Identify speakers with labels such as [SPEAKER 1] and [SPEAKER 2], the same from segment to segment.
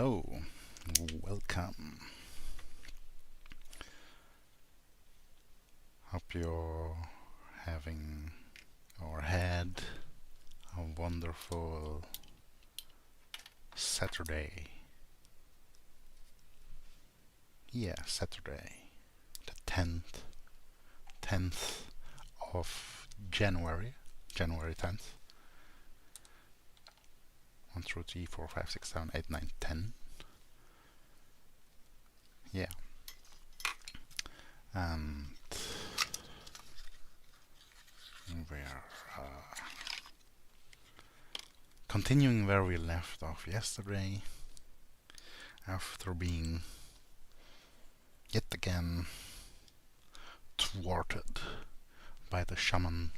[SPEAKER 1] Hello, welcome. Hope you're having or had a wonderful Saturday. Yeah, Saturday, the 10th of January 10th. 1, 2, 3, 4, 5, 6, 7, 8, 9, 10. Yeah. And we're continuing where we left off yesterday, after being yet again thwarted by the shaman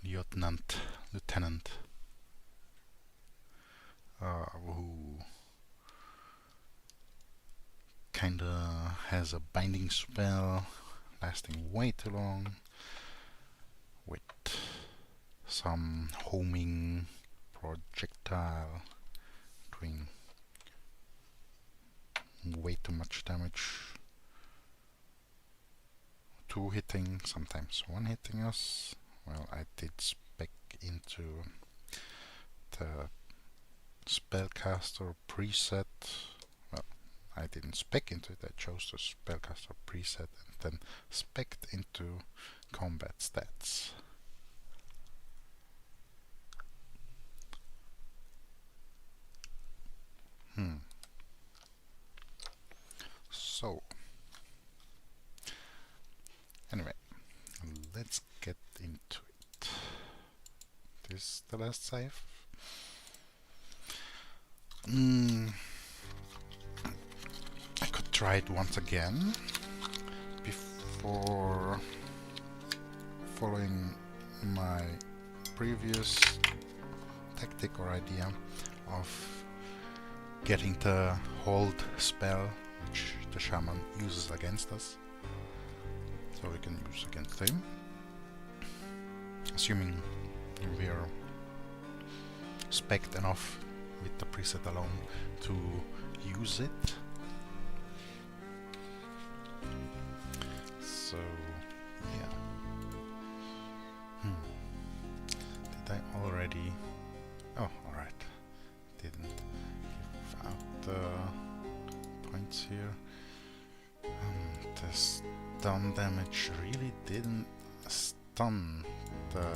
[SPEAKER 1] lieutenant who kinda has a binding spell lasting way too long, with some homing projectile doing way too much damage. 2 hitting, sometimes 1 hitting us. Well, I did spec into the spellcaster preset. Well, I didn't spec into it, I chose the spellcaster preset and then spec'd into combat stats. So, anyway, let's get into it. This is the last save. I could try it once again before following my previous tactic or idea of getting the hold spell, which the shaman uses against us, so we can use against him, assuming we're spec'd enough with the preset alone to use it. So yeah. Did I already? Oh, alright. Didn't give out the points here. The stun damage really didn't stun the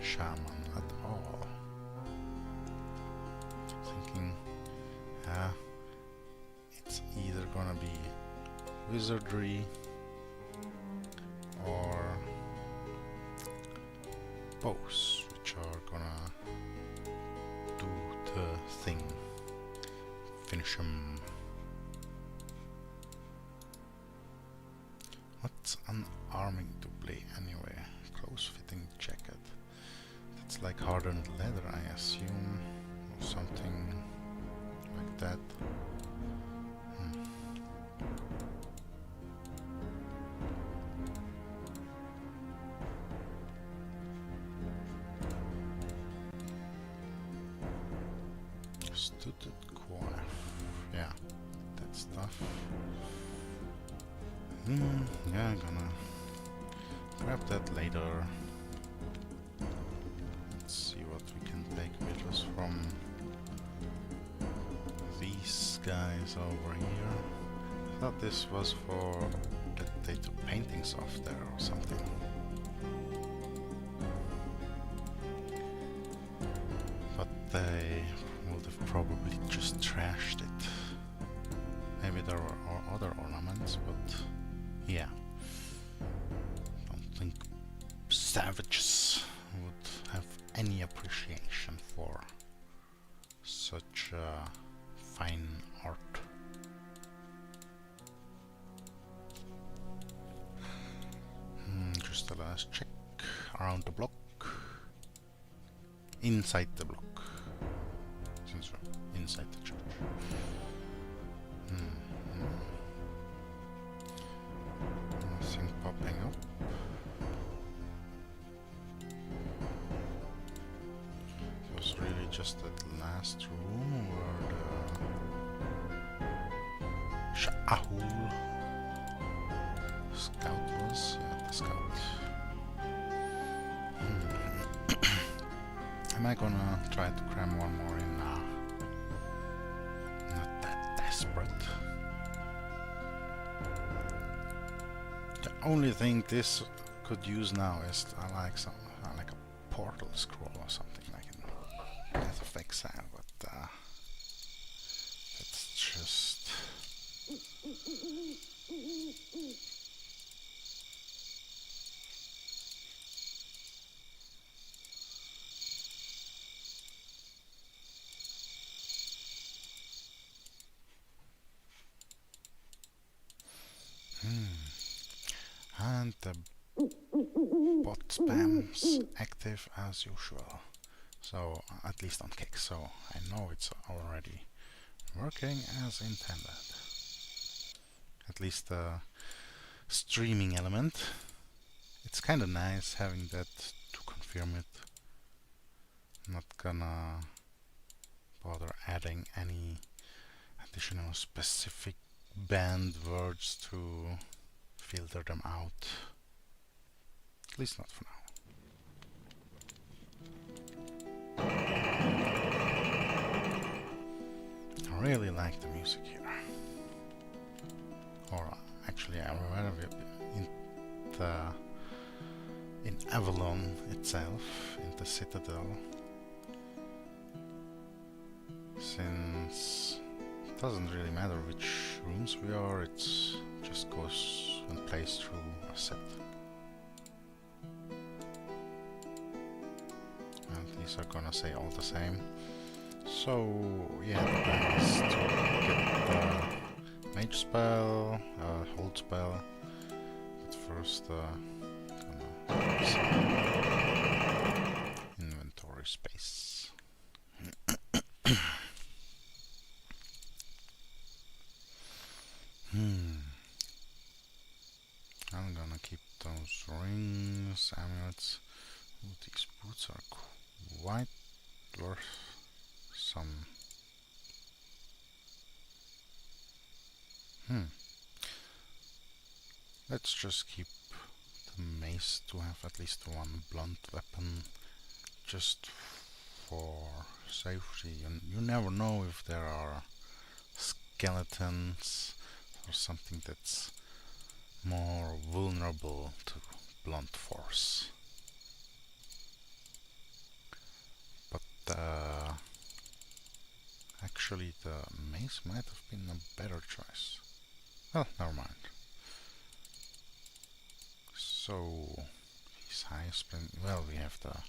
[SPEAKER 1] shaman at all. Thinking, it's either gonna be wizardry or bows, which are gonna do the thing, finish him. What's an arming doublet anyway? Close-fitting jacket. That's like hardened leather, I assume, or something like that. Studded coif. Yeah, that stuff. Yeah, I'm gonna grab that later. Let's see what we can take with us from these guys over here. I thought this was for that they took paintings off there or something. But they would have probably just trashed it. Maybe there were other ornaments, but yeah. Don't think savages would have any appreciation for such fine art. Just a last check around the block. Inside the block. Since we're inside the church. Nothing popping up. It was really just that last room where the Sha'ahul scout was? Yeah, the scout. Am I gonna try to cram one more in? Nah. Not that desperate. The only thing this could use now is I like a portal scroll or something like in Death of Exile, but that's just and the bot spam's active as usual. So at least on Kick, so I know it's already working as intended. At least the streaming element. It's kinda nice having that to confirm it. Not gonna bother adding any additional specific banned words to filter them out. At least not for now. I really like the music here. Or actually, in Avalon itself, in the Citadel, since it doesn't really matter which rooms we are, it just goes and plays through a set. And these are gonna say all the same. So yeah, the plan is to get the mage spell, hold spell, but first gonna use inventory space. I'm gonna keep those rings, amulets. Ooh, these boots are quite worth some. Let's just keep the mace to have at least one blunt weapon, just for safety. You never know if there are skeletons or something that's more vulnerable to blunt force. But actually the mace might have been a better choice. Well, never mind. So these high sprint, well, we have the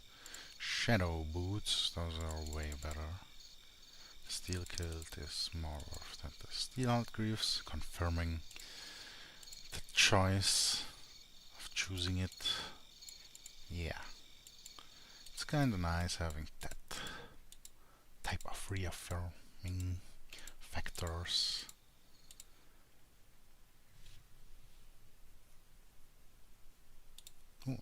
[SPEAKER 1] shadow boots, those are way better. The steel kilt is more worth than the steel outgreaves, confirming the choice of choosing it. Yeah, it's kinda nice having that type of reaffirming factors. Ooh.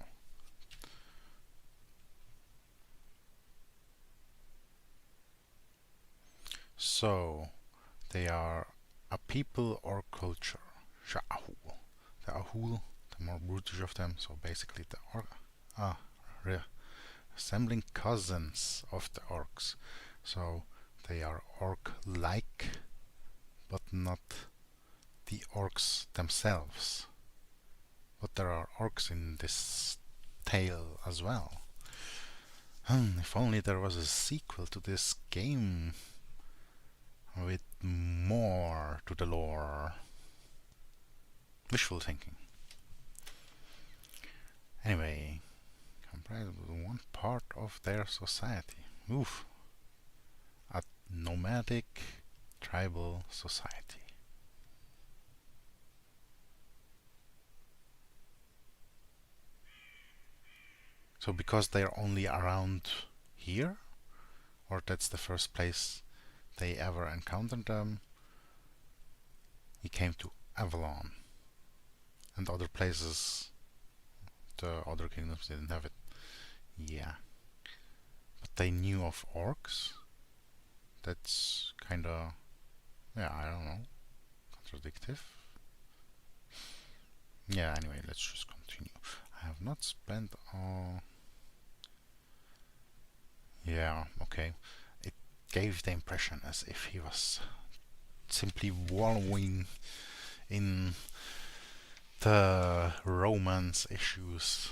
[SPEAKER 1] So they are a people or culture. Sha'ahul. The Ahul, the more brutish of them, so basically the resembling cousins of the orcs. So they are orc-like, but not the orcs themselves. But there are orcs in this tale as well. If only there was a sequel to this game with more to the lore. Wishful thinking. Anyway, comprised with one part of their society. Oof. A nomadic tribal society. So because they're only around here, or that's the first place they ever encountered them, he came to Avalon. And other places, the other kingdoms didn't have it. Yeah. But they knew of orcs. That's kinda, yeah, I don't know, contradictive. Yeah, anyway, let's just continue. I have not spent all... Yeah, okay. It gave the impression as if he was simply wallowing in the romance issues.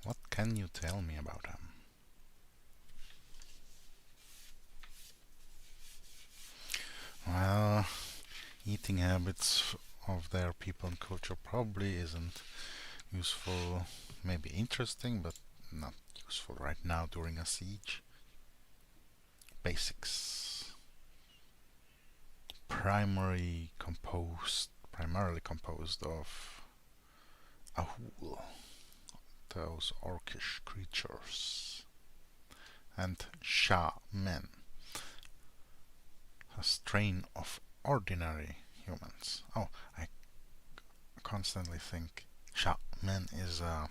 [SPEAKER 1] What can you tell me about him? Well, eating habits of their people and culture probably isn't useful, maybe interesting, but not useful right now during a siege. Basics. Primarily composed of Ahul, those orcish creatures, and Sha men, a strain of ordinary humans. Oh, I constantly think Shaman is are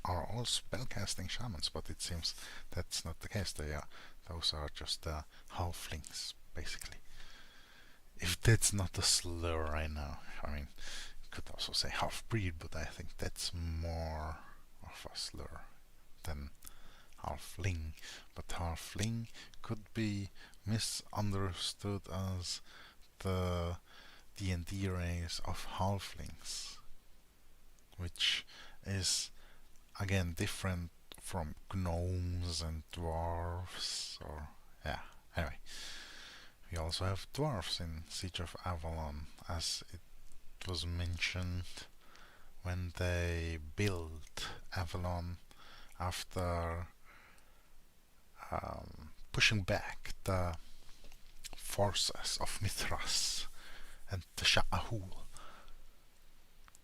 [SPEAKER 1] all spellcasting shamans, but it seems that's not the case. Those are just halflings, basically. If that's not a slur right now, I mean, you could also say half-breed, but I think that's more of a slur than halfling. But halfling could be misunderstood as the D&D race of halflings, which is again different from gnomes and dwarves, or yeah, anyway. We also have dwarves in Siege of Avalon, as it was mentioned when they built Avalon after pushing back the forces of Mithras and the Sha'ahul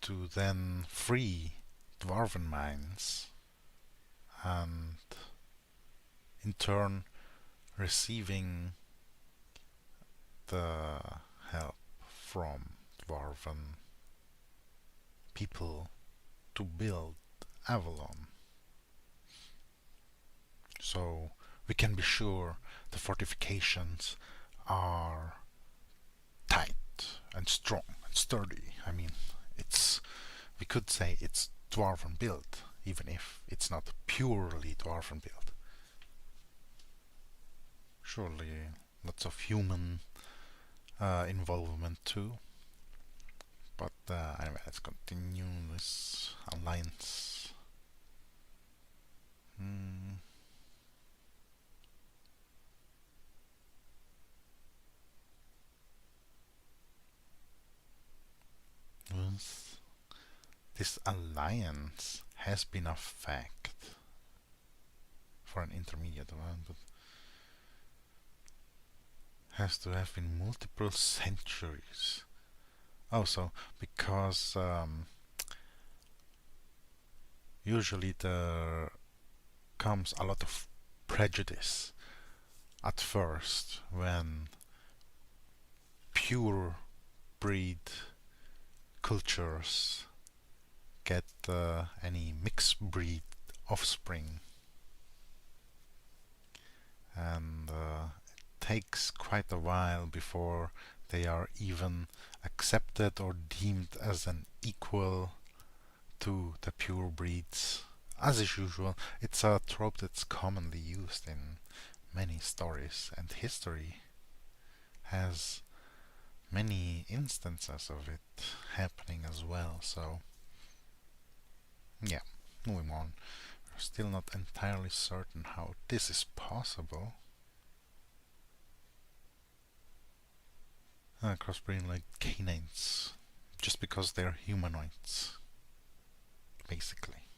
[SPEAKER 1] to then free dwarven mines and in turn receiving the help from dwarven people to build Avalon. So we can be sure the fortifications are tight and strong and sturdy. I mean, we could say it's dwarven built, even if it's not purely dwarven built. Surely lots of human involvement too. But anyway, let's continue this alliance. This alliance has been a fact for an intermediate one, but has to have been multiple centuries. Also, because usually there comes a lot of prejudice at first when pure breed cultures get any mixed breed offspring, and it takes quite a while before they are even accepted or deemed as an equal to the pure breeds. As is usual, it's a trope that's commonly used in many stories, and history has many instances of it happening as well. So yeah, moving on. We're still not entirely certain how this is possible. Crossbreeding like canines, just because they're humanoids, basically.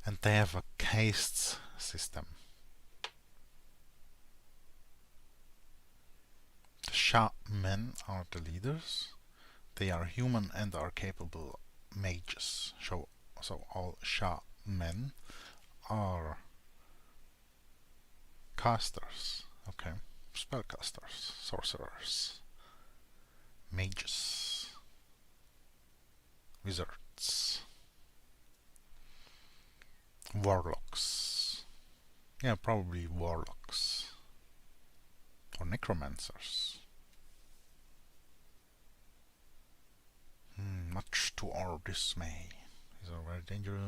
[SPEAKER 1] And they have a caste system. The Sha men are the leaders. They are human and are capable mages. So all Sha men are Casters. Okay. Spellcasters. Sorcerers. Mages. Wizards. Warlocks. Yeah, probably warlocks. Or necromancers. Much to our dismay. These are very dangerous.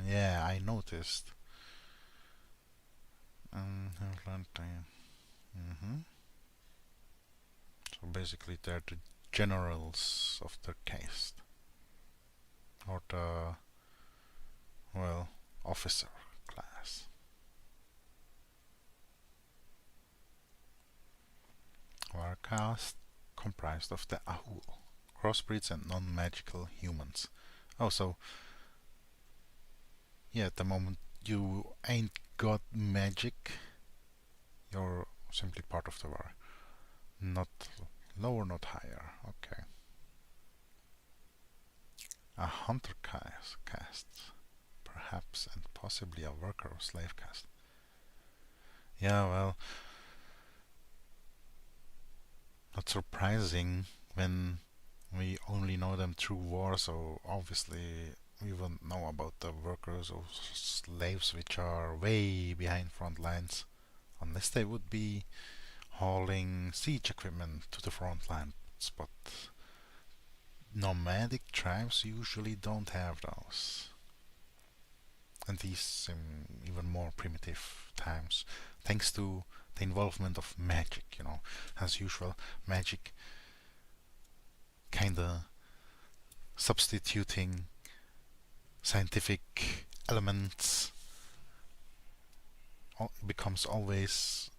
[SPEAKER 1] Yeah, I noticed. So basically they're the generals of the caste. Or the, well, officer class. Our caste comprised of the Ahul, crossbreeds and non-magical humans. Oh, so yeah, at the moment you ain't got magic, you're simply part of the war. Not lower, not higher. Okay. A hunter caste, perhaps, and possibly a worker or slave caste. Yeah, well, not surprising when we only know them through war, so obviously we won't know about the workers or slaves which are way behind front lines, unless they would be hauling siege equipment to the front lines, but nomadic tribes usually don't have those. And these even more primitive times, thanks to the involvement of magic, you know, as usual, magic kinda substituting scientific elements becomes always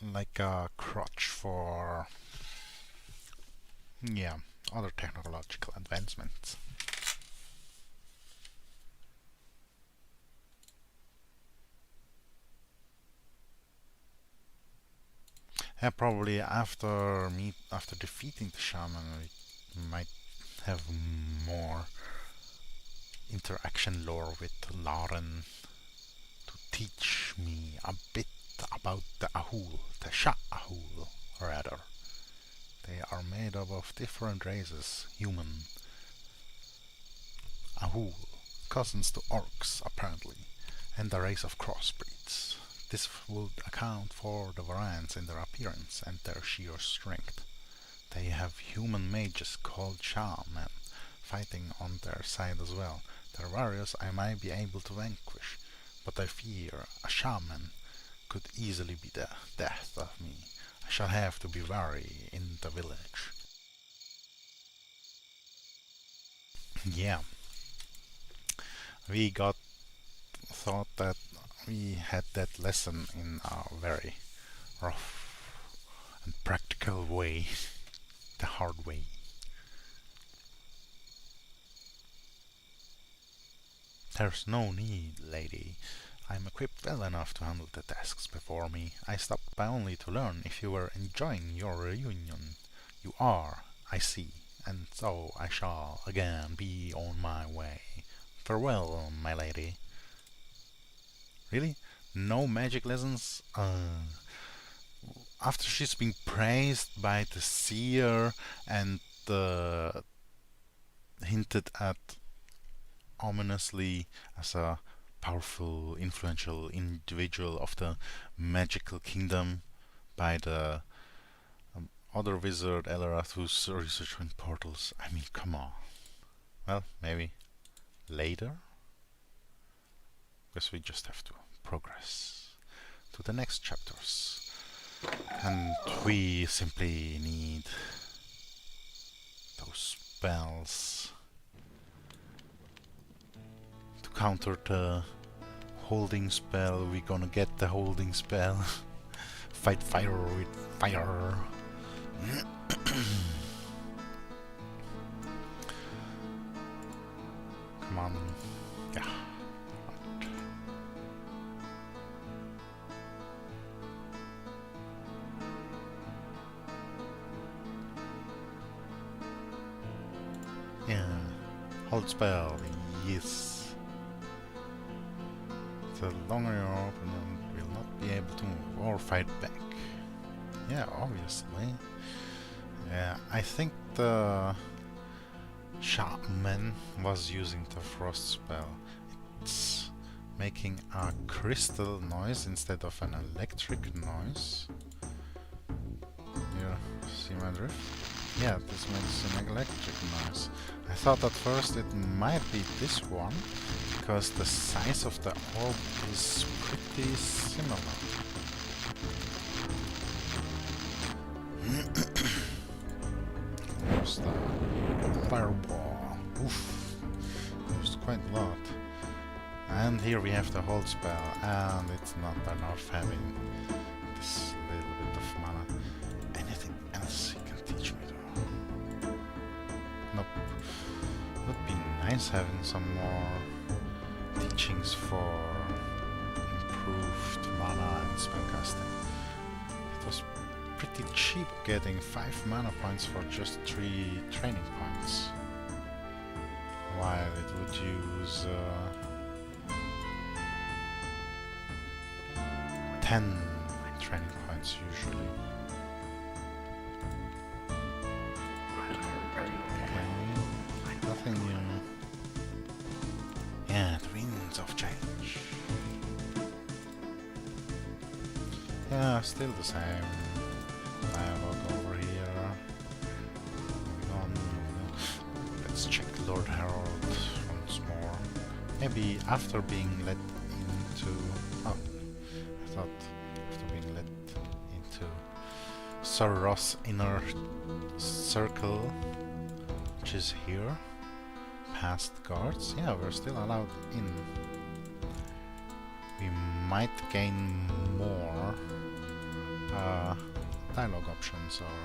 [SPEAKER 1] like a crutch for, yeah, other technological advancements. Yeah, probably after defeating the shaman, we might have more interaction lore with Lauren to teach me a bit about the Ahul, the Shah Ahul, rather. They are made up of different races, human, Ahul, cousins to orcs apparently, and a race of crossbreeds. This would account for the variance in their appearance and their sheer strength. They have human mages called shaman fighting on their side as well. Their warriors I might be able to vanquish, but I fear a shaman could easily be the death of me. I shall have to be wary in the village. Yeah, we thought that we had that lesson in a very rough and practical way, the hard way. There's no need, lady. I'm equipped well enough to handle the tasks before me. I stopped by only to learn if you were enjoying your reunion. You are, I see, and so I shall again be on my way. Farewell, my lady. Really? No magic lessons? After she's been praised by the seer and hinted at ominously as a powerful, influential individual of the magical kingdom by the other wizard Elarath who's researching portals. I mean, come on. Well, maybe later? Because we just have to progress to the next chapters. And we simply need those spells to counter the holding spell. We're gonna get the holding spell. Fight fire with fire. Come on. Yeah. Yeah. Hold spell. Yes. The longer your opponent will not be able to move or fight back. Yeah, obviously. Yeah, I think the shaman was using the frost spell. It's making a crystal noise instead of an electric noise. You see my drift? Yeah, this makes an electric noise. I thought at first it might be this one, because the size of the orb is pretty similar. There's the fireball. Oof, there's quite a lot. And here we have the hold spell, and it's not enough having this little bit of mana. Anything else you can teach me though? Nope. Would be nice having some more teachings for improved mana and spellcasting. It was pretty cheap getting 5 mana points for just 3 training points, while it would use 10 training points usually. Okay, nothing new. Yeah, the winds of change. Yeah, still the same dialogue over here. Moving on. Let's check Lord Harold once more. Maybe after being let into... Oh, I thought after being let into Sir Ross' inner circle, which is here, past guards. Yeah, we're still allowed in. We might gain more dialogue options, or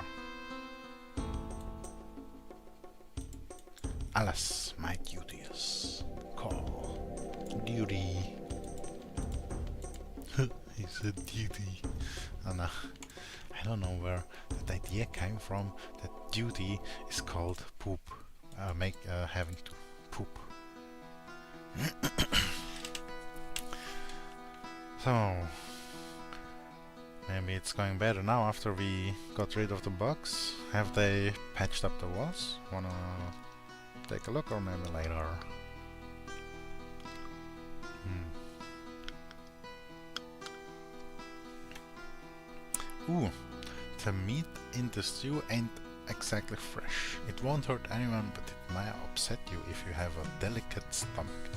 [SPEAKER 1] alas, my duties call. Duty. He said duty. And I don't know where that idea came from, that duty is called poop. Having to poop. So maybe it's going better now after we got rid of the bugs. Have they patched up the walls? Wanna take a look, or maybe later? Ooh, the meat in the stew ain't exactly fresh. It won't hurt anyone, but it might upset you if you have a delicate stomach.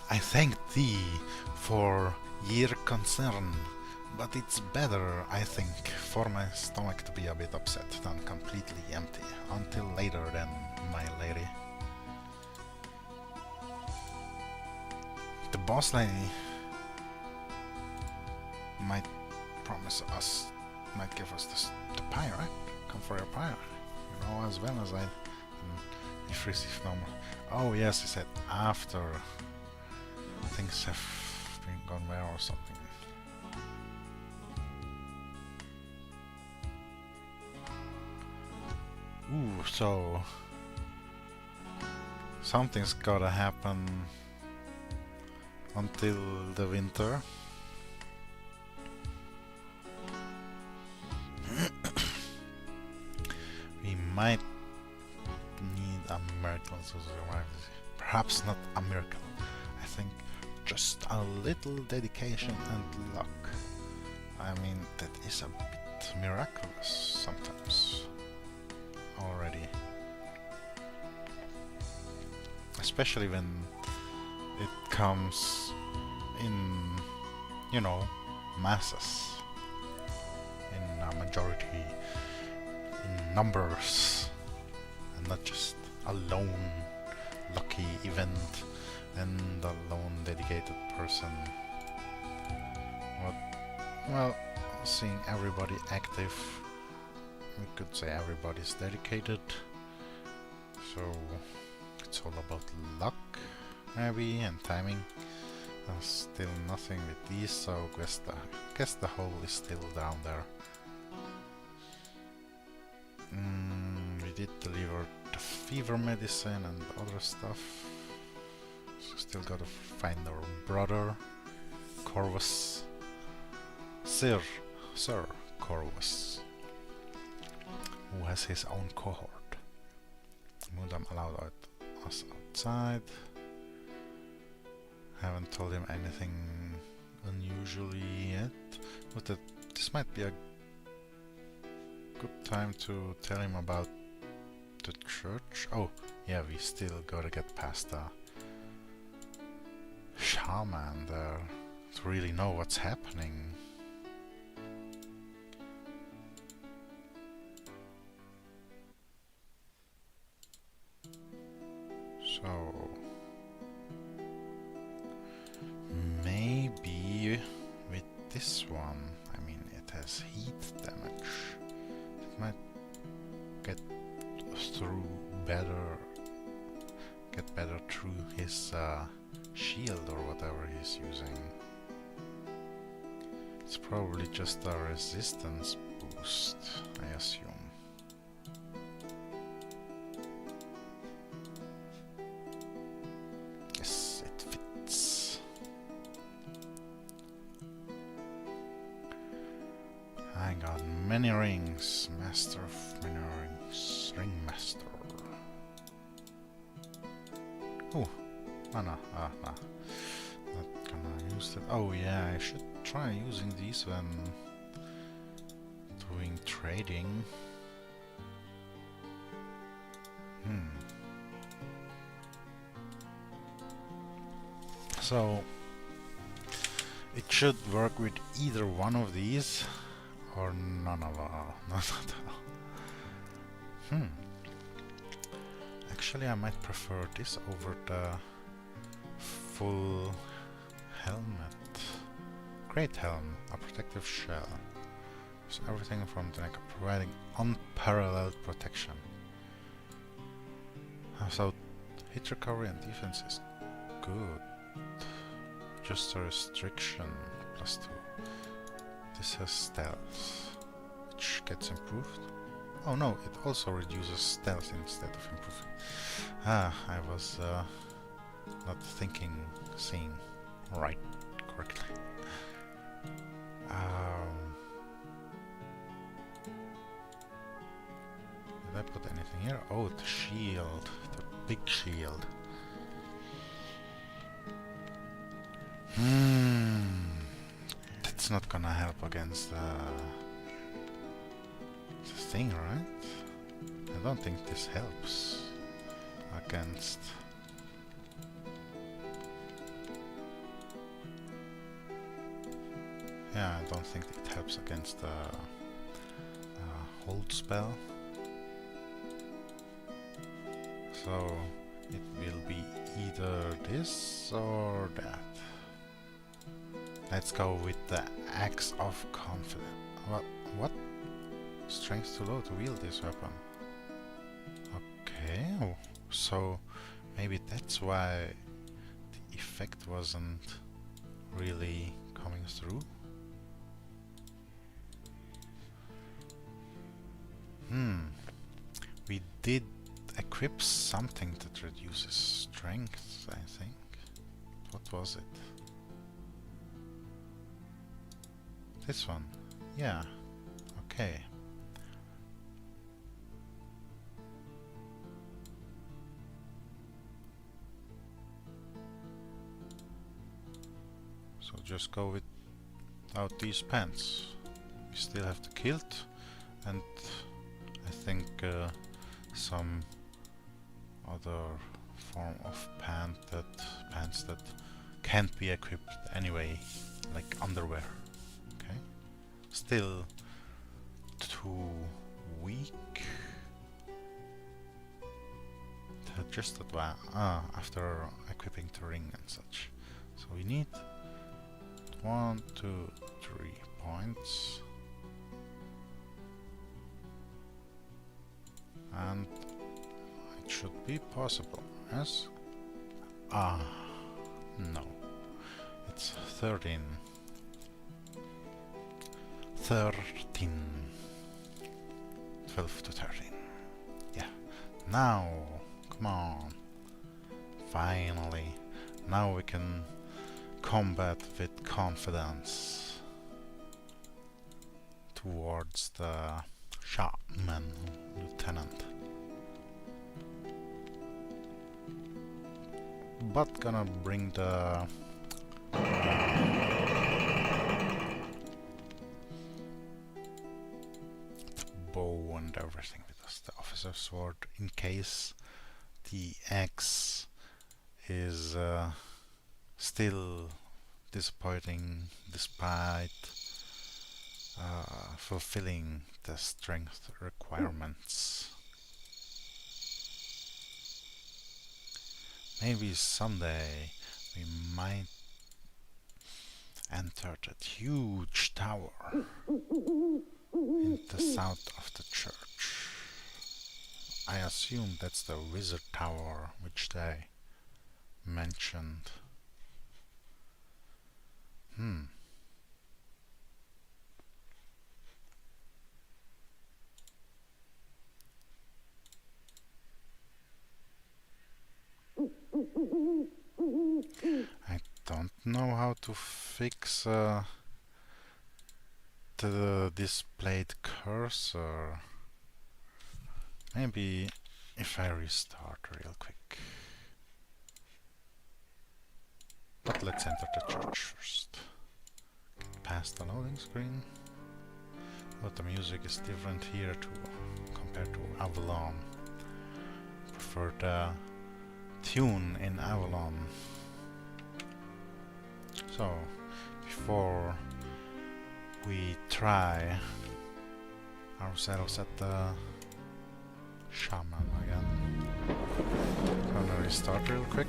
[SPEAKER 1] I thank thee for your concern, but it's better, I think, for my stomach to be a bit upset than completely empty. Until later then, my lady. The boss lady might promise us, might give us the pie, right? Come for your pie, you know, as well as I. If receive no more. Oh yes, he said after things have been gone well or something. Ooh, so something's gotta happen until the winter. We might need a miracle to survive. Perhaps not a miracle. I think just a little dedication and luck. I mean, that is a bit miraculous sometimes already. Especially when it comes in, you know, masses. In a majority, in numbers, and not just a lone lucky event and a lone dedicated person. Well, seeing everybody active, we could say everybody's dedicated, so it's all about luck maybe and timing. Still nothing with these, so guess the hole is still down there. We did deliver the fever medicine and other stuff. So still gotta find our brother. Corvus. Sir Corvus, who has his own cohort. Mudam allowed us outside. Haven't told him anything unusually yet, but this might be a good time to tell him about the church. Oh, yeah, we still gotta get past the shaman there to really know what's happening. So maybe with this one, I mean, it has heat damage. It might get through better, through his shield or whatever he's using. It's probably just a resistance boost, I assume. Yes, it fits. I got many rings, master of many rings, ringmaster. Oh, no, nah. Not gonna use that. Oh yeah, I should try using these when doing trading. So it should work with either one of these or none at all. Actually, I might prefer this over the full helmet. Great helm, a protective shell. So everything from the neck, providing unparalleled protection. So hit recovery and defense is good. Just a restriction +2. This has stealth, which gets improved. Oh no, it also reduces stealth instead of improving. I was not seeing right correctly. Did I put anything here? Oh, the shield, the big shield. That's not gonna help against the thing, right? I don't think this helps against. Yeah, I don't think it helps against the hold spell. So it will be either this or that. Let's go with the Axe of Confidence. What? Strength too low to wield this weapon. Okay, so maybe that's why the effect wasn't really coming through. We did equip something that reduces strength, I think. What was it? This one. Yeah. Okay. So just go without these pants. We still have the kilt and I think some other form of pants that can't be equipped anyway, like underwear. Okay, still too weak. Just after equipping the ring and such. So we need 1, 2, 3 points. And it should be possible, yes? No. It's 13. 13. 12 to 13. Yeah. Now, come on. Finally. Now we can combat with confidence towards the shaman lieutenant. But gonna bring the bow and everything with us, the officer's sword, in case the axe is still disappointing despite fulfilling the strength requirements. Maybe someday we might enter that huge tower in the south of the church. I assume that's the wizard tower which they mentioned. I don't know how to fix the displayed cursor. Maybe if I restart real quick. But let's enter the church first. Get past the loading screen. But the music is different here compared to Avalon. Prefer the tune in Avalon. So, before we try ourselves at the shaman again, gonna restart real quick.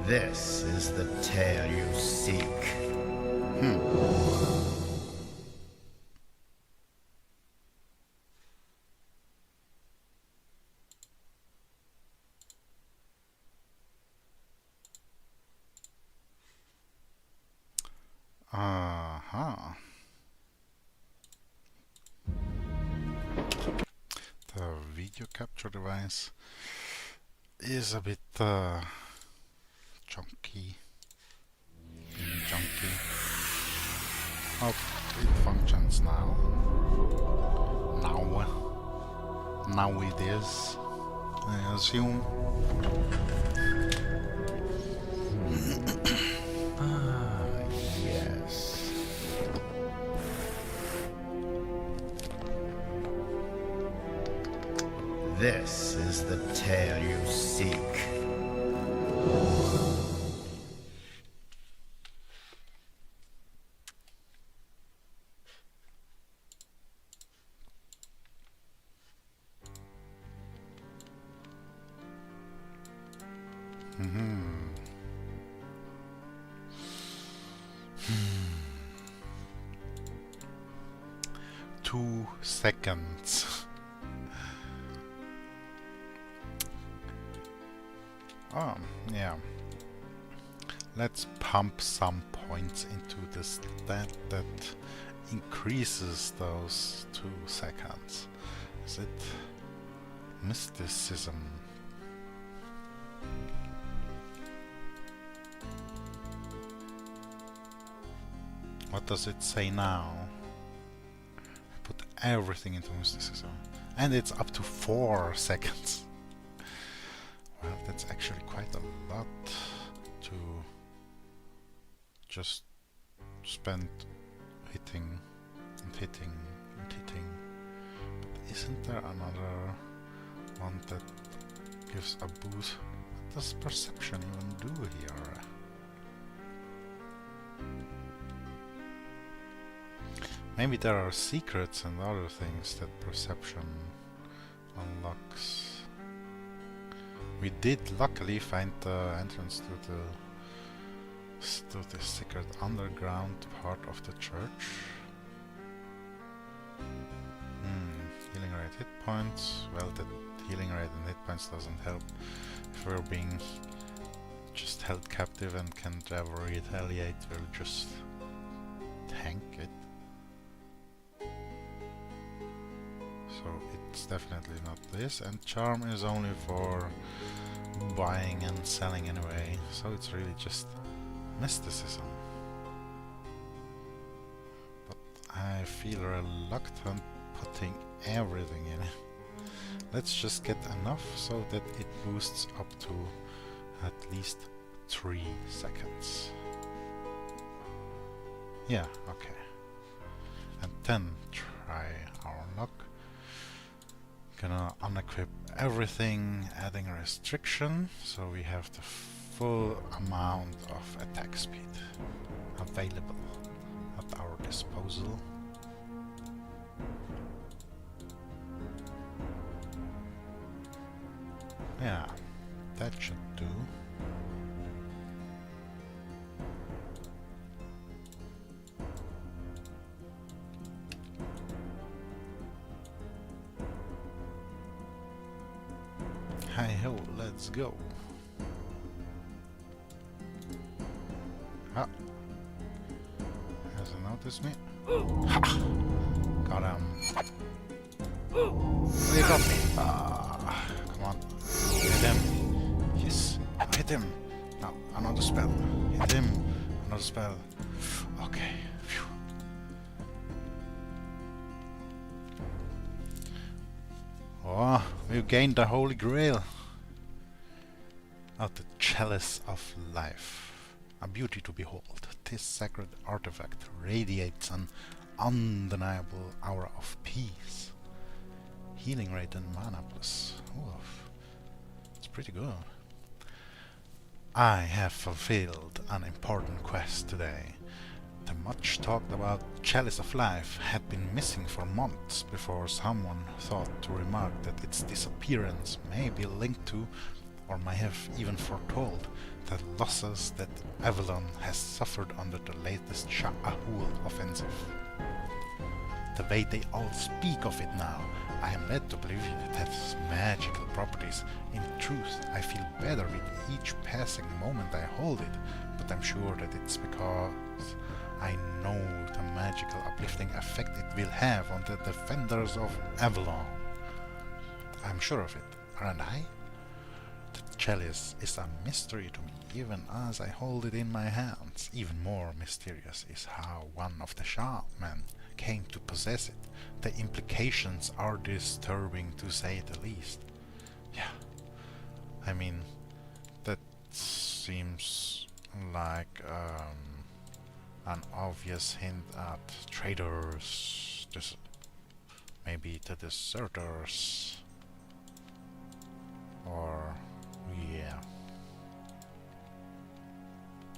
[SPEAKER 2] This is the tale you seek.
[SPEAKER 1] The video capture device is a bit junky. Oh, it functions now. Now it is, I assume.
[SPEAKER 2] Yes. This is the tale you seek.
[SPEAKER 1] Two seconds. Oh, yeah. Let's pump some points into the stat that increases those 2 seconds. Is it mysticism? What does it say now? I put everything into mysticism. And it's up to 4 seconds. Well, that's actually quite a lot to just spend hitting and hitting and hitting. But isn't there another one that gives a boost? What does perception even do here? Maybe there are secrets and other things that perception unlocks. We did luckily find the entrance to the secret underground part of the church. Healing rate, hit points. Well, the healing rate and hit points doesn't help if we're being just held captive and can't ever retaliate. We'll just tank it. So it's definitely not this, and charm is only for buying and selling anyway, so it's really just mysticism. But I feel reluctant putting everything in it. Let's just get enough so that it boosts up to at least 3 seconds. Yeah, okay. And then try our luck. Gonna unequip everything, adding a restriction, so we have the full amount of attack speed available at our disposal. Yeah, that should do. Hi-ho, let's go. Ah. Hasn't noticed me. Ha! Got him. You got me. Ah, come on. Hit him. Yes. Hit him. Now, another spell. Hit him. Another spell. Okay. Phew. Oh, we've gained the Holy Grail. Out the Chalice of Life. A beauty to behold. This sacred artifact radiates an undeniable aura of peace. Healing rate and mana plus. Oof. It's pretty good. I have fulfilled an important quest today. The much talked about Chalice of Life had been missing for months before someone thought to remark that its disappearance may be linked to, or may have even foretold, the losses that Avalon has suffered under the latest Shah Ahul offensive. The way they all speak of it now, I am led to believe it has magical properties. In truth, I feel better with each passing moment I hold it, but I'm sure that it's because I know the magical uplifting effect it will have on the defenders of Avalon. I'm sure of it, aren't I? The chalice is a mystery to me, even as I hold it in my hands. Even more mysterious is how one of the shaman came to possess it. The implications are disturbing, to say the least. Yeah, I mean, that seems like an obvious hint at traitors, maybe the deserters, or yeah.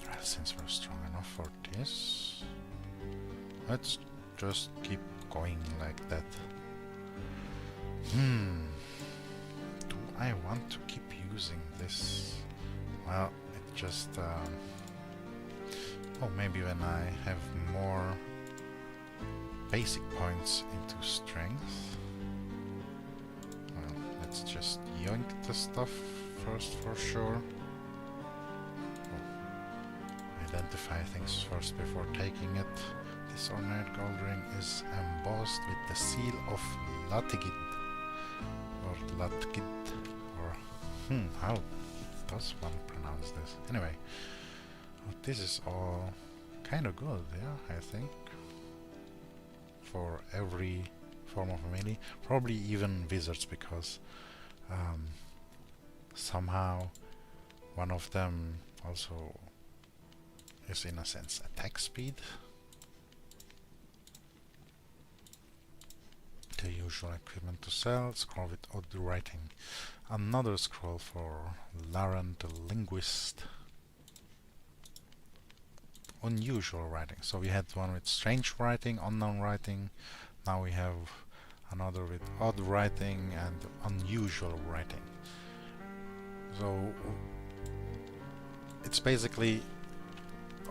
[SPEAKER 1] Well, since we're strong enough for this, let's just keep going like that. Do I want to keep using this? Well, it just oh, maybe when I have more basic points into strength. Well, let's just yoink the stuff first for sure. Oh, identify things first before taking it. This ornate gold ring is embossed with the seal of Latigid, or Latgid, or how does one pronounce this? Anyway, this is all kind of good, yeah, I think, for every form of melee, probably even wizards, because somehow one of them also is in a sense attack speed. The usual equipment to sell, scroll with odd writing, another scroll for Laren the linguist. unusual writing. So we had one with strange writing, unknown writing. Now we have another with odd writing and unusual writing. So it's basically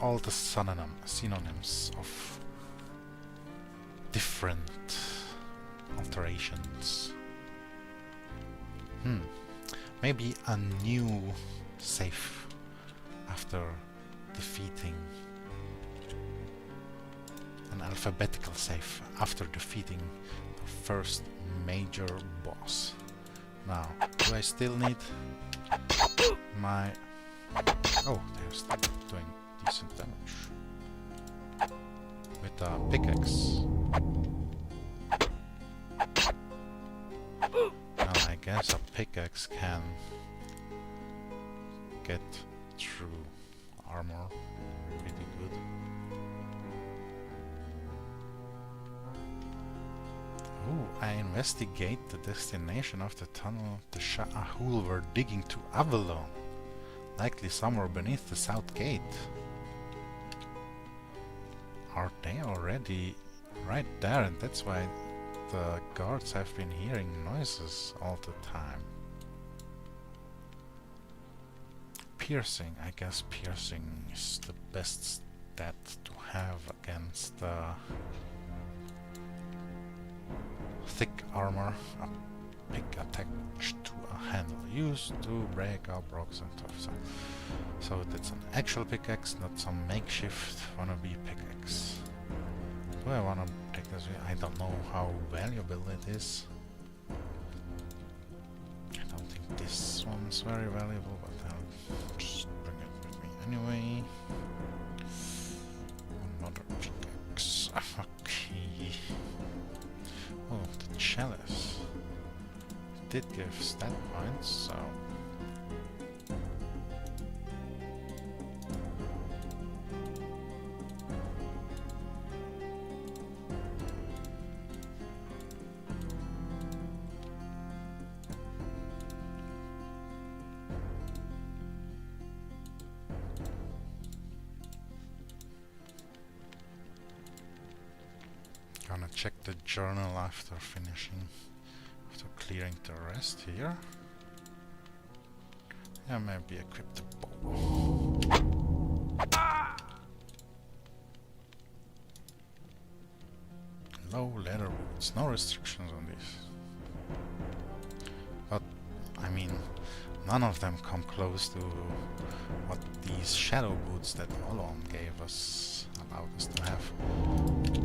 [SPEAKER 1] all the synonyms of different alterations. Maybe a new save after defeating an alphabetical save after defeating the first major boss. Now, do I still need my... Oh, they're still doing decent damage with a pickaxe. Now I guess a pickaxe can get through armor pretty good. Ooh, I investigate the destination of the tunnel the Sha'ahul were digging to Avalon. Likely somewhere beneath the south gate. Are they already right there? And that's why the guards have been hearing noises all the time. Piercing. I guess piercing is the best stat to have against thick armor. A pick attached to a handle used to break up rocks and stuff. So that's an actual pickaxe, not some makeshift wannabe pickaxe. Do I wanna take this? I don't know how valuable it is. I don't think this one's very valuable, but I'll just bring it with me anyway. Another pickaxe. Okay. Oh, the chalice. It did give stat points, so... Gonna check the journal after finishing, after clearing the rest here. Yeah, maybe equip the bow. Low leather boots, no restrictions on these. But, I mean, none of them come close to what these shadow boots that Olon gave us allowed us to have.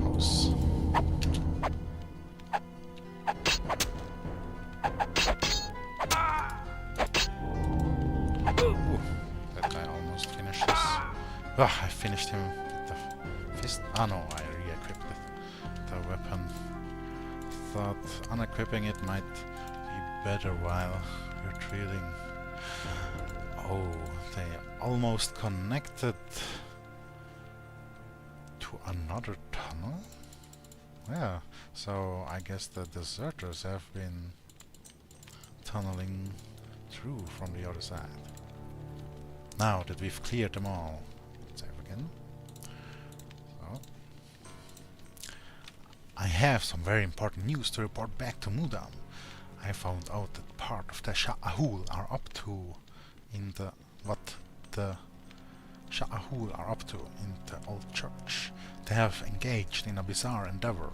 [SPEAKER 1] Pose. That guy almost finished this. I finished him with the fist. Ah no, I re-equipped the weapon. Thought unequipping it might be better while retreating. Oh, they almost connected to another tunnel? Yeah, so I guess the deserters have been tunneling through from the other side. Now that we've cleared them all, let's save again. So, I have some very important news to report back to Mudam. I found out that part of the Sha'ahul are up to in the what the Sha'ahul are up to in the old church. They have engaged in a bizarre endeavor.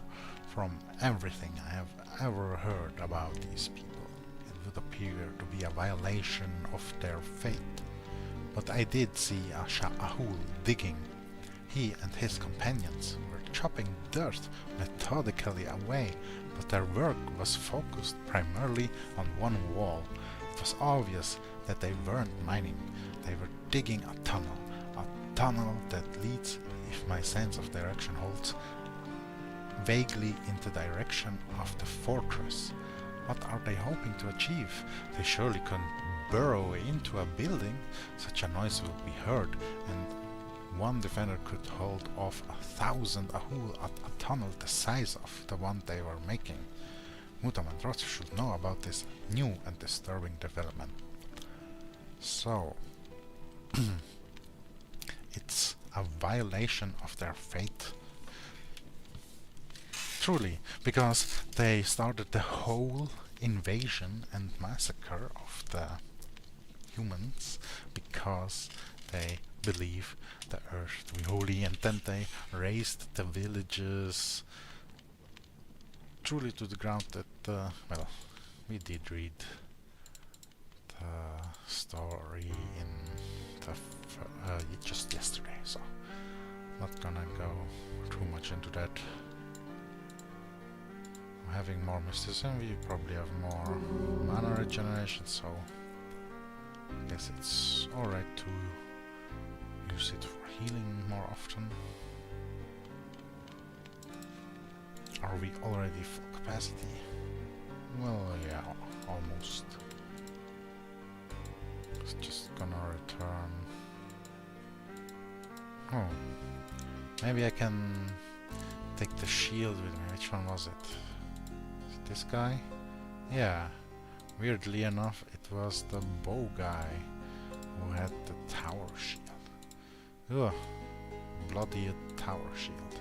[SPEAKER 1] From everything I have ever heard about these people, it would appear to be a violation of their faith. But I did see a Sha'ahul digging. He and his companions were chopping dirt methodically away, but their work was focused primarily on one wall. It was obvious that they weren't mining, they were digging a tunnel that leads, if my sense of direction holds, vaguely in the direction of the fortress. What are they hoping to achieve? They surely couldn't burrow into a building. Such a noise will be heard, and one defender could hold off 1,000 Ahul at a tunnel the size of the one they were making. Mutam and Roth should know about this new and disturbing development. So, it's a violation of their faith. Truly, because they started the whole invasion and massacre of the humans because they believe the earth to be holy, and then they raised the villages truly to the ground that, well, we did read the story in the just yesterday, so not gonna go too much into that. Having more mysticism, we probably have more mana regeneration, so I guess it's alright to use it for healing more often. Are we already full capacity? Well, yeah, almost. It's just gonna return. Oh, maybe I can take the shield with me. Which one was it? Is it this guy? Yeah. Weirdly enough, it was the bow guy who had the tower shield. Ugh. Bloody tower shield.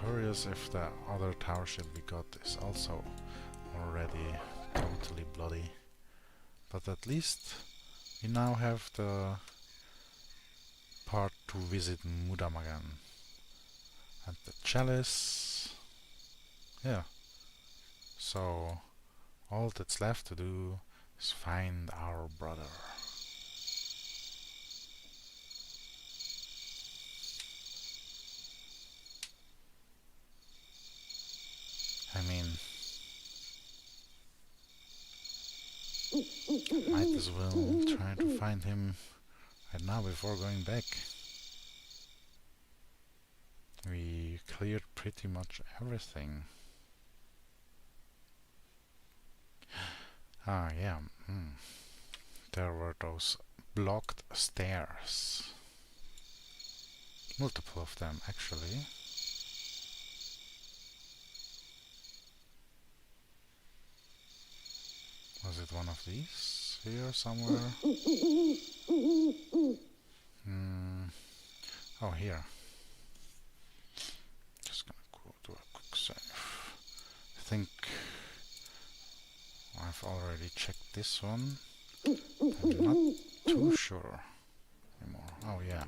[SPEAKER 1] Curious if the other tower shield we got is also already totally bloody. But at least we now have the part to visit Mudamagan. And the chalice. Yeah. So all that's left to do is find our brother. I mean, might as well try to find him right now before going back. We cleared pretty much everything. Ah, yeah. There were those blocked stairs. Multiple of them, actually. Was it one of these? Here somewhere? Oh, here. Just gonna go do a quick save. I think I've already checked this one. I'm not too sure anymore. Oh, yeah.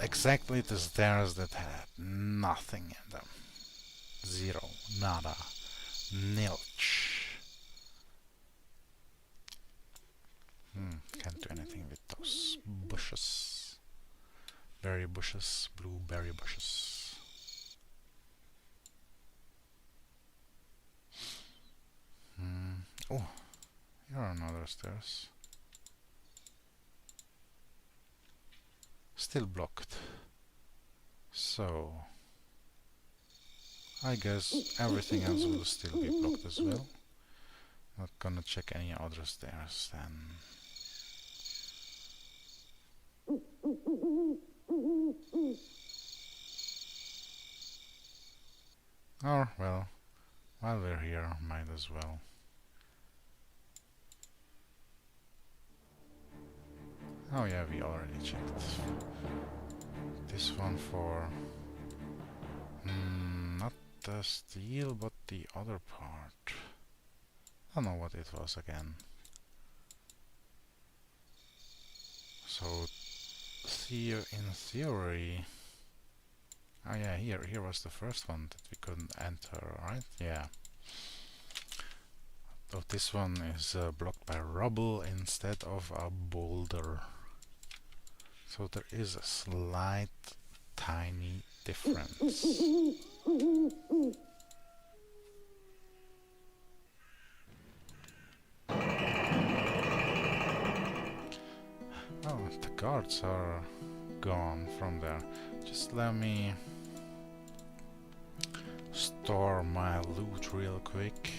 [SPEAKER 1] Exactly the stairs that had nothing in them. Zero. Nada. Nilch. Can't do anything with those bushes. Berry bushes, blueberry bushes. Oh, here are another stairs. Still blocked. So, I guess everything else will still be blocked as well. Not gonna check any other stairs then. Or, well, while we're here, might as well. Oh yeah, we already checked. This one for... not the steel, but the other part. I don't know what it was again. So, in theory... Oh yeah, here was the first one that we couldn't enter, right? Yeah. So this one is blocked by rubble instead of a boulder. So there is a slight, tiny difference. Oh, the guards are gone from there. Just let me store my loot real quick.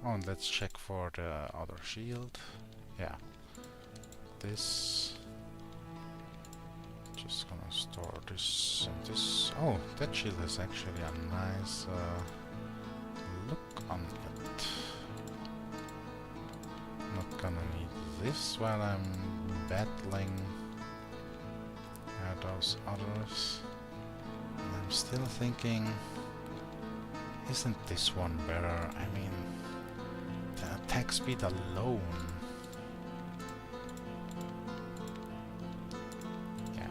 [SPEAKER 1] Oh, and let's check for the other shield. Yeah. This. Just gonna store this and this. Oh, that shield is actually a nice look on it. Not gonna need this while I'm battling those others. And I'm still thinking, isn't this one better? I mean, the attack speed alone. Yeah.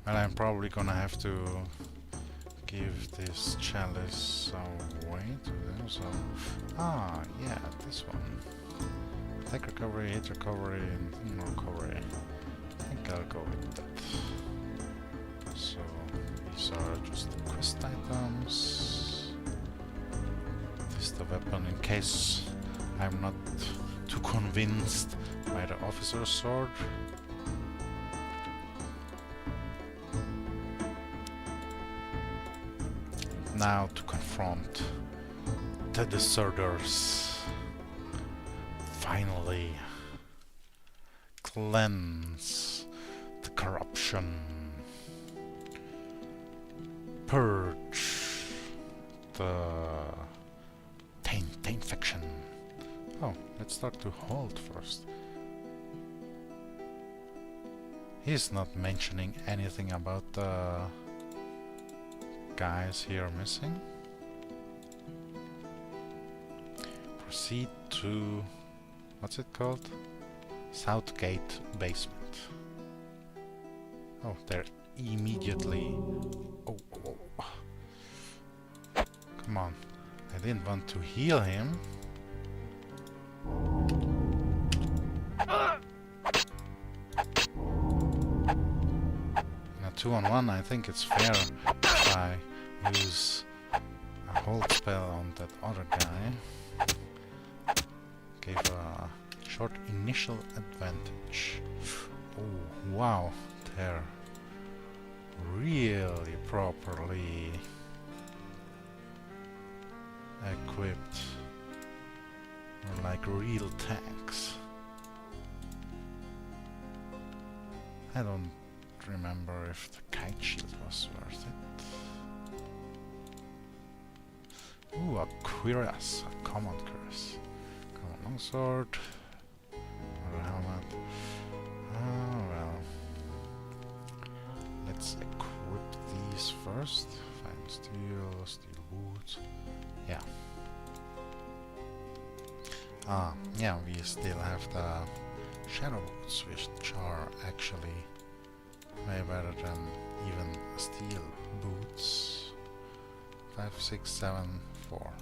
[SPEAKER 1] Well, I'm probably gonna have to give this chalice away to them, so... Ah, yeah, this one. Attack recovery, hit recovery, and recovery. I think I'll go with that. So, these are just the quest items. This is the weapon in case I'm not too convinced by the officer's sword. Now to confront the deserters. Finally cleanse the corruption, purge the taint infection. Oh, let's start to hold first. He's not mentioning anything about the guys here missing. Proceed to... what's it called? Southgate basement. Oh, they're immediately... Oh, oh, oh. Come on. I didn't want to heal him. In a 2-on-1, I think it's fair if I use a hold spell on that other guy. Gave a short initial advantage. Oh, wow, they're really properly equipped. They're like real tanks. I don't remember if the kite shield was worth it. Ooh, a cuirass, a common cuirass. Common longsword. Or a helmet. Oh well. Let's equip these first. Fine steel, steel boots. Yeah. Ah, yeah, we still have the shadow boots, which are actually way better than even steel boots. 5, 6, 7, 4.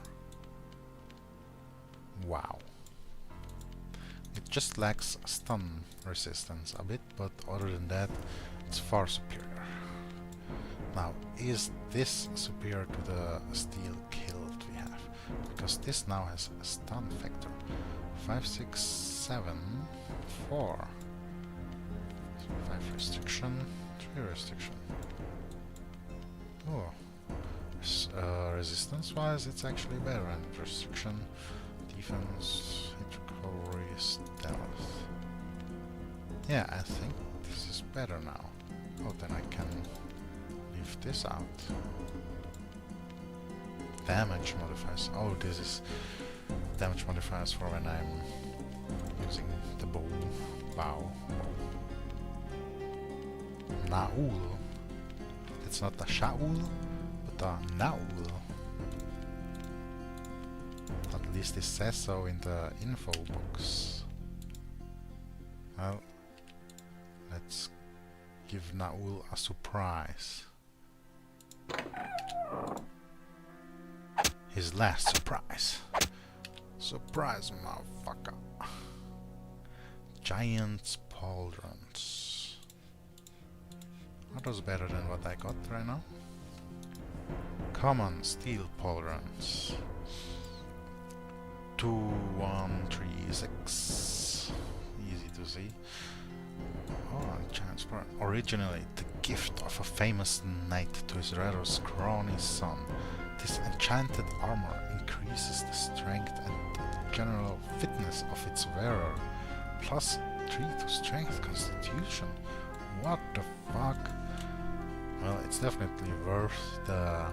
[SPEAKER 1] Wow. It just lacks stun resistance a bit, but other than that, it's far superior. Now, is this superior to the steel kilt we have? Because this now has a stun factor. 5, 6, 7, 4. 5 restriction, 3 restriction. Oh. Resistance wise, it's actually better, and restriction, defense, hit recovery, stealth. Yeah, I think this is better now. Oh, then I can leave this out. Damage modifiers. Oh, this is damage modifiers for when I'm using the bow. Naul. It's not a Shaul, but a Naul. At least it says so in the info box. Well, let's give Naul a surprise. His last surprise. Surprise, motherfucker. Giant's pauldrons. Are those better than what I got right now? Common steel pauldrons. 2, 1, 3, 6. Easy to see. Oh, chance for originally the gift of a famous knight to his rather scrawny son. This enchanted armor increases the strength and the general fitness of its wearer. Plus 3 to strength constitution. What the fuck? Well, it's definitely worth the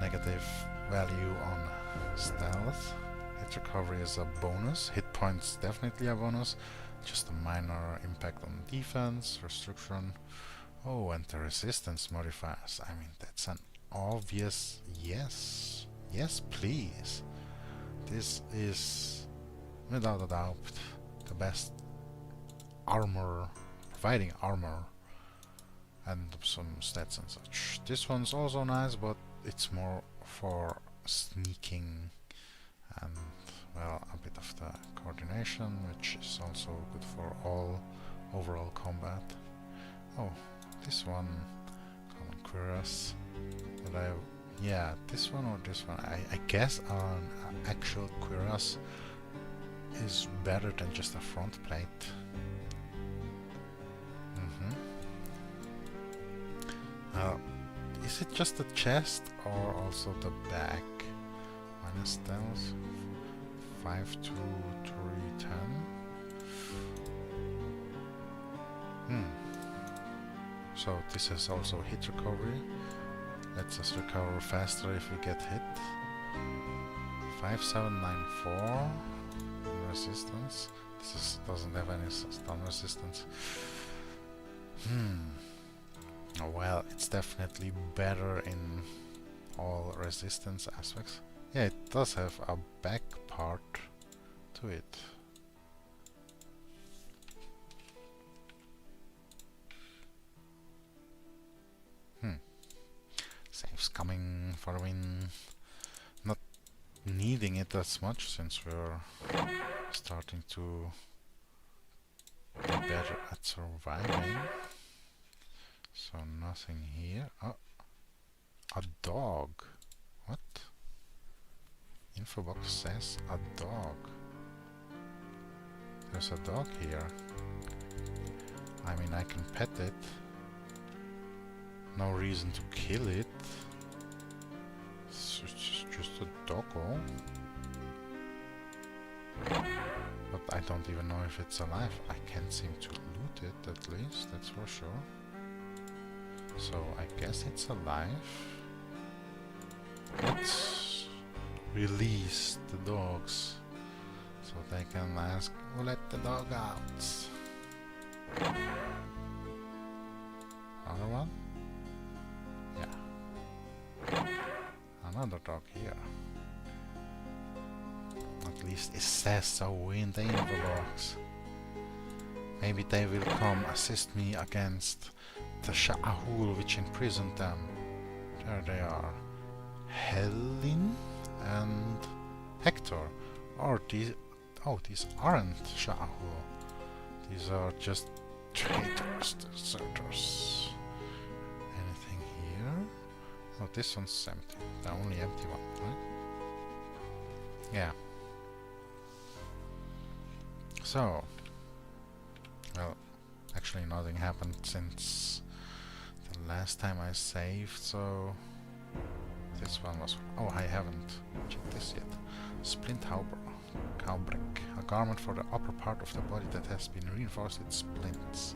[SPEAKER 1] negative value on stealth. Hit recovery is a bonus. Hit points definitely a bonus. Just a minor impact on defense, restriction. Oh, and the resistance modifiers. I mean, that's an obvious yes. Yes, please. This is, without a doubt, the best armor, providing armor and some stats and such. This one's also nice, but it's more for sneaking and, well, a bit of the coordination, which is also good for all overall combat. Oh, this one, common cuirass. Yeah, this one or this one. I guess an actual cuirass is better than just a front plate. Is it just the chest or also the back? Minus stealth, 5 to 310. So this has also hit recovery. Lets us recover faster if we get hit. 5794 resistance. This doesn't have any stun resistance. Oh, well, it's definitely better in all resistance aspects. Yeah, it does have a back part to it. Saves coming for the win. Not needing it as much since we're starting to be better at surviving. So nothing here. Oh, a dog. What? Info box says a dog. There's a dog here. I mean, I can pet it. No reason to kill it. It's just a doggo. But I don't even know if it's alive. I can't seem to loot it, at least, that's for sure. So I guess it's alive. Let's release the dogs so they can ask, who let the dog out? Another one? Yeah. Another dog here. At least it says so in the info box. Maybe they will come assist me against the Sha'ahul which imprisoned them. There they are. Helen and Hector. Or these... Oh, these aren't Sha'ahul. These are just traitors, deserters. Anything here? Oh, this one's empty. The only empty one, right? Yeah. So... Well, actually nothing happened since the last time I saved, so... This one was... Oh, I haven't checked this yet. Splint Halbrick. A garment for the upper part of the body that has been reinforced with splints.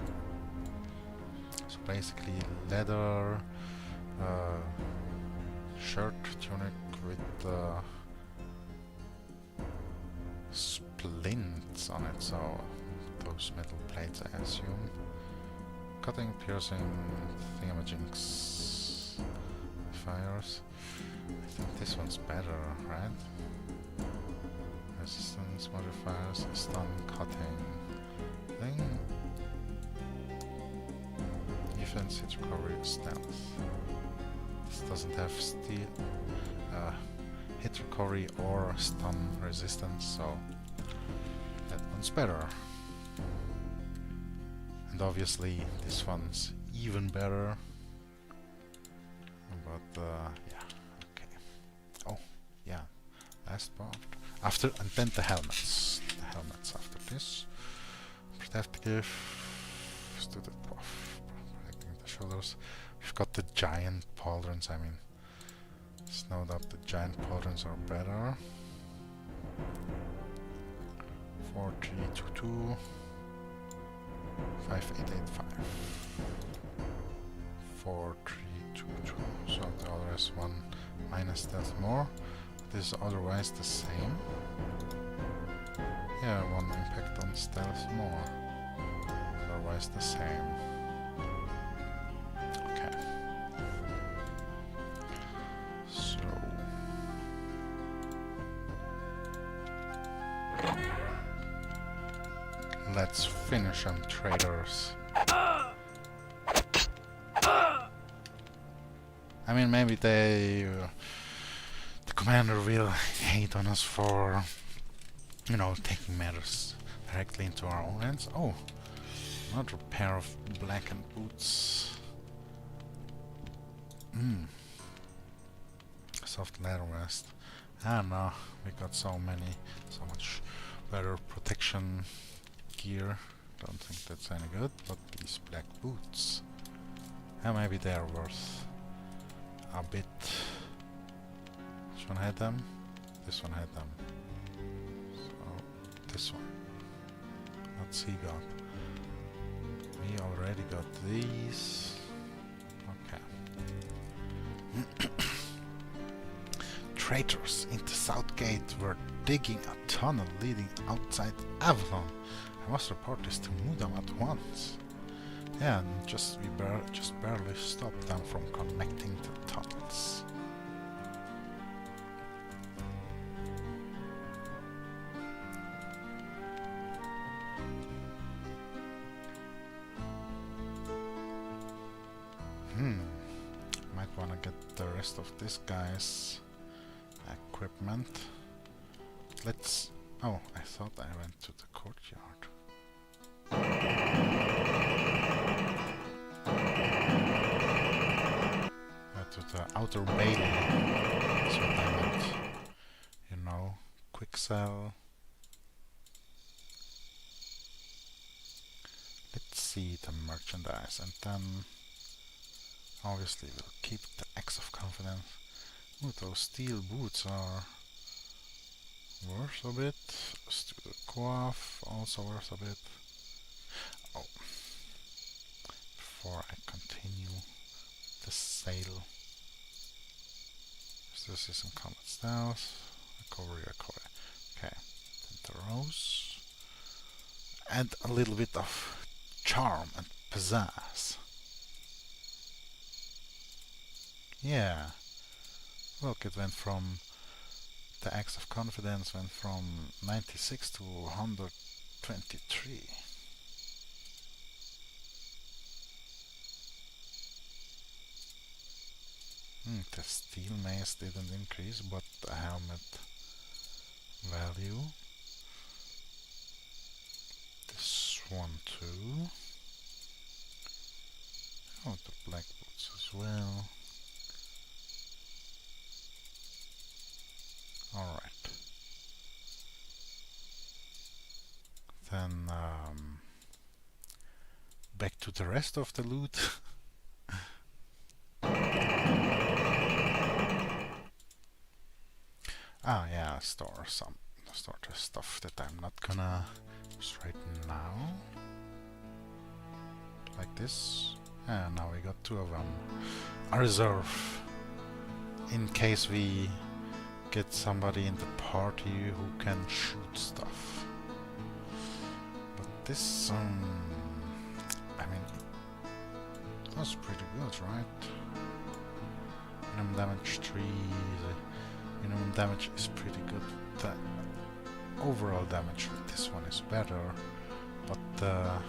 [SPEAKER 1] So basically leather, shirt, tunic with splints on it, so those metal plates I assume. Cutting, piercing, thingamajinks, fires. I think this one's better, right? Resistance modifiers, stun, cutting, thing. Defense, hit recovery, stealth. This doesn't have steel, hit recovery or stun resistance, so that one's better. And obviously this one's even better. But yeah, okay. Oh, yeah, last part. After, and then the helmets. The helmets after this. Protective, student buff, shoulders. We've got the giant pauldrons. I mean, there's no doubt the giant pauldrons are better. 4322 5885 4322. So the other has one minus stealth more. This is otherwise the same. Yeah, one impact on stealth more. Otherwise the same. Okay. So let's finish on traders. I mean, maybe the commander will hate on us for, you know, taking matters directly into our own hands. Oh, another pair of blackened boots. Soft leather vest. Ah no, we got so much better protection gear. Don't think that's any good, but these black boots. And maybe they are worth a bit. Which one had them? This one had them. So, this one. What's he got? We already got these. Okay. Traitors into Southgate were digging a tunnel leading outside Avalon. I must report this to Mudam at once. Yeah, and we just barely stopped them from connecting the tunnels. Might wanna get the rest of this guy's equipment. Let's... Oh, I thought I went to the courtyard. To the outer bailey. That's what I meant. You know, quick sell. Let's see the merchandise, and then obviously we'll keep the Axe of Confidence. Ooh, those steel boots are worth a bit. The coif also worth a bit. Oh, before I continue the sale, this is some combat styles. Recovery. Okay, then the rose, and a little bit of charm and pizzazz. Yeah, look, it went from the Axe of Confidence went from 96 to 123. The steel mace didn't increase, but the helmet value. This one too. Oh, the black boots as well. Alright. Then back to the rest of the loot. Ah yeah, store the stuff that I'm not gonna use right now. Like this. And now we got two of them. A reserve. In case we get somebody in the party who can shoot stuff. But this, I mean, it was pretty good, right? Minimum damage 3, the minimum damage is pretty good. The overall damage with this one is better, but the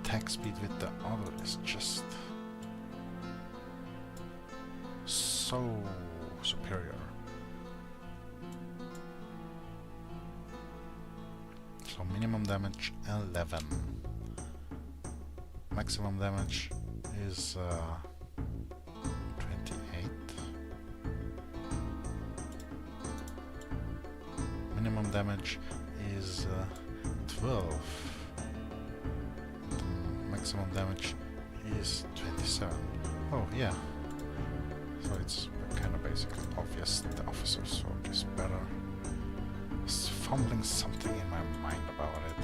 [SPEAKER 1] attack speed with the other is just so superior. So minimum damage 11. Maximum damage is 28. Minimum damage is 12. The maximum damage is 27. Oh yeah. So it's kind of basically obvious the officer's sword is better. Just fumbling something in my mind about it.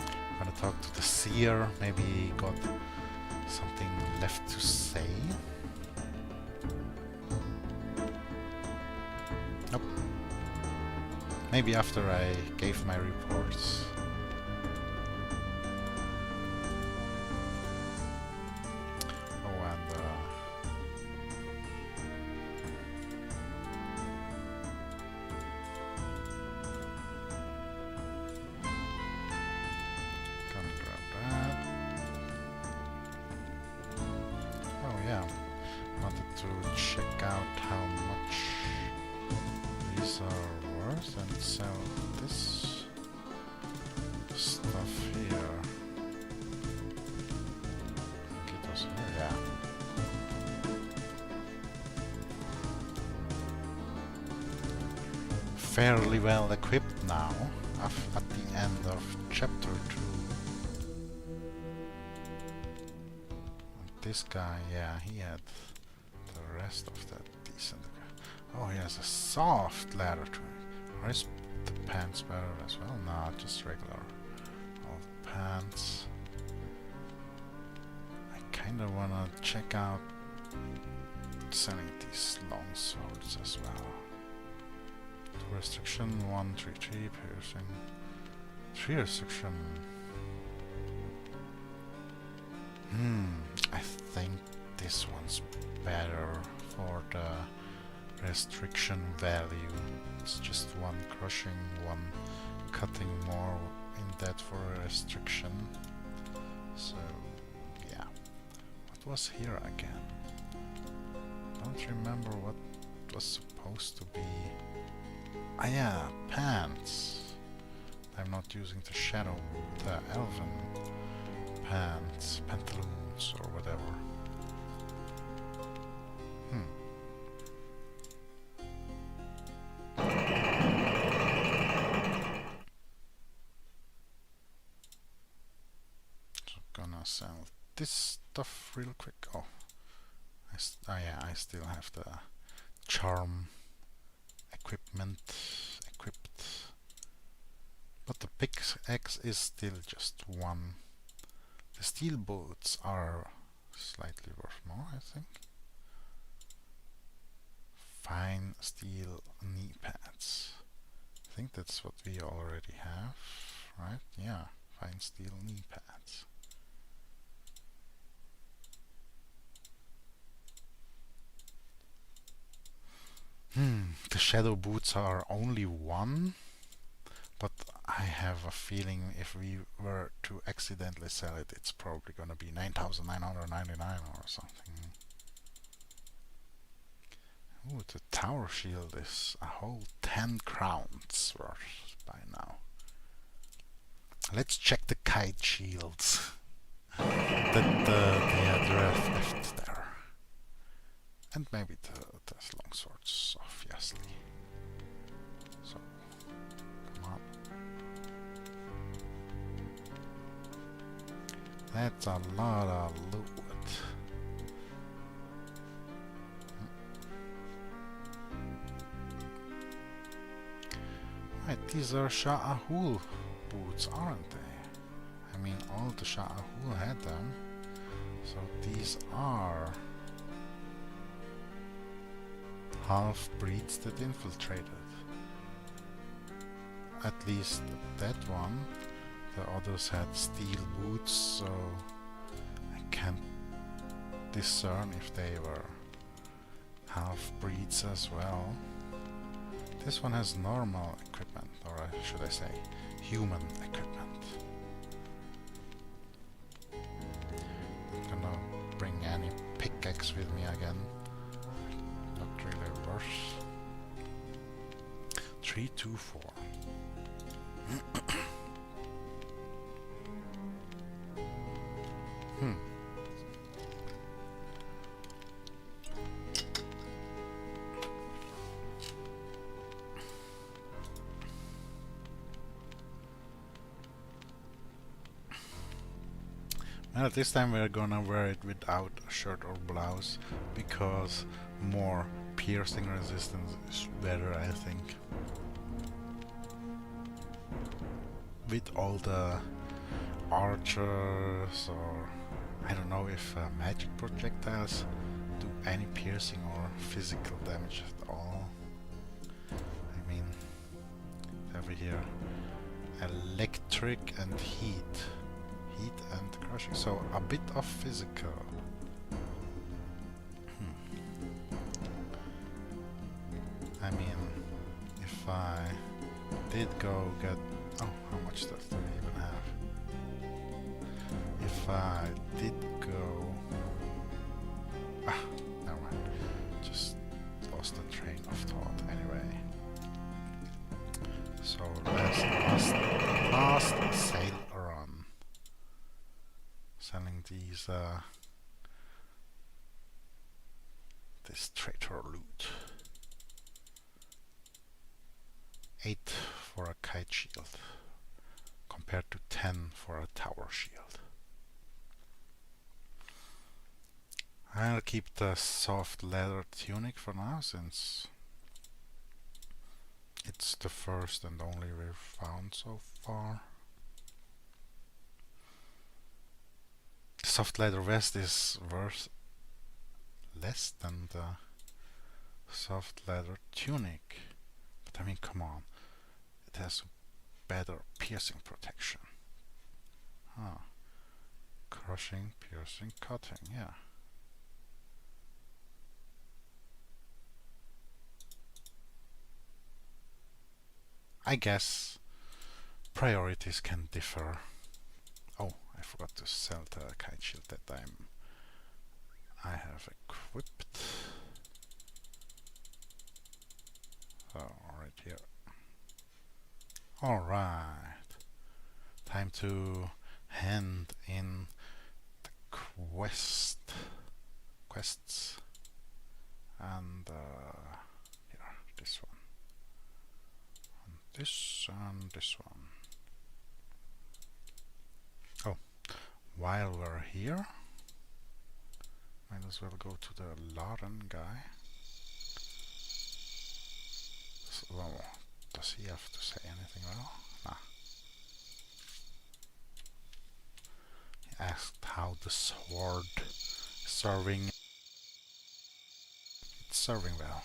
[SPEAKER 1] I'm gonna talk to the seer, maybe he got something left to say. Nope. Maybe after I gave my reports. Oh, and gonna grab that. Oh yeah, wanted to check out how much these are worth and sell this stuff here. It was here, yeah. Fairly well equipped now, at the end of chapter 2. And this guy, yeah, he had the rest of that decent. Oh, he has a soft ladder to it. Or is the pants better as well? No, just regular old pants. I kinda wanna check out selling these long swords as well. Restriction 133 piercing. 3 restriction. I think this one's better for the restriction value. It's just one crushing, one cutting more in that for a restriction. So yeah. What was here again? Don't remember what was supposed to be. Ah yeah, pants. I'm not using the shadow, the elven pants, pantaloons or whatever. So gonna sell this stuff real quick. Oh, yeah, I still have the charm equipment equipped, but the pickaxe is still just 1. The steel boots are slightly worth more, I think. Fine steel knee pads. I think that's what we already have, right? Yeah, fine steel knee pads. The shadow boots are only 1, but I have a feeling if we were to accidentally sell it, it's probably gonna be 9,999 or something. Ooh, the tower shield is a whole 10 crowns worth by now. Let's check the kite shields that they had left there. And maybe the long swords, obviously. So, come on. That's a lot of loot. Right, these are Sha'ahul boots, aren't they? I mean, all the Sha'ahul had them. So these are half-breeds that infiltrated. At least that one. The others had steel boots, so I can't discern if they were half-breeds as well. This one has normal equipment, or should I say, human equipment. Not gonna bring any pickaxe with me again. Not really worth. 324. And this time we're gonna wear it without a shirt or blouse because more piercing resistance is better, I think. With all the archers, or I don't know if magic projectiles do any piercing or physical damage at all. I mean, over here, electric and heat and crushing, so a bit of physical. I mean, if I did go get... oh, how much stuff do I even have? If I did go... ah, never mind. Just lost the train of thought anyway. So let's last sail run. Selling these this traitor loot. 8 for a kite shield compared to 10 for a tower shield. I'll keep the soft leather tunic for now, since it's the first and only we've found so far. The soft leather vest is worth less than the soft leather tunic. But I mean, come on. It has better piercing protection. Huh. Crushing, piercing, cutting, yeah. I guess priorities can differ. Oh, I forgot to sell the kite shield that I have equipped. So, right here. Alright. Time to hand in the quests. And here, this one. This and this one. Oh, while we're here, might as well go to the Lauren guy. So, does he have to say anything well? Nah. He asked how the sword is serving. It's serving well.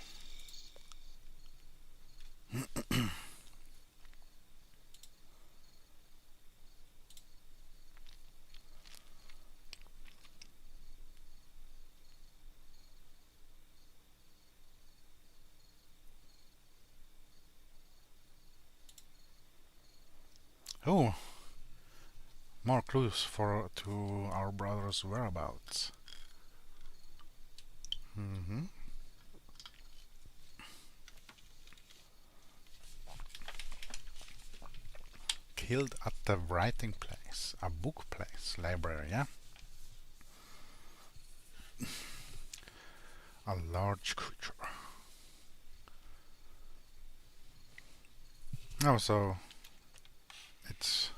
[SPEAKER 1] Oh, more clues to our brother's whereabouts. Killed at the writing place, a book place, library, yeah? A large creature. Oh, so it's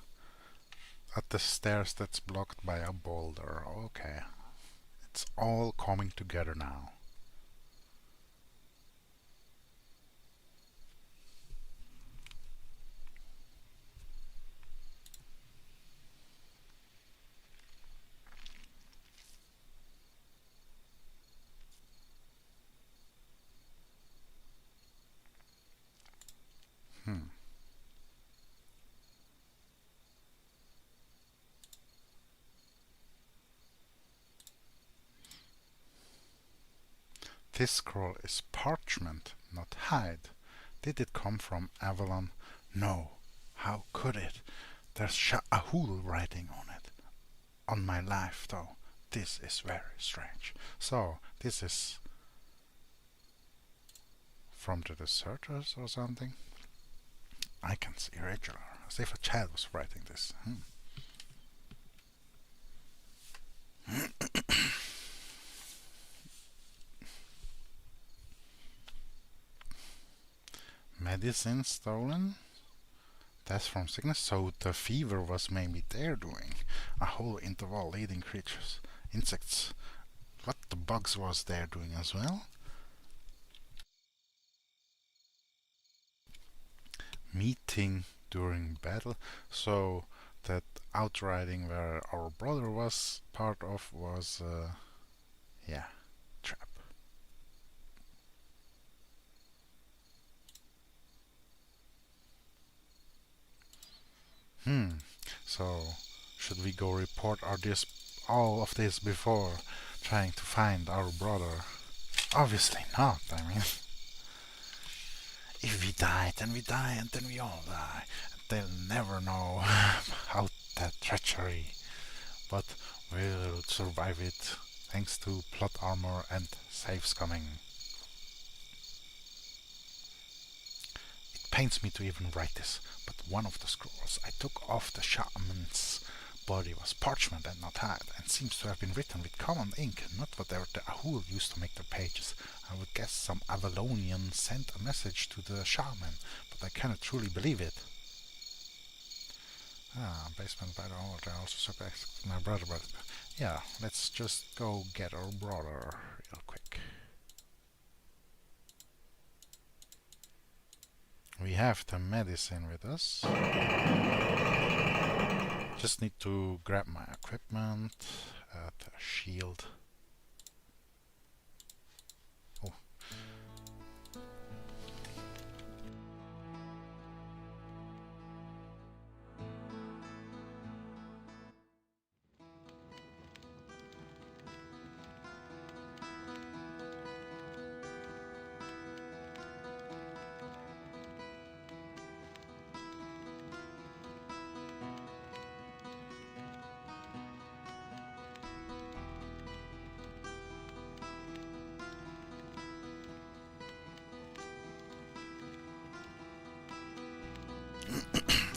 [SPEAKER 1] at the stairs that's blocked by a boulder. Okay. It's all coming together now. This scroll is parchment, not hide. Did it come from Avalon? No. How could it? There's Sha'ahul writing on it. On my life, though. This is very strange. So, this is from the deserters or something? I can see irregular, as if a child was writing this. Medicine stolen? Death from sickness, so the fever was maybe their doing. A whole interval leading creatures. Insects. What the bugs was there doing as well? Meeting during battle, so that outriding where our brother was part of was, yeah, trap. So should we go report all of this before trying to find our brother? Obviously not, I mean. If we die, then we die, and then we all die. They'll never know about that treachery. But we'll survive it, thanks to plot armor and saves coming. It pains me to even write this, but one of the scrolls I took off the shaman's body was parchment and not hide, and seems to have been written with common ink, not whatever the Ahul used to make their pages. I would guess some Avalonian sent a message to the shaman, but I cannot truly believe it. Basement by the altar, also suspect my brother, but yeah, let's just go get our brother real quick. We have the medicine with us. Just need to grab my equipment, the shield. Oh.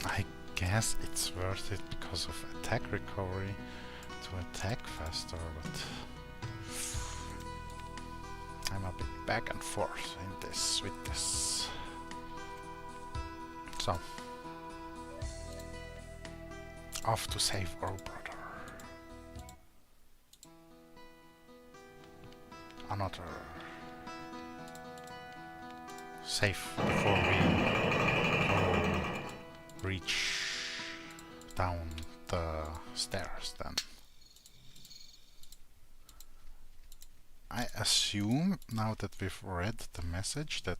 [SPEAKER 1] I guess it's worth it because of attack recovery to attack faster, but I'm a bit back and forth in this with this. So, off to save our brother. Another save before we go reach down the stairs then. I assume, now that we've read the message, that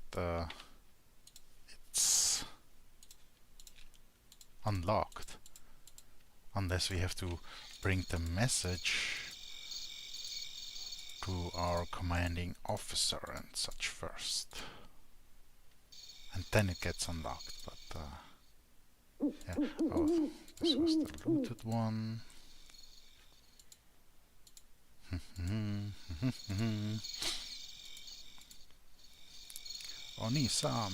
[SPEAKER 1] it's unlocked. Unless we have to bring the message to our commanding officer and such first. And then it gets unlocked, but yeah. Oh, this was the looted one. Oni-san,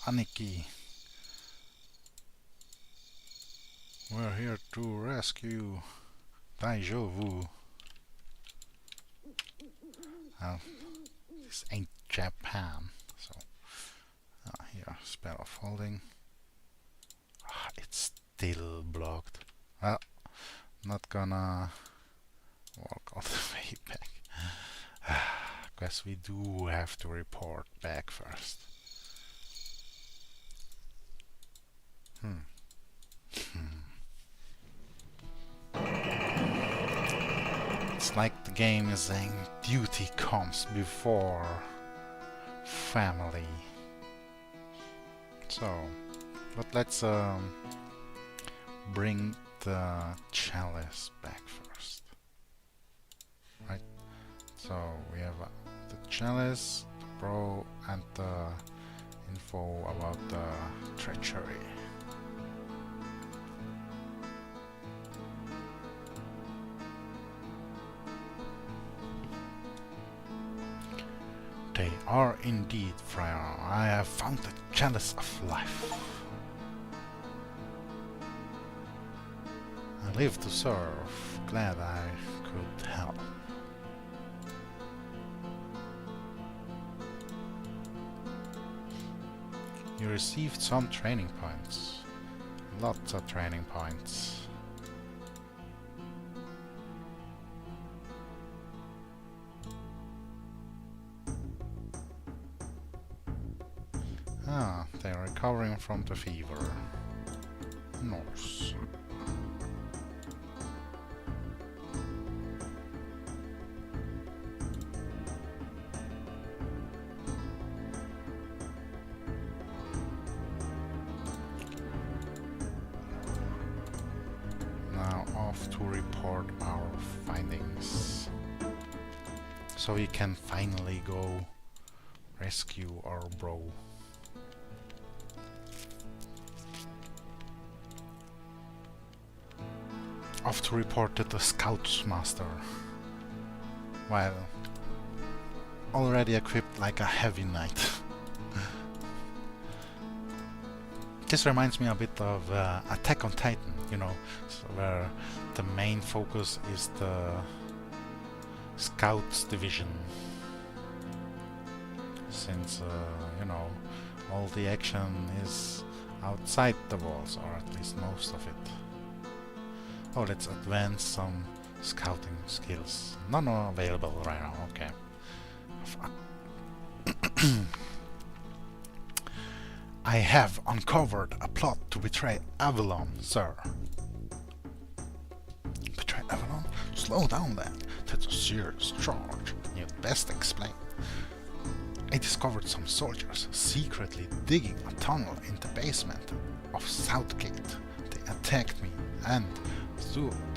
[SPEAKER 1] Aniki, we're here to rescue Daijoubu. This ain't Japan, so here, spell of holding. It's still blocked. Well, not gonna walk all the way back. Guess we do have to report back first. It's like the game is saying duty comes before family. So, but let's bring the chalice back first. Right? So we have the chalice, the pro, and the info about the treachery. They are indeed, Friar. I have found the chalice of life. I live to serve. Glad I could help. You received some training points. Lots of training points. Ah, they're recovering from the fever. Norse. Now off to report our findings. So we can finally go rescue our bro. Off to report to the Scouts Master. Well, already equipped like a heavy knight. This reminds me a bit of Attack on Titan, you know, so where the main focus is the Scouts division. Since, you know, all the action is outside the walls, or at least most of it. Oh, let's advance some scouting skills. None are available right now, okay. Fuck. I have uncovered a plot to betray Avalon, sir. Betray Avalon? Slow down then. That's a serious charge. You'd best explain. I discovered some soldiers secretly digging a tunnel in the basement of Southgate. They attacked me and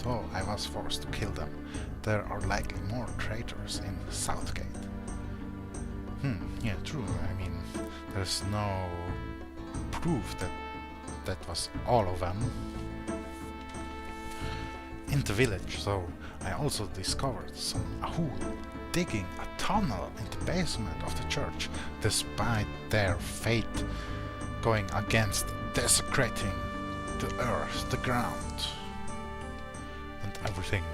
[SPEAKER 1] though I was forced to kill them, there are likely more traitors in Southgate. Yeah, true. I mean, there's no proof that that was all of them in the village, so I also discovered some Ahul digging a tunnel in the basement of the church, despite their fate going against desecrating the earth, the ground, and everything.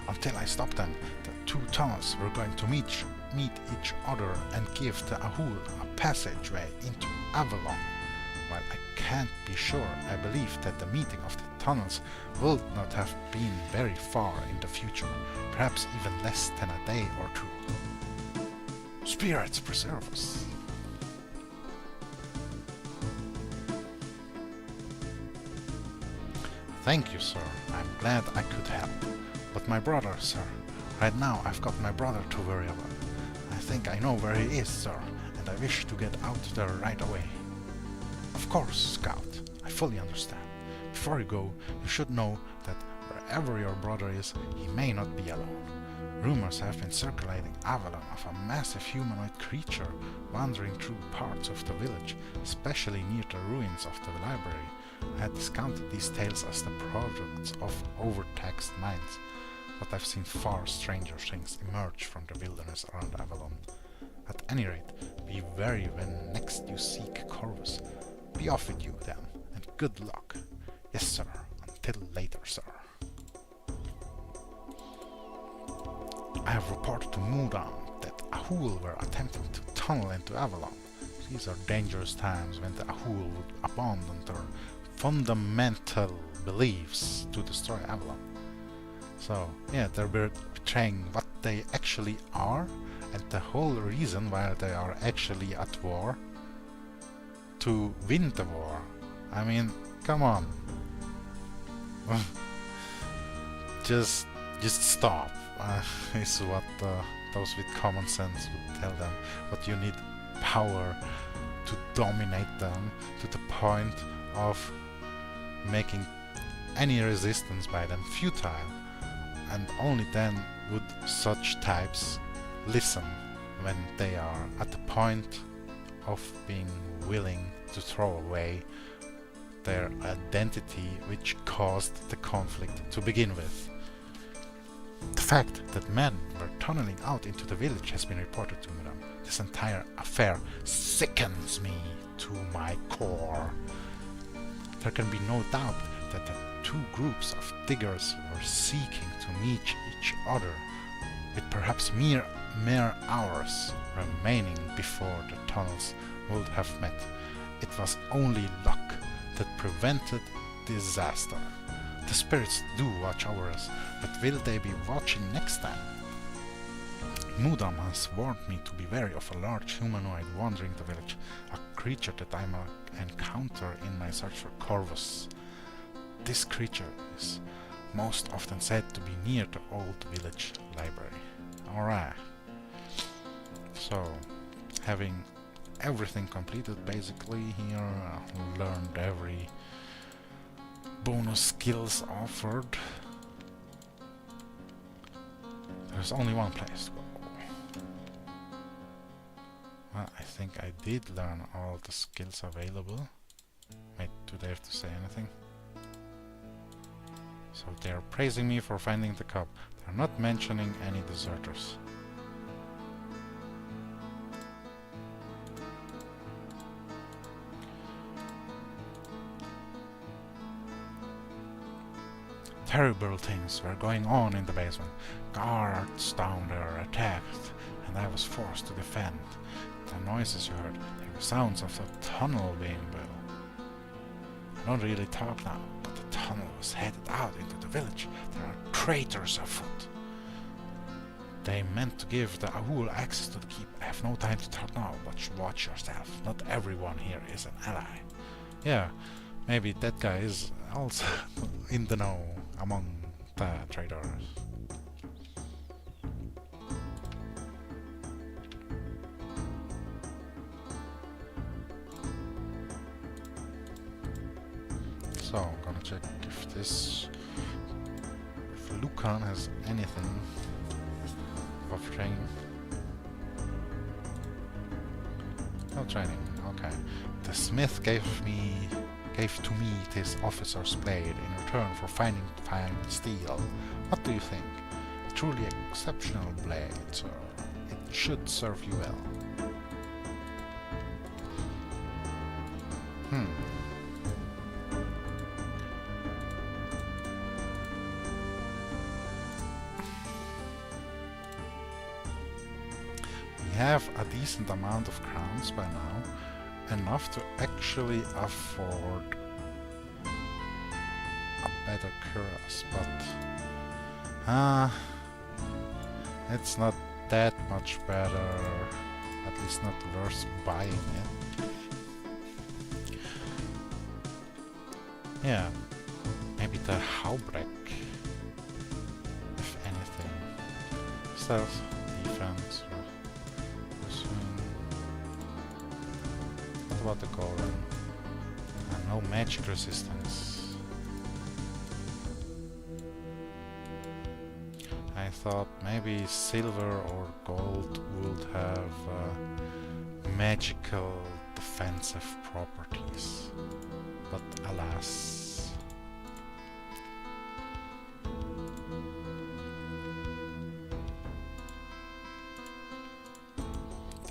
[SPEAKER 1] Until I stopped them, the two tunnels were going to meet each other and give the Ahul a passageway into Avalon. While I can't be sure, I believe that the meeting of the tunnels will not have been very far in the future, perhaps even less than a day or two. Spirits preserve us. Thank you, sir. I'm glad I could help. But my brother, sir. Right now I've got my brother to worry about. I think I know where he is, sir, and I wish to get out there right away. Of course, Scout. I fully understand. Before you go, you should know that wherever your brother is, he may not be alone. Rumors have been circulating Avalon of a massive humanoid creature wandering through parts of the village, especially near the ruins of the library. I had discounted these tales as the products of overtaxed minds, but I've seen far stranger things emerge from the wilderness around Avalon. At any rate, be wary when next you seek Corvus. Be off with you then, and good luck. Yes, sir. Until later, sir. I have reported to Mudan that Ahul were attempting to tunnel into Avalon. These are dangerous times when the Ahul would abandon their fundamental beliefs to destroy Avalon. So, yeah, they're betraying what they actually are, and the whole reason why they are actually at war, to win the war. I mean, come on. just stop. Is what those with common sense would tell them. But you need power to dominate them to the point of making any resistance by them futile, and only then would such types listen when they are at the point of being willing to throw away their identity which caused the conflict to begin with. The fact that men were tunneling out into the village has been reported to Muram. This entire affair sickens me to my core. There can be no doubt that the two groups of diggers were seeking to meet each other, with perhaps mere hours remaining before the tunnels would have met. It was only luck that prevented disaster. The spirits do watch over us, but will they be watching next time? Mudam has warned me to be wary of a large humanoid wandering the village, a creature that I might encounter in my search for Corvus. This creature is most often said to be near the old village library. Alright. So, having everything completed basically here, learned every bonus skills offered. There's only one place to go. Well, I think I did learn all the skills available. Wait, do they have to say anything? So they're praising me for finding the cup. They're not mentioning any deserters. Terrible things were going on in the basement. Guards down there attacked, and I was forced to defend. The noises you heard, they were sounds of the tunnel being built. I don't really talk now, but the tunnel was headed out into the village. There are traitors afoot. They meant to give the Ahul access to the keep. I have no time to talk now, but watch yourself. Not everyone here is an ally. Yeah, maybe that guy is also in the know among the traders. So I'm gonna check if Lucan has anything of training. No training, okay. The smith gave to me this officer's blade in return for finding fine steel. What do you think? A truly exceptional blade, sir. It should serve you well. We have a decent amount of crowns by now, enough to actually afford a better cuirass, but it's not that much better, at least not worth buying it. Yeah, maybe the Haubrek, if anything. Stealth, defense, what about the golem? And no magic resistance. I thought maybe silver or gold would have magical defensive properties, but alas.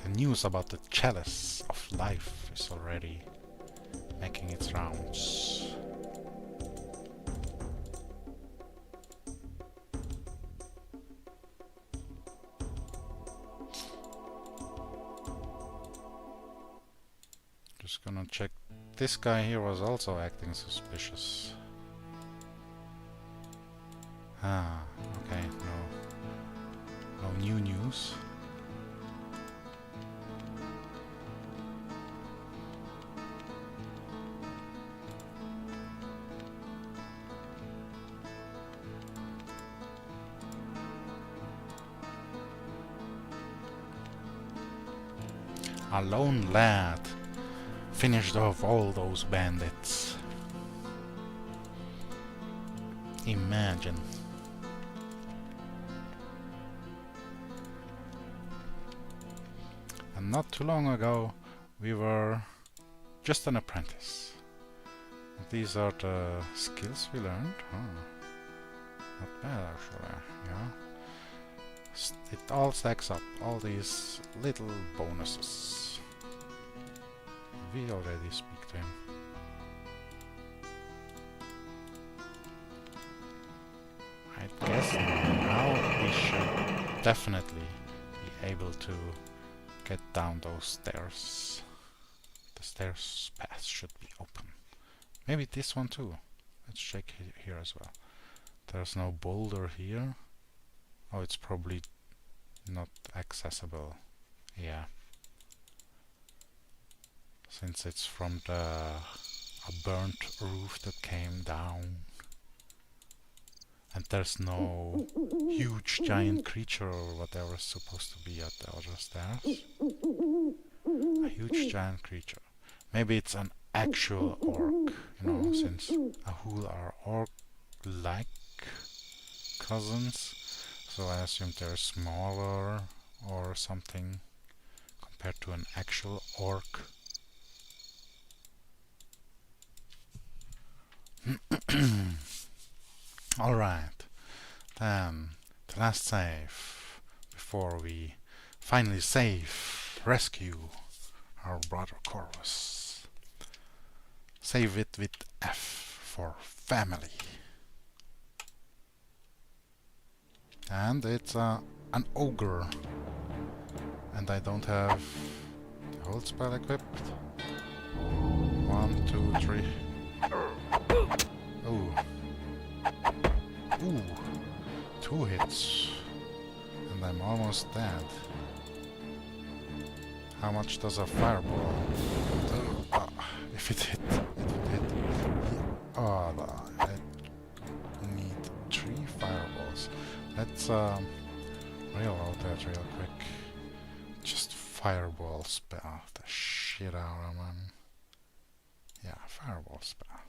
[SPEAKER 1] The news about the chalice of life is already making its rounds. Just gonna check. This guy here was also acting suspicious. Ah, okay, no new news. A lone lad finished off all those bandits. Imagine. And not too long ago, we were just an apprentice. These are the skills we learned. Not bad actually, yeah. It all stacks up, all these little bonuses. We already speak to him. I guess now we should definitely be able to get down those stairs. The stairs path should be open. Maybe this one too. Let's check here as well. There's no boulder here. Oh, it's probably not accessible. Yeah. Since it's from a burnt roof that came down. And there's no huge giant creature or whatever is supposed to be at the other stairs. A huge giant creature. Maybe it's an actual orc, you know, since Ahul are orc-like cousins. So I assume they're smaller or something compared to an actual orc. Alright, then the last save before we finally rescue our brother Corvus. Save it with F for family. And it's an ogre. And I don't have the whole spell equipped. 1, 2, 3. Ooh. Ooh. 2 hits. And I'm almost dead. How much does a fireball do? If it hit, it would hit. Oh, I need 3 fireballs. Let's reload that real quick. Just fireball spell the shit out of him. Yeah, fireball spell.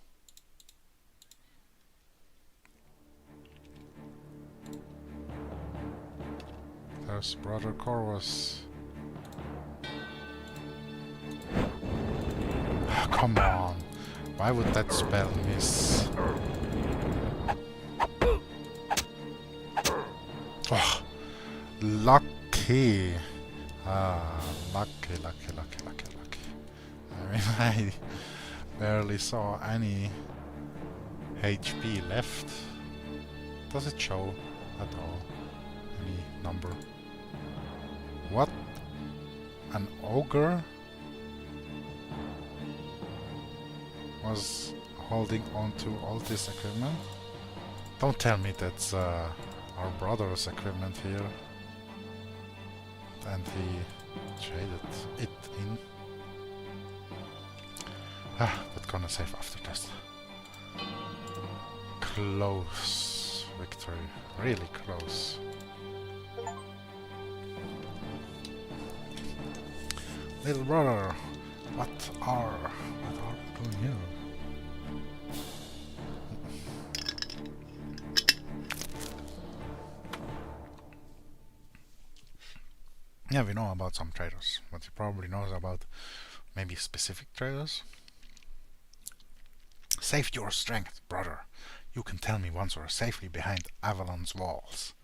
[SPEAKER 1] There's Brother Corvus. Come on. Why would that spell miss? Oh, lucky. Lucky. I mean, I barely saw any HP left. Does it show at all? Any number? What? An ogre was holding on to all this equipment? Don't tell me that's our brother's equipment here. And he traded it in. But gonna save after this. Close victory. Really close. Little brother, what are we doing here? Yeah, we know about some traders, but he probably knows about maybe specific traders. Save your strength, brother. You can tell me once we're safely behind Avalon's walls.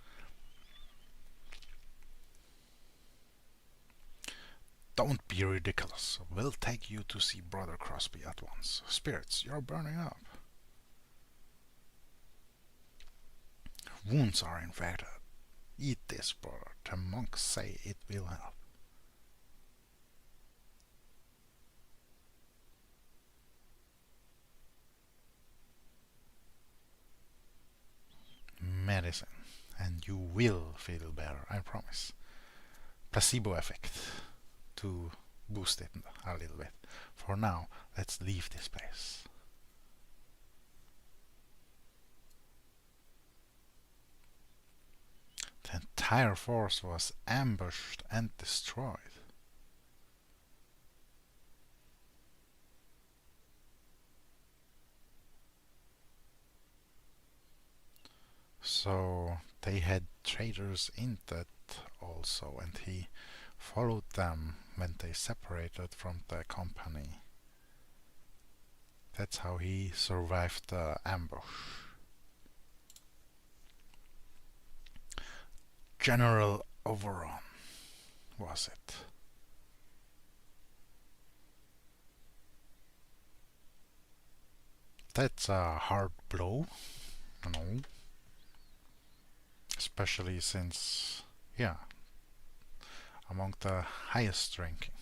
[SPEAKER 1] Don't be ridiculous. We'll take you to see Brother Crosby at once. Spirits, you're burning up. Wounds are infected. Eat this, brother. The monks say it will help. Medicine. And you will feel better, I promise. Placebo effect. To boost it a little bit. For now, let's leave this place. The entire force was ambushed and destroyed. So they had traders in that also, and he followed them when they separated from the company. That's how he survived the ambush. General Overon, was it? That's a hard blow, you know. Especially since, yeah, among the highest ranking.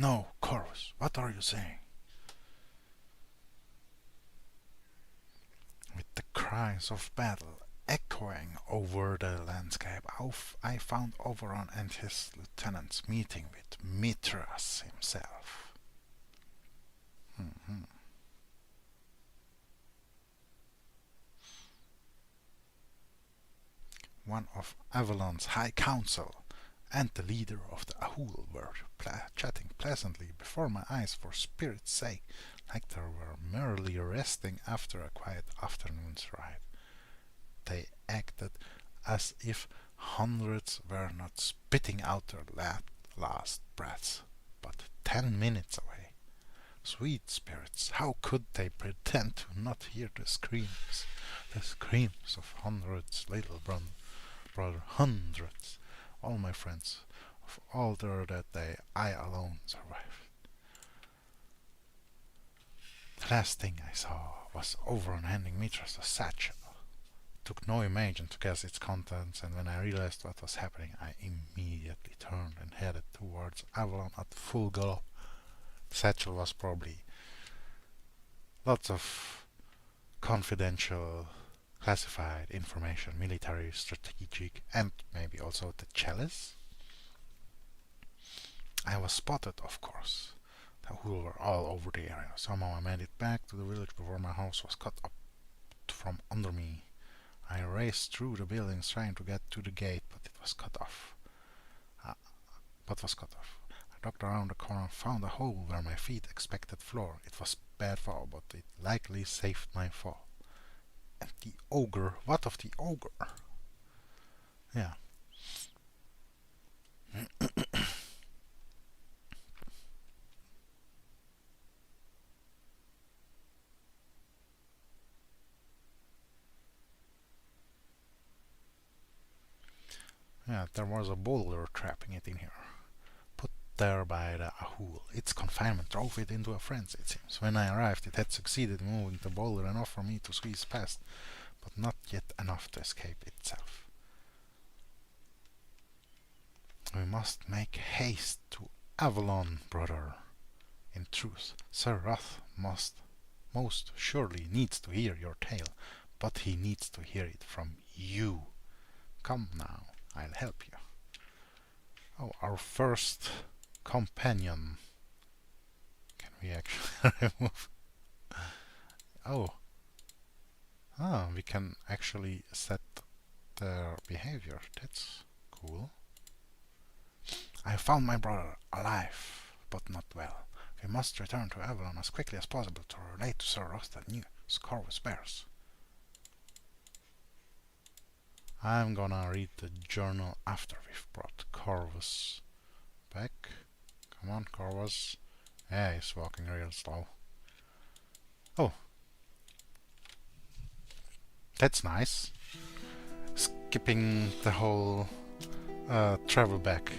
[SPEAKER 1] No, Corvus, what are you saying? With the cries of battle echoing over the landscape, I found Oberon and his lieutenants meeting with Mithras himself. One of Avalon's High Council and the leader of the Ahul were chatting pleasantly before my eyes for spirit's sake, like they were merely resting after a quiet afternoon's ride. They acted as if hundreds were not spitting out their last breaths, but 10 minutes away. Sweet spirits, how could they pretend to not hear the screams of hundreds, little brother, hundreds, all my friends, of all there that day, I alone survived. The last thing I saw was Oberon handing Mithras a satchel. Took no imagine to guess its contents, and when I realized what was happening, I immediately turned and headed towards Avalon at full gallop. The satchel was probably lots of confidential, classified information, military, strategic, and maybe also the chalice. I was spotted, of course. The Ahul were all over the area. Somehow I made it back to the village before my house was cut up from under me. I raced through the buildings trying to get to the gate, but it was cut off. I ducked around the corner and found a hole where my feet expected floor. It was bad fall, but it likely saved my fall. And the ogre, what of the ogre? Yeah. Yeah, there was a boulder trapping it in here. Put there by the Ahul. Its confinement drove it into a frenzy, it seems. When I arrived, it had succeeded in moving the boulder enough for me to squeeze past, but not yet enough to escape itself. We must make haste to Avalon, brother. In truth, Sir Wrath most surely needs to hear your tale, but he needs to hear it from you. Come now, I'll help you. Oh, our first companion. Can we actually remove? Oh. Ah, we can actually set their behavior. That's cool. I found my brother alive, but not well. We must return to Avalon as quickly as possible to relate to Sir Ross the news Corvus bears. I'm gonna read the journal after we've brought Corvus back. Come on, Corvus. Yeah, he's walking real slow. Oh. That's nice. Skipping the whole travel back.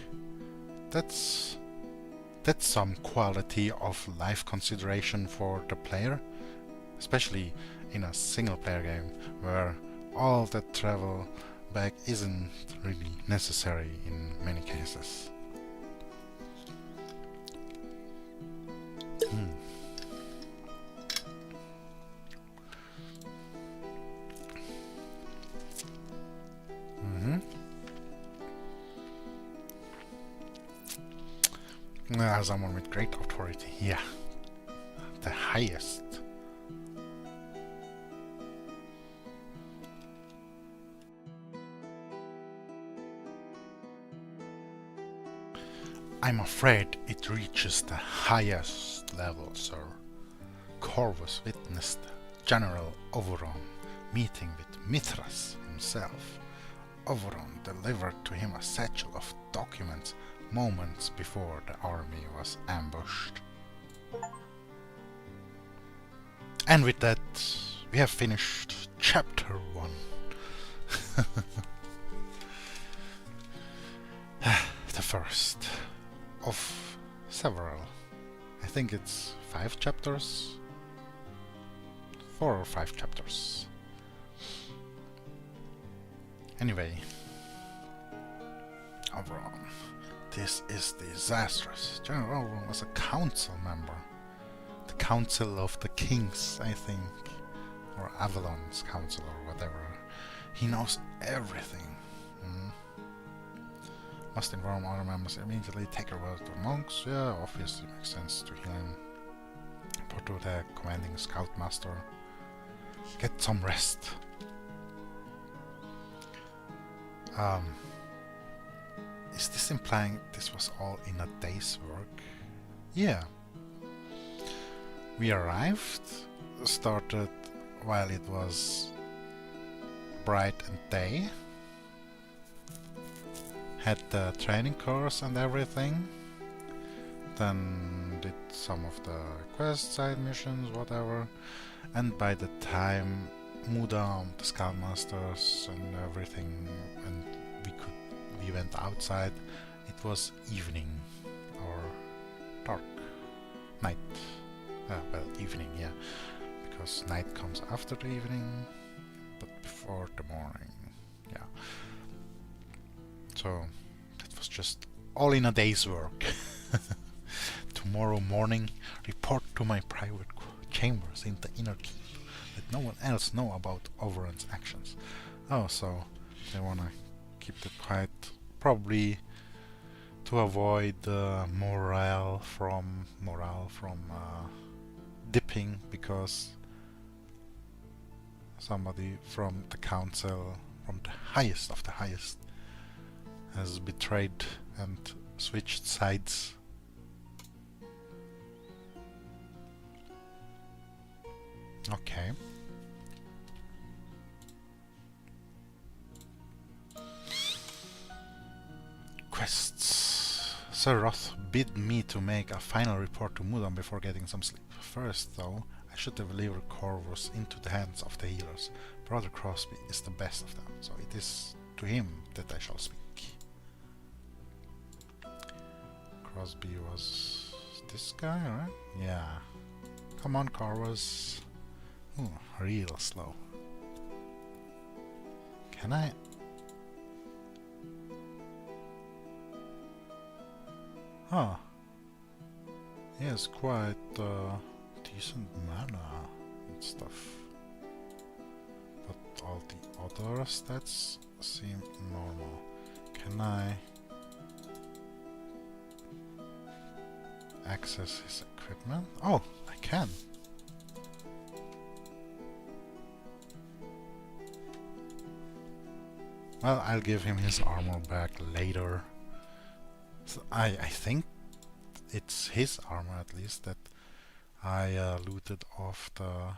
[SPEAKER 1] That's some quality of life consideration for the player, especially in a single player game where all that travel back isn't really necessary in many cases. Someone with great authority, yeah. The highest. I'm afraid it reaches the highest level, sir. Corvus witnessed General Oberon meeting with Mithras himself. Oberon delivered to him a satchel of documents moments before the army was ambushed. And with that, we have finished chapter 1. The first of several. I think it's 5 chapters. 4 or 5 chapters. Anyway, Oberon. This is disastrous. General Overon was a council member. The Council of the Kings, I think. Or Avalon's council or whatever. He knows everything. Must inform other members immediately. Take a word to monks. Yeah, obviously makes sense to heal him. Report to the commanding scoutmaster. Get some rest. Is this implying this was all in a day's work? Yeah. We arrived, started while it was bright and day, had the training course and everything, then did some of the quest side missions, whatever, and by the time Muda, the scoutmasters and everything, and we went outside, it was evening or dark, night. Well, evening, yeah, because night comes after the evening, but before the morning, yeah. So that was just all in a day's work. Tomorrow morning, report to my private chambers in the inner keep. Let no one else know about Overron's actions. Oh, so they wanna keep it quiet, probably to avoid morale from dipping, because somebody from the council, from the highest of the highest, has betrayed and switched sides. Okay. Quests. Sir Roth bid me to make a final report to Mudan before getting some sleep. First, though, I should deliver Corvus into the hands of the healers. Brother Crosby is the best of them, so it is to him that I shall speak. Crosby was this guy, right? Yeah. Come on, Corvus. Ooh, real slow. Can I? Huh. He has quite decent mana and stuff. But all the other stats seem normal. Can I access his equipment? Oh, I can. Well, I'll give him his armor back later. So I think it's his armor, at least, that I looted off the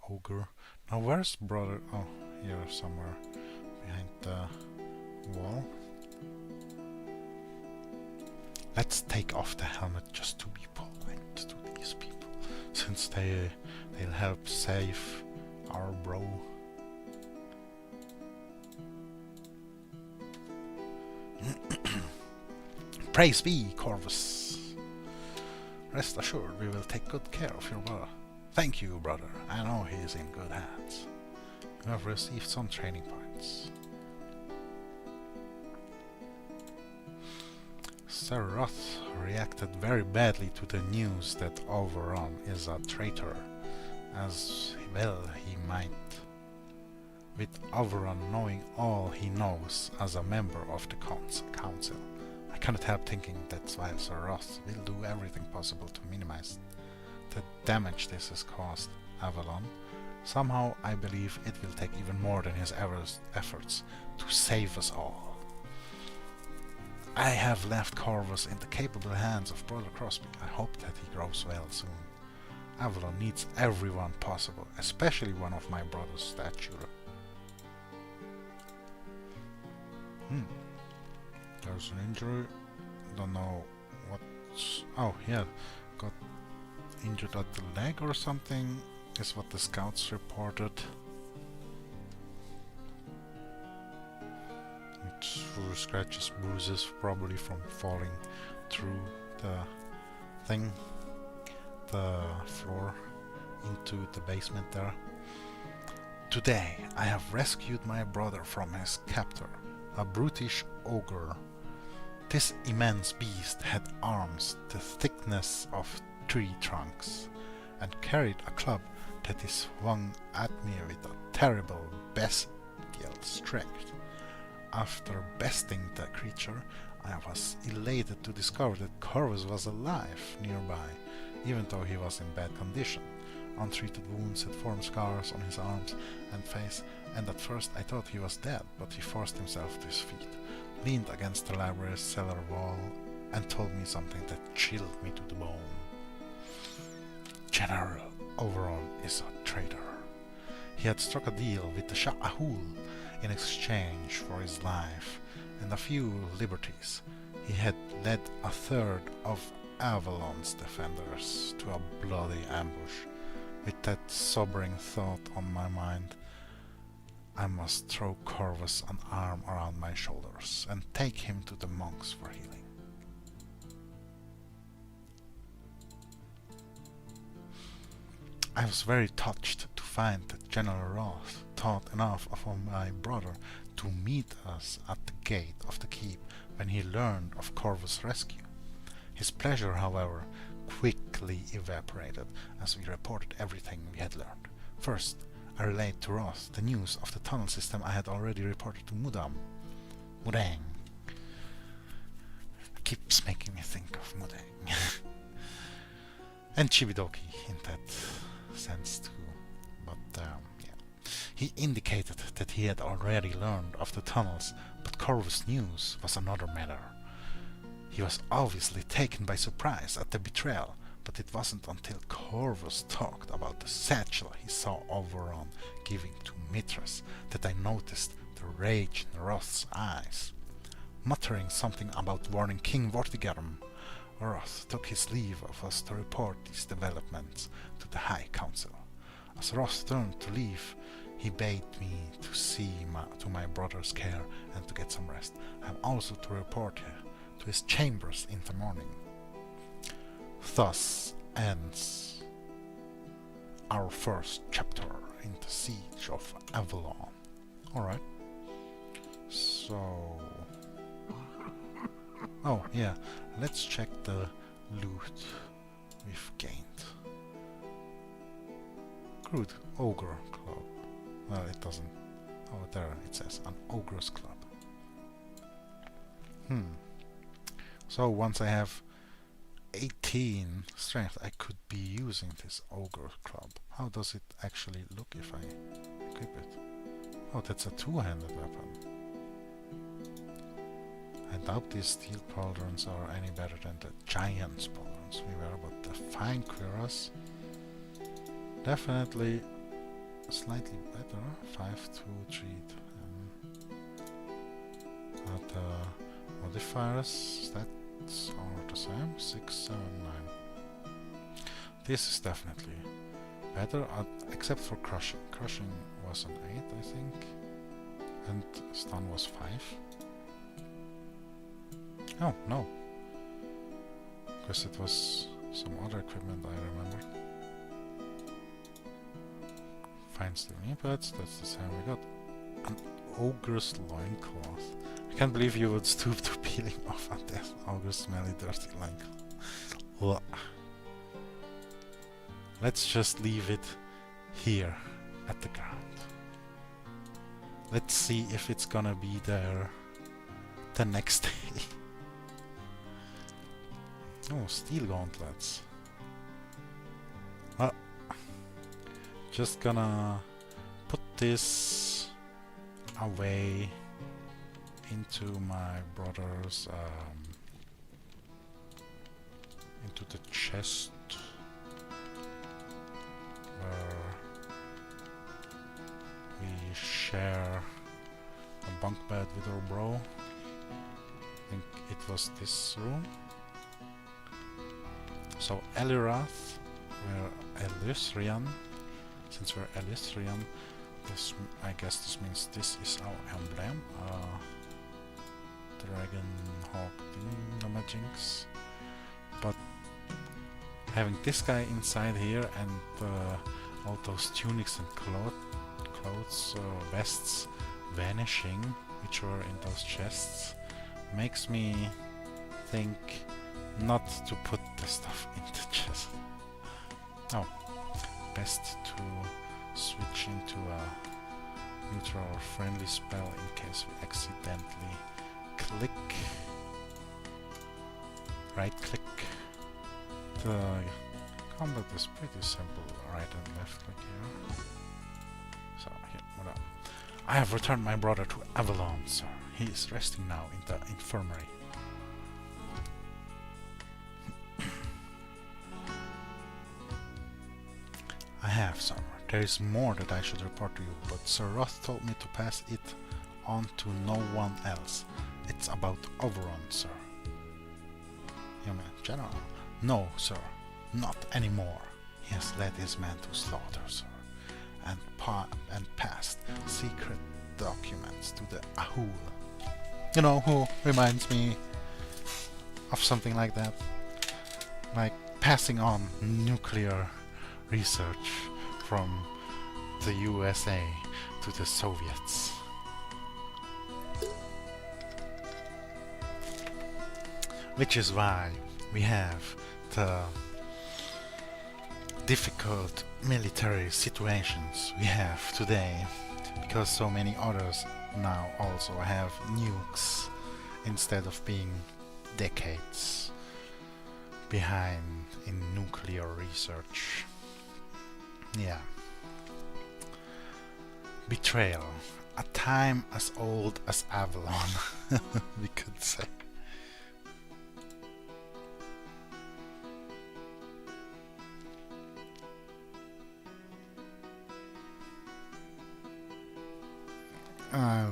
[SPEAKER 1] ogre. Now where's brother? Oh, here somewhere behind the wall. Let's take off the helmet just to be polite to these people, since they'll help save our bro. Praise be, Corvus. Rest assured, we will take good care of your brother. Thank you, brother. I know he is in good hands. You have received some training points. Sir Roth reacted very badly to the news that Overon is a traitor, as well he might. With Overon knowing all he knows as a member of the council, I cannot help thinking that while Sir Roth will do everything possible to minimize the damage this has caused Avalon, somehow I believe it will take even more than his efforts to save us all. I have left Corvus in the capable hands of Brother Crosby. I hope that he grows well soon. Avalon needs everyone possible, especially one of my brother's stature. There's an injury. Don't know what's... Oh, yeah. Got injured at the leg or something, is what the scouts reported. It's full of scratches, bruises, probably from falling through the thing, the floor, into the basement there. Today I have rescued my brother from his captor, a brutish ogre. This immense beast had arms the thickness of tree trunks, and carried a club that he swung at me with a terrible bestial strength. After besting the creature, I was elated to discover that Corvus was alive nearby, even though he was in bad condition. Untreated wounds had formed scars on his arms and face, and at first I thought he was dead, but he forced himself to his feet, leaned against the library's cellar wall, and told me something that chilled me to the bone. General Overon is a traitor. He had struck a deal with the Shah Ahul in exchange for his life and a few liberties. He had led a third of Avalon's defenders to a bloody ambush. With that sobering thought on my mind, I must throw Corvus an arm around my shoulders and take him to the monks for healing. I was very touched to find that General Roth thought enough of my brother to meet us at the gate of the keep when he learned of Corvus' rescue. His pleasure, however, quickly evaporated as we reported everything we had learned. First, I relayed to Roth the news of the tunnel system I had already reported to Mudang. Keeps making me think of Mudang. And Chibidoki in that sense too. But yeah. He indicated that he had already learned of the tunnels, but Corvus' news was another matter. He was obviously taken by surprise at the betrayal, but it wasn't until Corvus talked about the satchel he saw Overon giving to Mithras that I noticed the rage in Roth's eyes. Muttering something about warning King Vortigern, Roth took his leave of us to report these developments to the High Council. As Roth turned to leave, he bade me to see to my brother's care and to get some rest, and also to report to his chambers in the morning. Thus ends our first chapter in the Siege of Avalon. Alright. So... oh, yeah. Let's check the loot we've gained. Crude Ogre Club. Well, it doesn't... oh, there it says, an Ogre's Club. So once I have 18 strength, I could be using this Ogre Club. How does it actually look if I equip it? Oh, that's a two-handed weapon. I doubt these steel pauldrons are any better than the giant's pauldrons we were, but the fine cuirass definitely slightly better. 5, 2, 3, 10. The modifiers, stats are the same. 6, 7, 9. This is definitely better, except for crushing. Crushing was an 8, I think, and stun was 5. Oh, no. Because it was some other equipment I remember. Fine steel knee pads, that's the same we got. An ogre's loincloth. I can't believe you would stoop to peeling off a dead ogre's smelly dirty loincloth. Let's just leave it here at the ground. Let's see if it's gonna be there the next day. Oh, steel gauntlets. Well, just gonna put this away into my brother's into the chest where we share a bunk bed with our bro. I think it was this room. So Elirath, we're Elythrian. Since we're Elythrian, this, I guess this means this is our emblem. Dragon Hawk Thingamajinx. But having this guy inside here and all those tunics and clothes, vests vanishing, which were in those chests, makes me think not to put the stuff into chest. Oh, best to switch into a neutral or friendly spell in case we accidentally click. Right click. The combat is pretty simple, right and left click here. So here, what up? I have returned my brother to Avalon, sir. He is resting now in the infirmary. I have, sir. There is more that I should report to you, but Sir Roth told me to pass it on to no one else. It's about Overon, sir. You mean General? No, sir. Not anymore. He has led his men to slaughter, sir, and passed secret documents to the Ahul. You know who reminds me of something like that? Like passing on nuclear research from the USA to the Soviets. Which is why we have the difficult military situations we have today, because so many others now also have nukes instead of being decades behind in nuclear research. Yeah. Betrayal. A time as old as Avalon, we could say.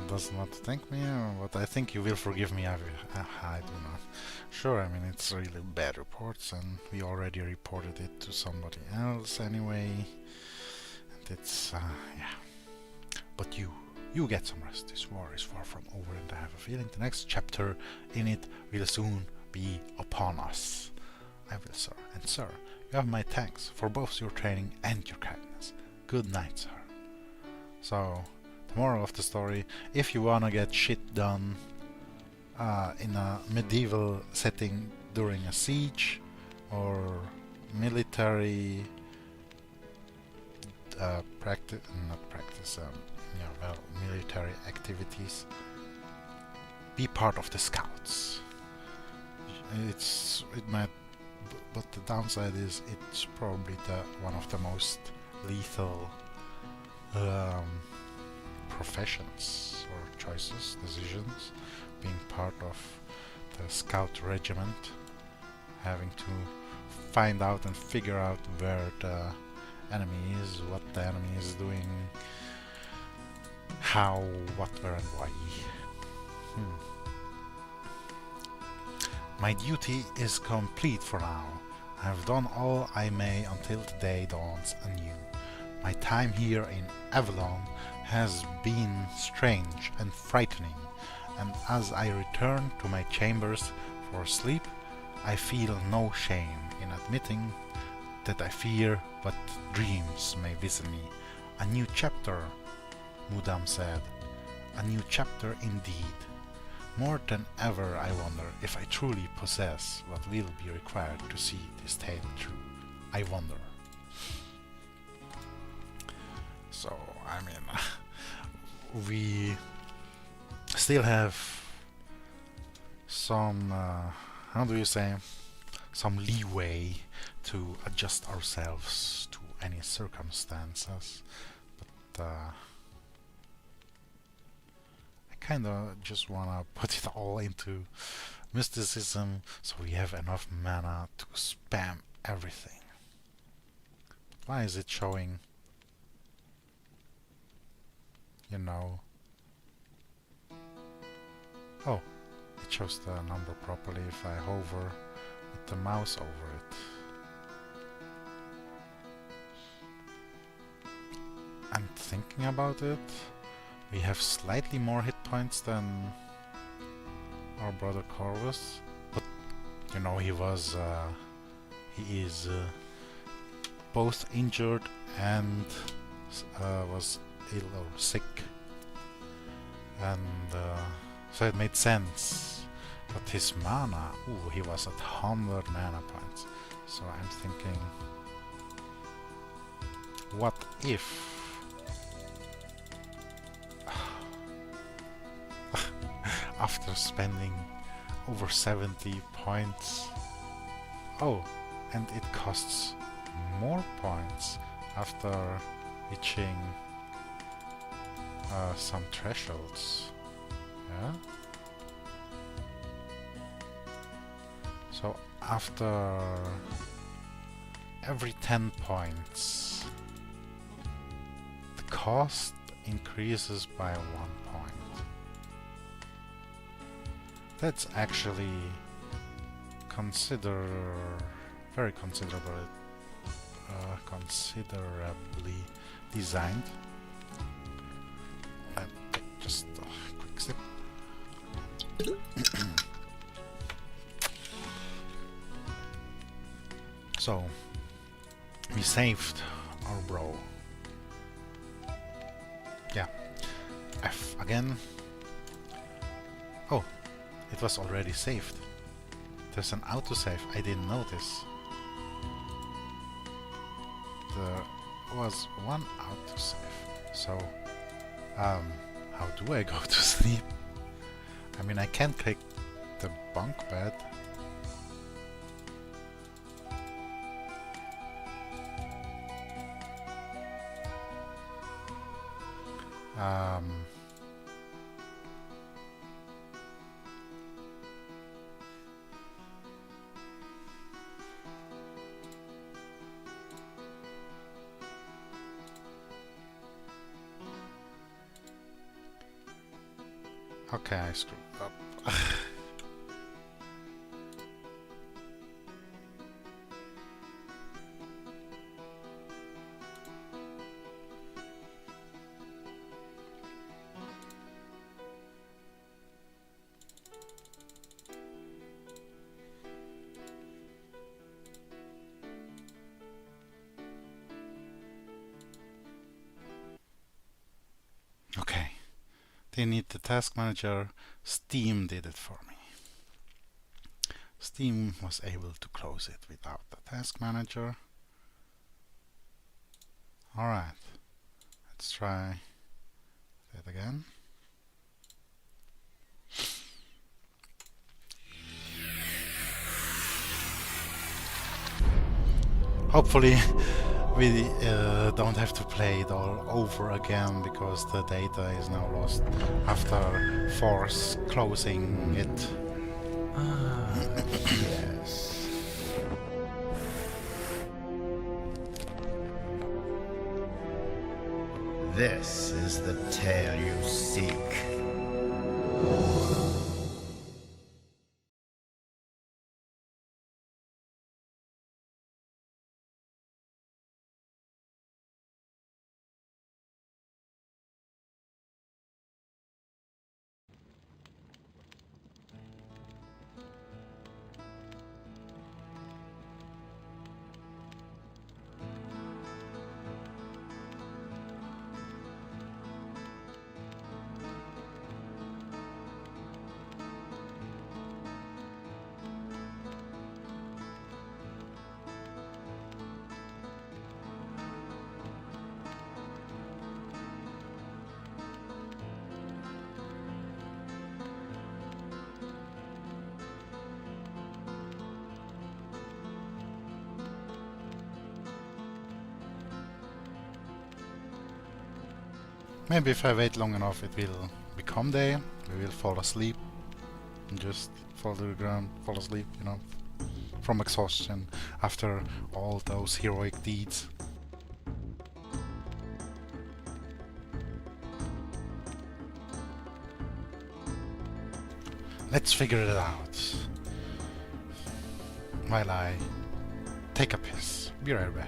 [SPEAKER 1] Does not thank me, but I think you will forgive me. I do not. Sure, I mean, it's really bad reports, and we already reported it to somebody else anyway. And it's, yeah. But you get some rest. This war is far from over, and I have a feeling the next chapter in it will soon be upon us. I will, sir. And sir, you have my thanks for both your training and your kindness. Good night, sir. So, the moral of the story, if you wanna get shit done in a medieval setting during a siege or military military activities, be part of the scouts. But the downside is it's probably one of the most lethal professions or choices, decisions, being part of the scout regiment, having to find out and figure out where the enemy is, what the enemy is doing, how, what, where and why. My duty is complete for now. I have done all I may until the day dawns anew. My time here in Avalon has been strange and frightening, and as I return to my chambers for sleep, I feel no shame in admitting that I fear what dreams may visit me. A new chapter, Mudam said. A new chapter indeed. More than ever I wonder if I truly possess what will be required to see this tale through. I wonder. So, I mean, we still have some, how do you say, some leeway to adjust ourselves to any circumstances, but I kinda just wanna put it all into mysticism so we have enough mana to spam everything. Why is it showing, you know? Oh, it shows the number properly if I hover with the mouse over it. And thinking about it, we have slightly more hit points than our brother Corvus, but you know, he is both injured and was ill or sick, and so it made sense But his mana, ooh, he was at 100 mana points. So I'm thinking, what if after spending over 70 points, oh, and it costs more points after reaching some thresholds, yeah? So after every 10 points, the cost increases by 1 point. That's actually very considerably designed. Just a quick sip. So we saved our bro. Yeah. F again. Oh, it was already saved. There's an autosave. I didn't notice. There was one autosave. So, how do I go to sleep? I mean, I can click the bunk bed. Okay, I screwed up. Okay. They need the task manager. Steam did it for me. Steam was able to close it without the task manager. Alright. Let's try that again. Hopefully we don't have to play it all over again, because the data is now lost after force closing it.
[SPEAKER 2] Yes. This is the tale you seek.
[SPEAKER 1] Maybe if I wait long enough it will become day, we will fall asleep and just fall to the ground, fall asleep, you know, from exhaustion after all those heroic deeds. Let's figure it out while I take a piss. Be right back.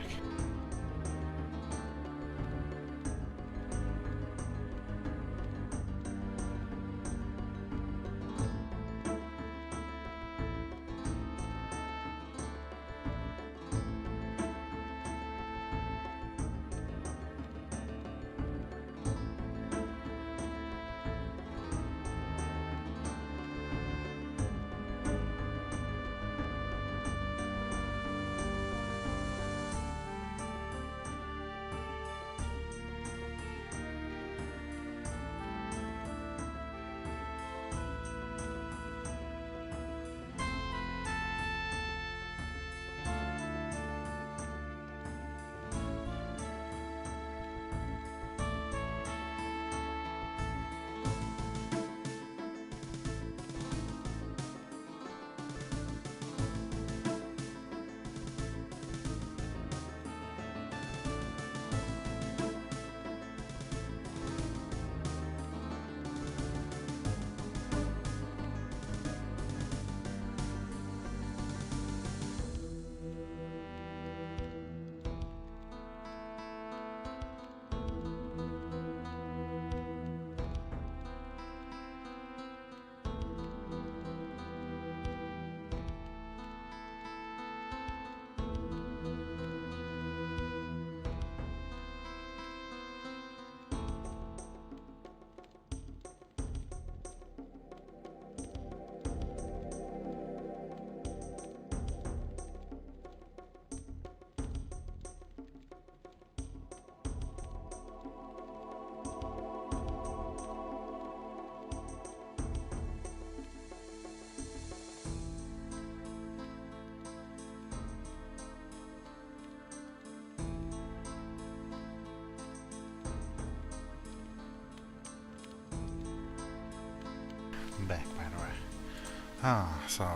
[SPEAKER 1] So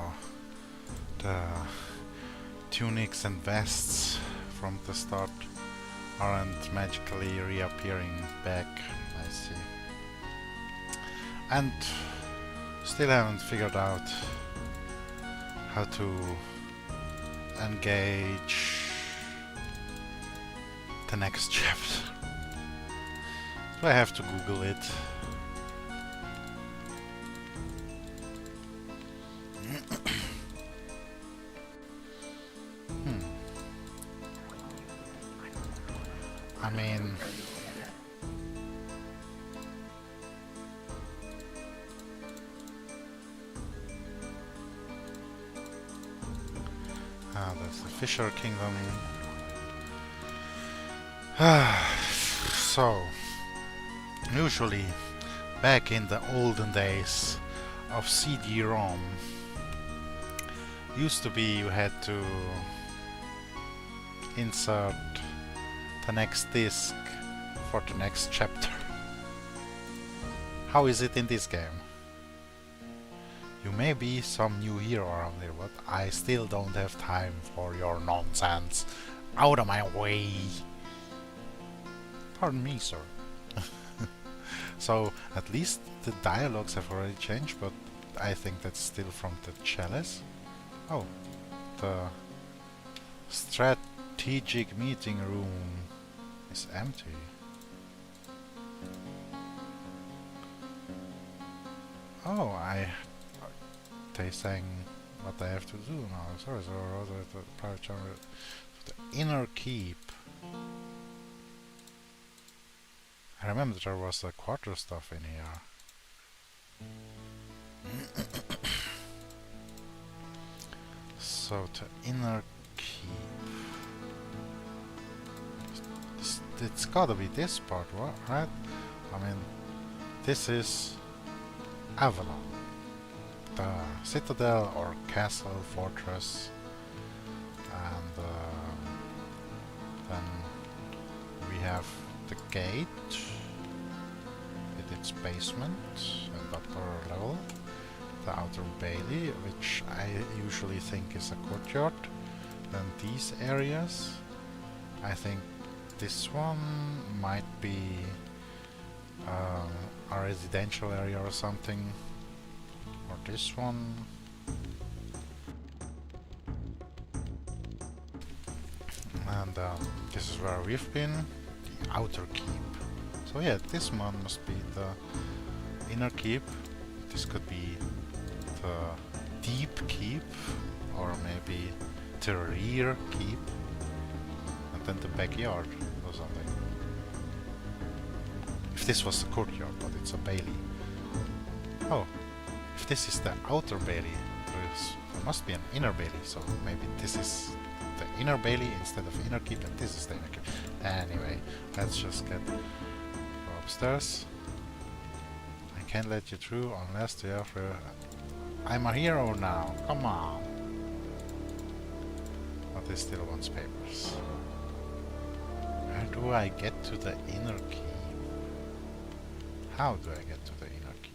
[SPEAKER 1] the tunics and vests from the start aren't magically reappearing back. I see. And still haven't figured out how to engage the next chapter. So I have to Google it. I mean, that's the Fisher Kingdom. So, usually, back in the olden days of CD-ROM, used to be you had to insert the next disc for the next chapter. How is it in this game? You may be some new hero around here, but I still don't have time for your nonsense. Out of my way! Pardon me, sir. So, at least the dialogues have already changed, but I think that's still from the chalice. Oh, the strategic meeting room is empty. Oh, they saying what I have to do now. Sorry, the private channel. The inner keep. I remember there was the quarter stuff in here. So the inner keep. It's gotta be this part, right? I mean, this is Avalon. The citadel or castle, fortress. And then we have the gate with its basement and upper level. The outer bailey, which I usually think is a courtyard. Then these areas. I think this one might be a residential area or something. Or this one. And this is where we've been. The outer keep. So yeah, this one must be the inner keep. This could be the deep keep, or maybe the rear keep, and then the backyard or something. If this was the courtyard, but it's a bailey. Oh, if this is the outer bailey, there must be an inner bailey, so maybe this is the inner bailey instead of inner keep, and this is the inner keep. Anyway, let's just go upstairs. I can't let you through unless you have I'm a hero now, come on. But he still wants papers. Where do I get to the inner keep? How do I get to the inner keep?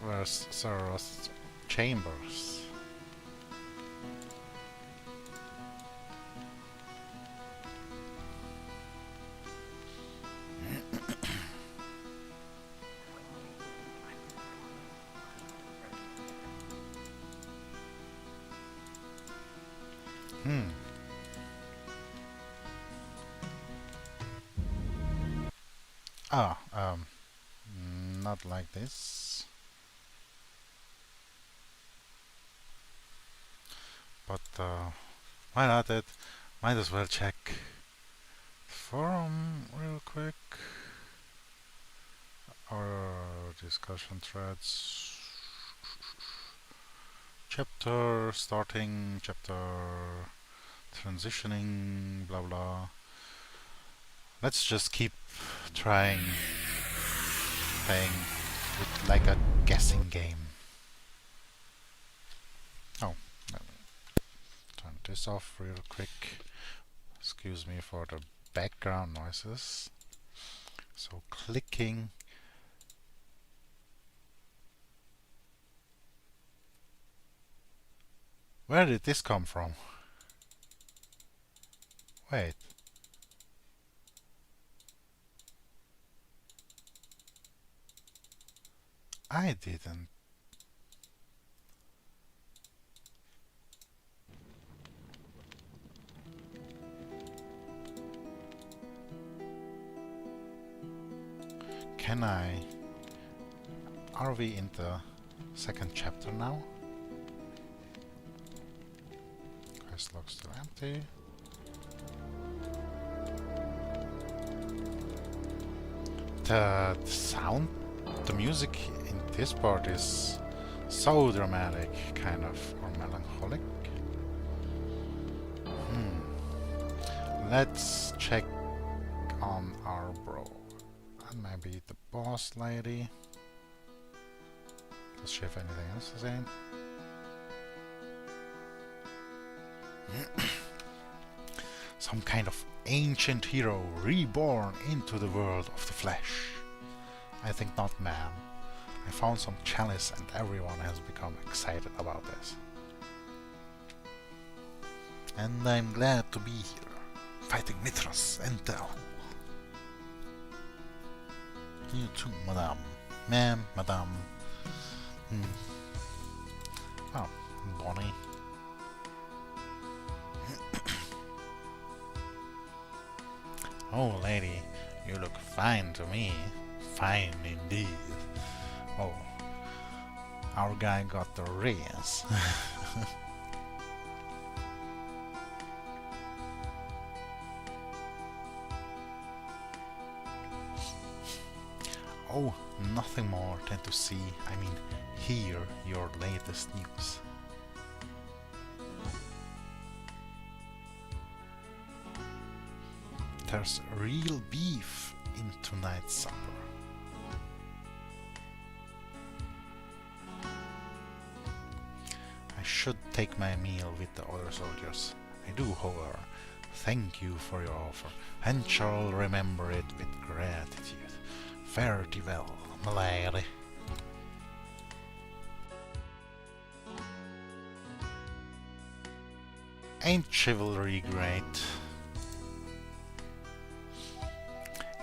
[SPEAKER 1] Where's Sarah's chambers? Not like this. But why not it? Might as well check the forum real quick. Or discussion threads. Chapter starting, chapter transitioning, blah blah. Let's just keep trying playing with like a guessing game. Oh, let me turn this off real quick. Let's excuse me for the background noises. So clicking. Where did this come from? Wait. I didn't. Can I? Are we in the second chapter now? Quest log still empty. The sound, the music in this part is so dramatic, kind of, or melancholic. Let's check on our bro. And maybe the boss lady. Does she have anything else to say? Some kind of ancient hero reborn into the world of the flesh. I think not, man. I found some chalice and everyone has become excited about this. And I'm glad to be here, fighting Mithras and Tao. You too, madame. Ma'am, madame. Oh, Bonnie. Oh, lady, you look fine to me. Fine indeed. Oh, our guy got the raise. Oh, nothing more than to see, I mean, hear your latest news. There's real beef in tonight's supper. I should take my meal with the other soldiers. I do, however, thank you for your offer, and shall remember it with gratitude. Fare thee well, my lady. Ain't chivalry great?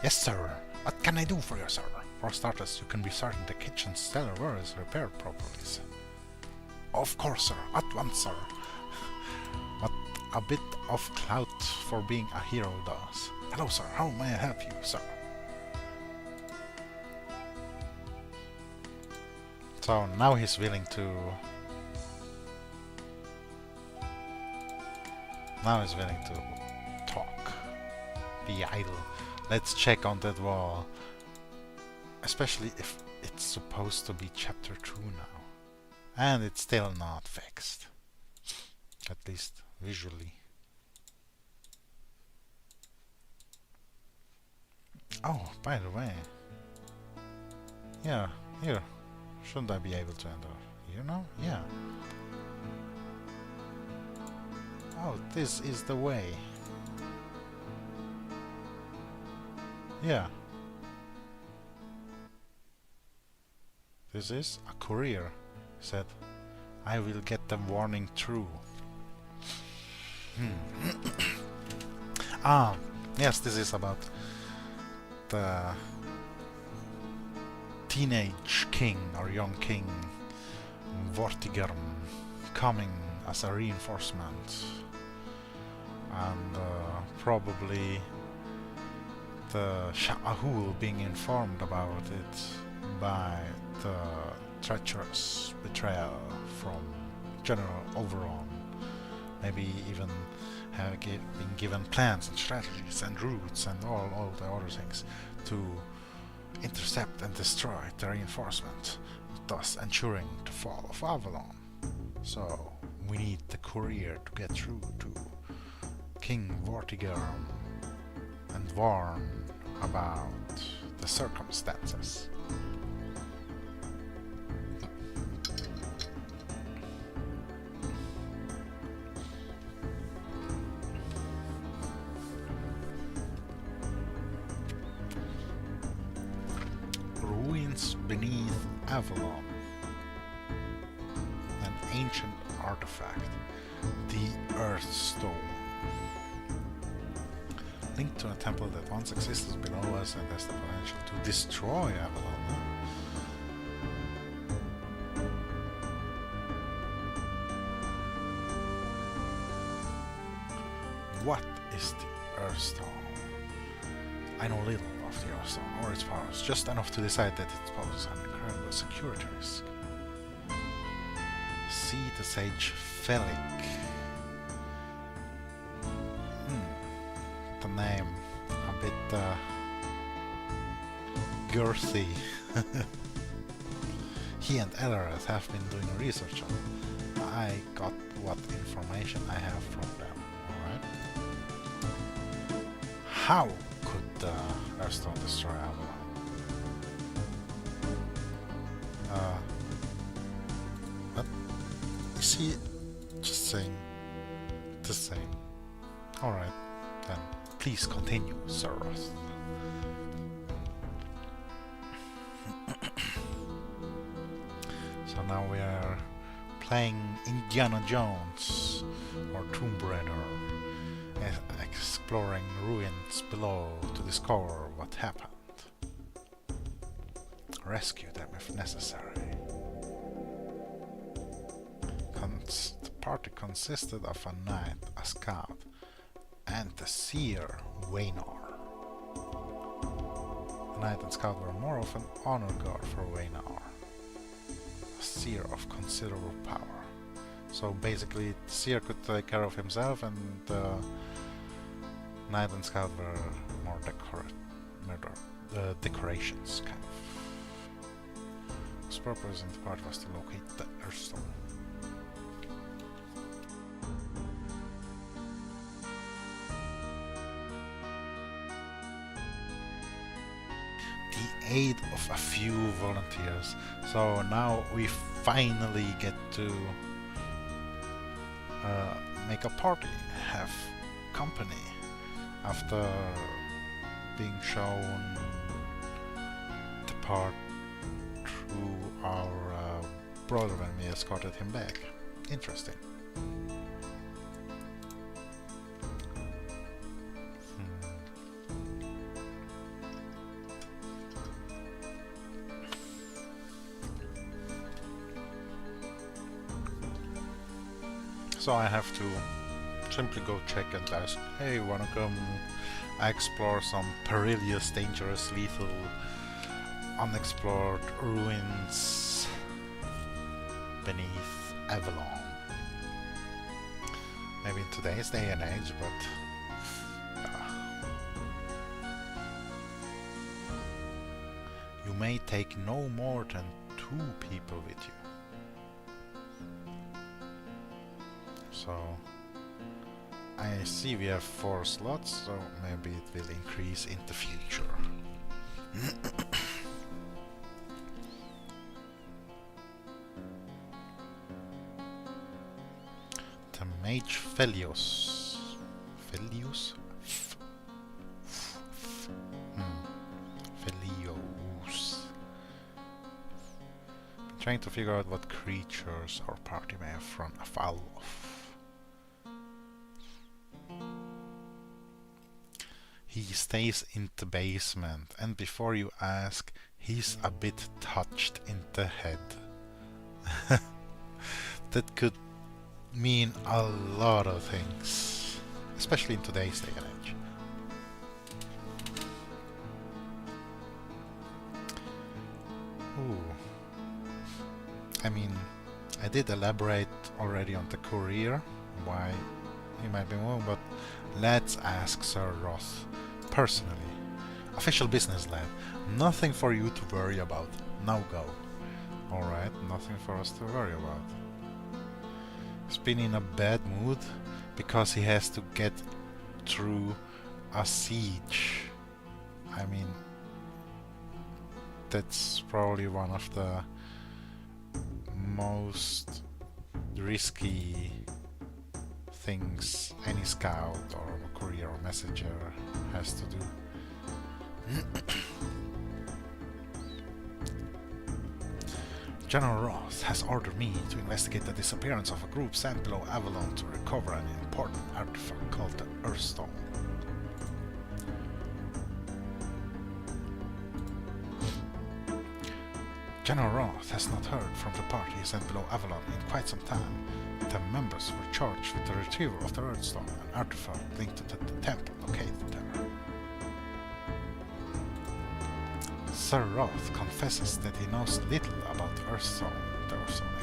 [SPEAKER 1] Yes, sir. What can I do for you, sir? For starters, you can be certain the kitchen's cellar is repaired properly, sir. Of course, sir. At once, sir. What a bit of clout for being a hero does. Hello, sir. How may I help you, sir? So now he's willing to... Now he's willing to talk. Be idle. Let's check on that wall. Especially if it's supposed to be chapter 2 now. And it's still not fixed. At least visually. Oh, by the way. Yeah, here. Shouldn't I be able to enter? You know? Yeah. Oh, this is the way. Yeah. This is a courier. Said, I will get the warning through. Ah, yes, this is about the teenage king or young king Vortigern coming as a reinforcement, and probably the Sha'ahul being informed about it by the treacherous betrayal from General Oberon. Maybe even have been given plans and strategies and routes and all the other things to intercept and destroy the reinforcement, thus ensuring the fall of Avalon. So we need the courier to get through to King Vortigern and warn about the circumstances. beneath Avalon. An ancient artifact, the Earthstone. Linked to a temple that once existed below us and has the potential to destroy Avalon. What is the Earthstone? I know little of the Earthstone or its powers, just enough to decide that it poses an incredible security risk. See the sage Felic. The name a bit girthy. He and Ellereth have been doing research on it. I got what information I have from them, alright? How could the Earthstone destroy Avalon? What? Is he just saying the same? Alright, then please continue, Sir Roth. So now we are playing Indiana Jones or Tomb Raider, exploring ruins below to discover what happened. Rescue them if necessary. The party consisted of a knight, a scout, and the seer, Waynar. The knight and scout were more of an honor guard for Waynar, a seer of considerable power. So basically, the seer could take care of himself, and the knight and scout were more decorations, kind of. His purpose in the party was to locate the Earthstone. The aid of a few volunteers. So now we finally get to make a party, have company, after being shown the part through our brother when we escorted him back. Interesting. So I have to simply go check and ask, hey, wanna come explore some perilous, dangerous, lethal, unexplored ruins beneath Avalon. Maybe in today's day and age, but you may take no more than 2 people with you. So I see we have 4 slots, so maybe it will increase in the future. The mage Felios. Felios? Felios. Trying to figure out what creatures our party may have run afoul of. He stays in the basement, and before you ask, he's a bit touched in the head. That could mean a lot of things, especially in today's day and age. Ooh. I mean, I did elaborate already on the courier, why he might be moving, but let's ask Sir Roth personally. Official business, lad. Nothing for you to worry about. Now go. Alright, nothing for us to worry about. He's been in a bad mood because he has to get through a siege. I mean, that's probably one of the most risky things any scout or courier or messenger has to do. General Roth has ordered me to investigate the disappearance of a group sent below Avalon to recover an important artifact called the Earthstone. General Roth has not heard from the party sent below Avalon in quite some time. The members were charged with the retrieval of the Earthstone, an artifact linked to the temple located there. Sir Roth confesses that he knows little about the Earthstone,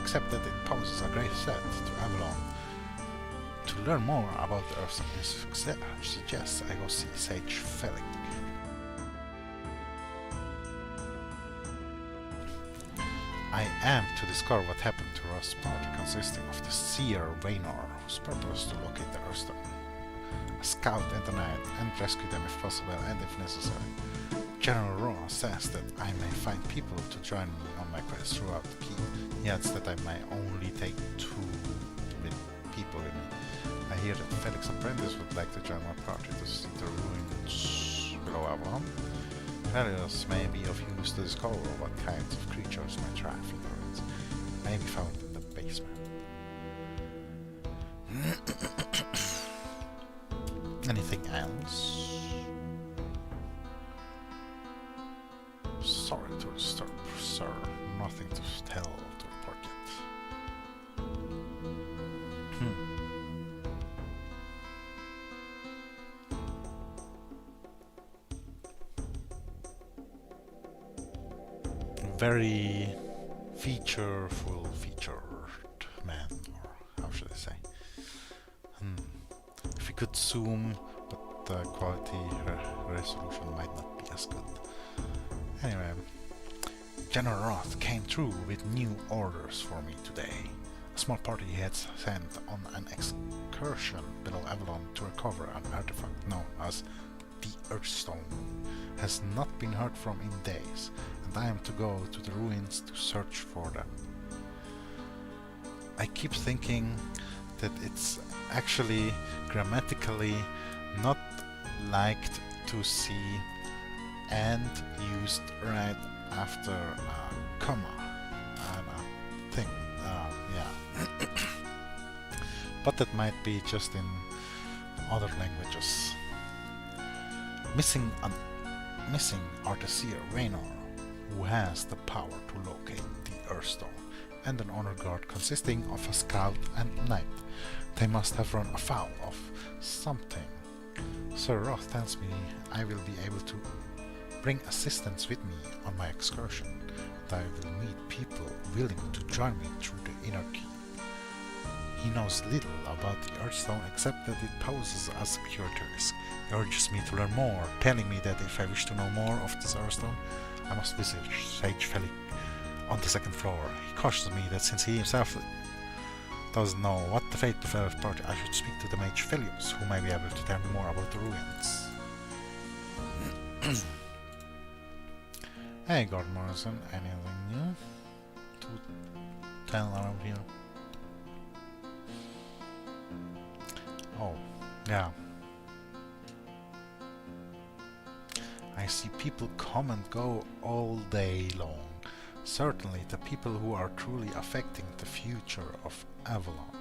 [SPEAKER 1] except that it poses a great threat to Avalon. To learn more about the Earthstone, he suggests I go see Sage Felix. I am to discover what happened to Roth's party, consisting of the seer Raynor, whose purpose to locate the Earthstone, a scout in the night, and rescue them if possible and if necessary. General Roth says that I may find people to join me on my quest throughout the keep. He adds that I may only take 2 people with me. I hear that Felix Apprentice would like to join my party to see the ruins below Avalon. Felix may be of use to discover what kinds of creatures might thrive in the ruins. May be found in the basement. Anything else? Sorry to disturb, sir. Nothing to tell to report yet. Very featured man, or how should I say? If we could zoom, but the quality resolution might not be as good. Anyway, General Roth came through with new orders for me today. A small party he had sent on an excursion below Avalon to recover an artifact known as the Earthstone has not been heard from in days, and I am to go to the ruins to search for them. I keep thinking that it's actually grammatically not liked to see and used right after a comma and a thing. Yeah. But that might be just in other languages. Missing are the seer Raynor, who has the power to locate the Earthstone, and an honor guard consisting of a scout and knight. They must have run afoul of something. Sir Roth tells me I will be able to bring assistance with me on my excursion, and I will meet people willing to join me through the inner keep. He knows little about the Earthstone except that it poses a security risk. He urges me to learn more, telling me that if I wish to know more of this Earthstone, I must visit Sage Felix on the 2nd floor. He cautions me that since he himself doesn't know what the fate befell of the party, I should speak to the mage Felius, who may be able to tell me more about the ruins. Hey, Gordon Morrison, anything new to tell around here? Oh, yeah. I see people come and go all day long. Certainly the people who are truly affecting the future of Avalon.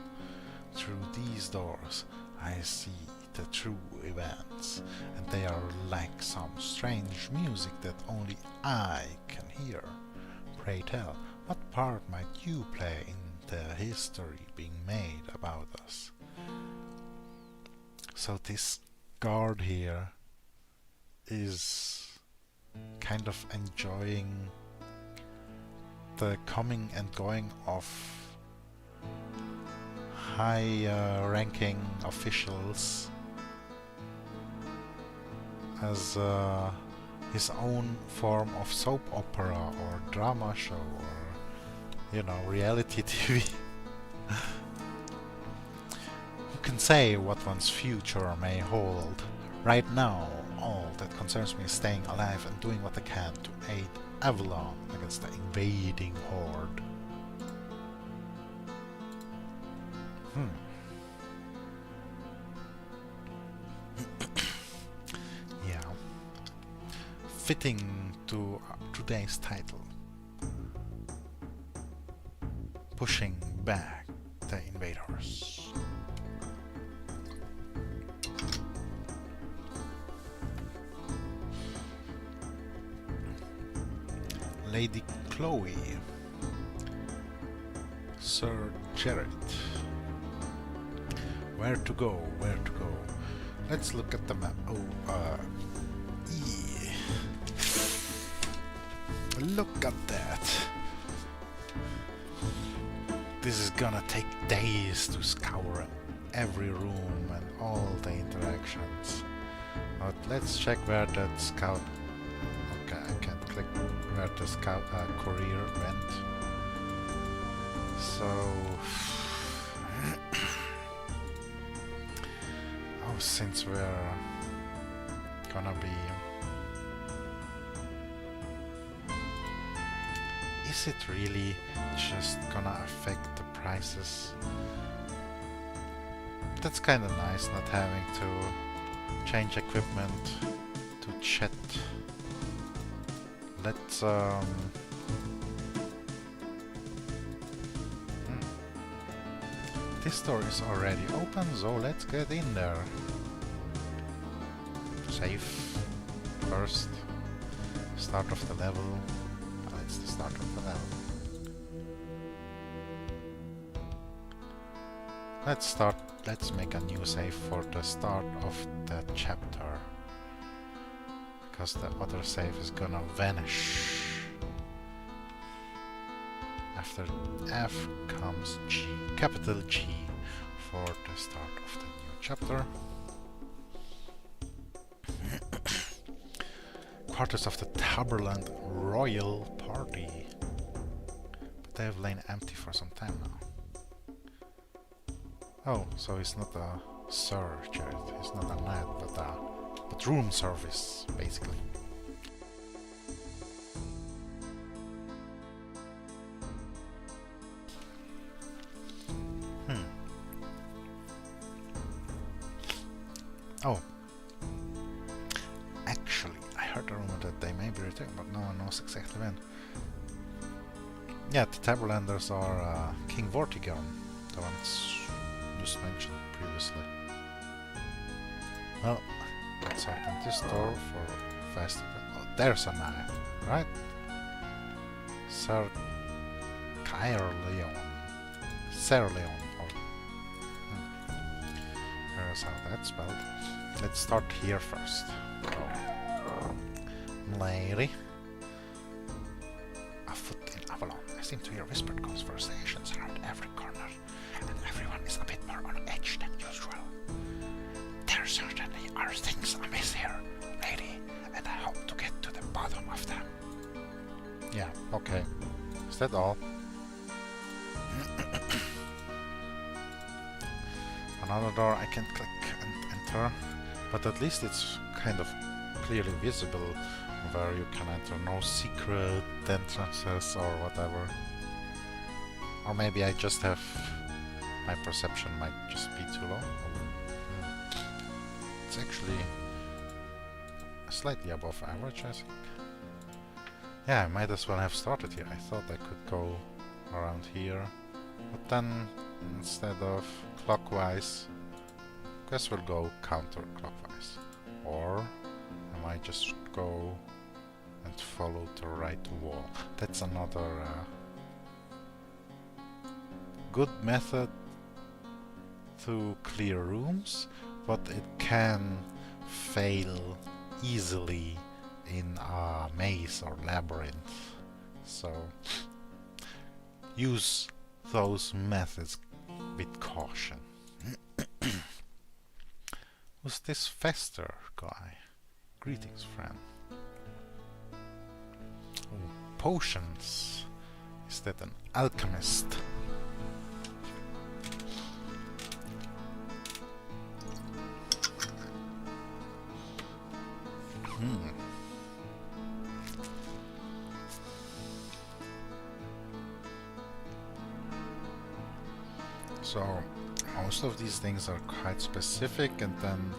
[SPEAKER 1] Through these doors I see the true events, and they are like some strange music that only I can hear. Pray tell, what part might you play in the history being made about us? So this guard here is kind of enjoying the coming and going of high-ranking officials as his own form of soap opera or drama show or, you know, reality TV. Who can say what one's future may hold? Right now, all that concerns me is staying alive and doing what I can to aid Avalon against the invading horde. Yeah. Fitting to today's title. pushing back the invaders. Lady Chloe, Sir Jared. Where to go? Where to go? Let's look at the map. Oh, yeah. Look at that. This is gonna take days to scour every room and all the interactions. But let's check where that scout. Okay, I can't click where the scout courier went. So, oh, since we're gonna be, is it really just gonna affect the prices? That's kind of nice, not having to change equipment to chat. Let's this door is already open, so let's get in there. Save first. Start of the level. Oh, it's the start of the level. Let's make a new save for the start of the chapter. Because the other save is gonna vanish. After F comes G, capital G, for the start of the new chapter. Quarters of the Taberland Royal Party. But they have lain empty for some time now. Oh, so it's not a Sir Jared, it's not a knight, but room service, basically. Oh. Actually, I heard a rumor that they may be returning, but no one knows exactly when. Yeah, the Taberlanders are King Vortigern, the ones just mentioned previously. Well, let's open this door for fast. Oh, there's a knight, right? Sir Leon. Sir Leon. Here's how that's spelled. Let's start here first. Oh. Lady. Afoot in Avalon. I seem to hear whispered conversations around every corner, and everyone is a bit more on edge than usual. There certainly are things amiss here, lady, and I hope to get to the bottom of them. Yeah, okay. Is that all? Another door I can click and enter, but at least it's kind of clearly visible where you can enter. No secret entrances or whatever. Or maybe I just have... my perception might just be too low. It's actually slightly above average, I think. Yeah, I might as well have started here. I thought I could go around here, but then instead of clockwise, guess we'll go counterclockwise. Or I might just go and follow the right wall. That's another good method to clear rooms, but it can fail easily in a maze or labyrinth. So use those methods with caution. Who's this Fester guy? Greetings, friend. Oh, potions. Is that an alchemist? So most of these things are quite specific and then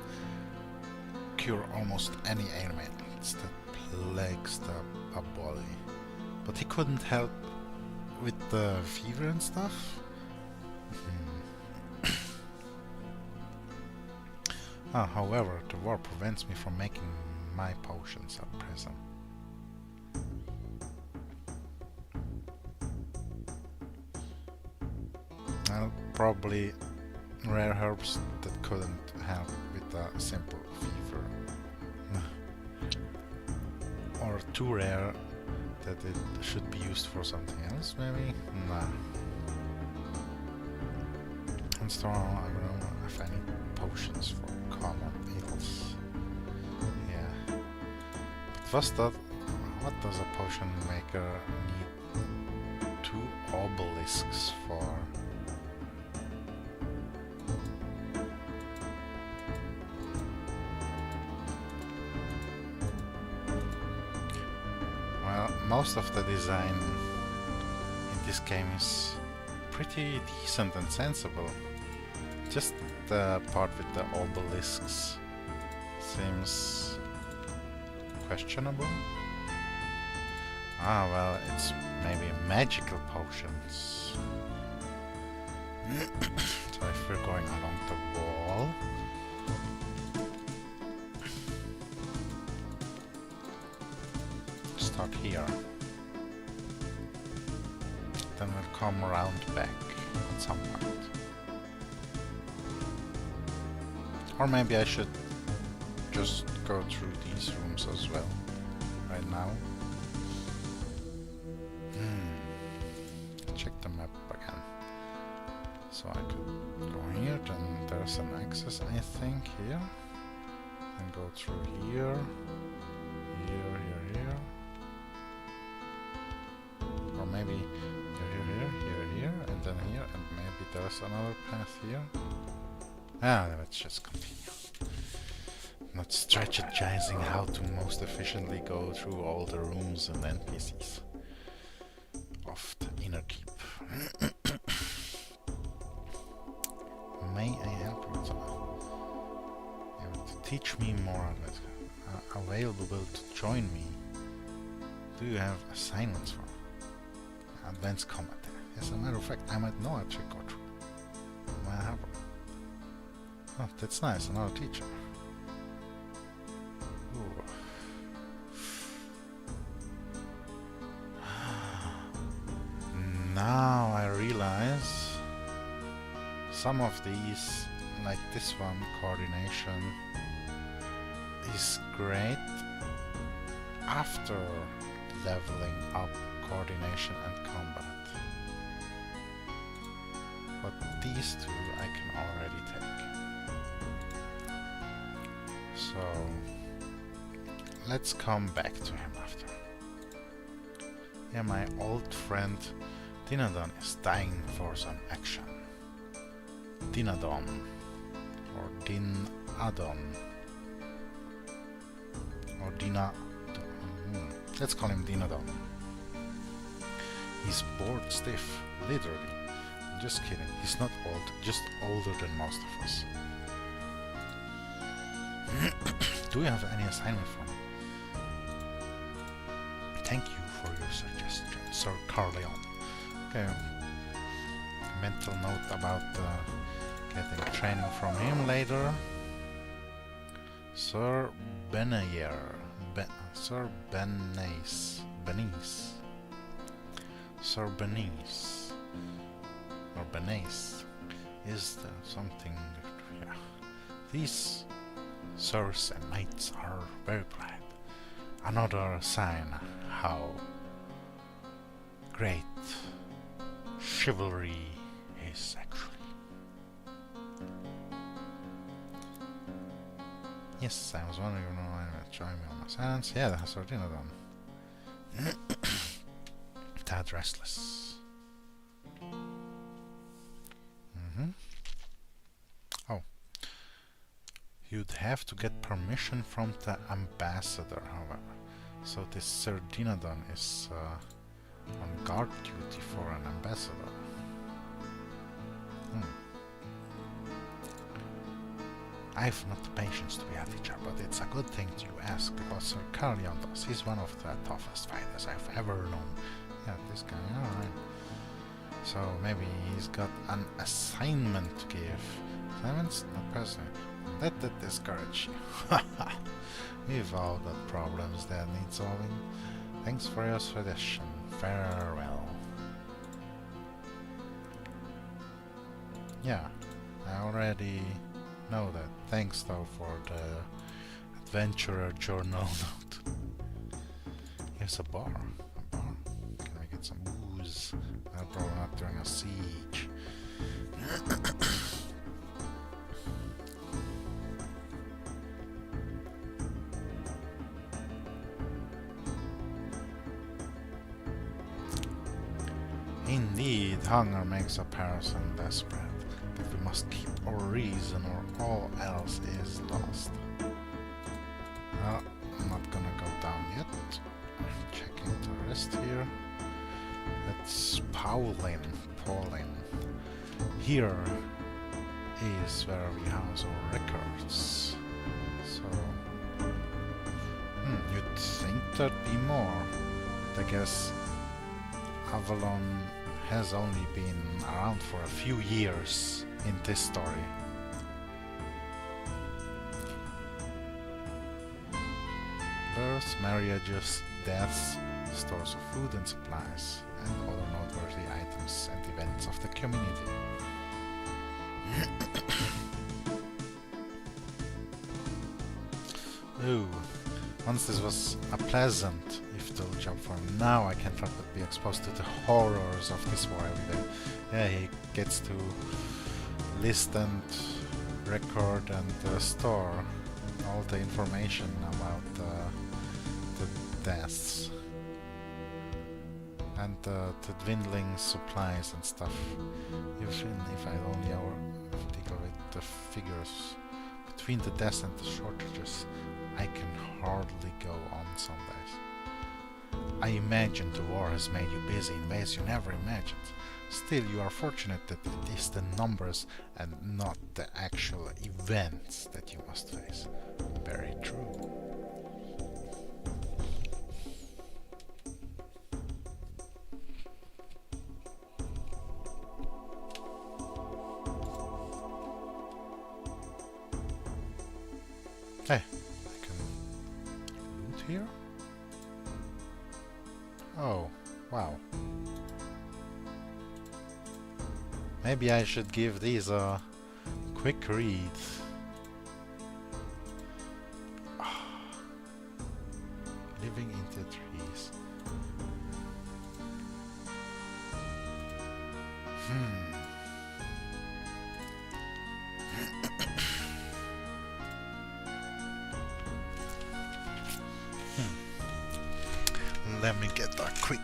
[SPEAKER 1] cure almost any ailments that plagues a body. But he couldn't help with the fever and stuff. However, the war prevents me from making my potions at present. Well, probably rare herbs that couldn't help with a simple fever. Or too rare that it should be used for something else, maybe? Nah. And so I don't know if I need potions for common ills. Yeah. But first that, what does a potion maker need 2 obelisks for? Well, most of the design in this game is pretty decent and sensible. Just the part with the obelisks seems questionable. Well, it's maybe magical potions. So if we're going along the wall, start here. Then we'll come around back at some point. Or maybe I should just go through these rooms as well, right now. Check the map again. So I could go here, then there's an access, I think, here. And go through here, here. Or maybe here, and then here, and maybe there's another path here. Let's just continue. Not strategizing how to most efficiently go through all the rooms and NPCs of the inner keep. May I help you? You have to teach me more. Available to join me. Do you have assignments for me? Advanced combat. As a matter of fact, I might know a trick or two. May I help? Oh, that's nice, another teacher. Ooh. Now I realize some of these, like this one, coordination, is great after leveling up coordination and combat. But these two I can already take. So let's come back to him after. Yeah, my old friend Dinadon is dying for some action. Dinadon or Dinadon or let's call him Dinadon. He's bored stiff, literally. Just kidding, he's not old, just older than most of us. Do you have any assignment for me? Thank you for your suggestion, Sir Carleon. Okay, mental note about getting training from him later. Sir Benayer, Sir Benice, Sir Benice, or Benice, is there something? Yeah. These sirs and knights are very polite. Another sign how great chivalry is actually. Yes, I was wondering if I would join me on my silence. Yeah, that's our dinner done. Tad restless. Oh. You'd have to get permission from the ambassador, however. So this Sir Dinadon is on guard duty for an ambassador. I've not the patience to be a teacher, but it's a good thing you ask, because Sir Carleon does. He's one of the toughest fighters I've ever known. Yeah, this guy, alright. So maybe he's got an assignment to give. Assignments? Not personal. Let that discourage you. We've all got problems that need solving. Thanks for your suggestion. Farewell. Yeah, I already know that. Thanks though for the adventurer journal note. Here's a bar. A bar? Can I get some booze? Well, probably not during a siege. Indeed, hunger makes a person desperate, but we must keep our reason or all else is lost. Well, I'm not gonna go down yet. Checking the rest here. That's Pauline. Here is where we house our records. So, you'd think there'd be more. But I guess Avalon has only been around for a few years in this story. Births, marriages, deaths, stores of food and supplies, and other noteworthy items and events of the community. Ooh, once this was a pleasant job for him. Now I can't help but be exposed to the horrors of this war every day. Yeah, he gets to list and record and store all the information about the deaths and the dwindling supplies and stuff. Even if I only deal with the figures between the deaths and the shortages, I can hardly go on some days. I imagine the war has made you busy in ways you never imagined. Still, you are fortunate that it is the numbers and not the actual events that you must face. Very true. Hey, I can loot here? Oh, wow. Maybe I should give these a quick read. Living in the trees. Let me get a quick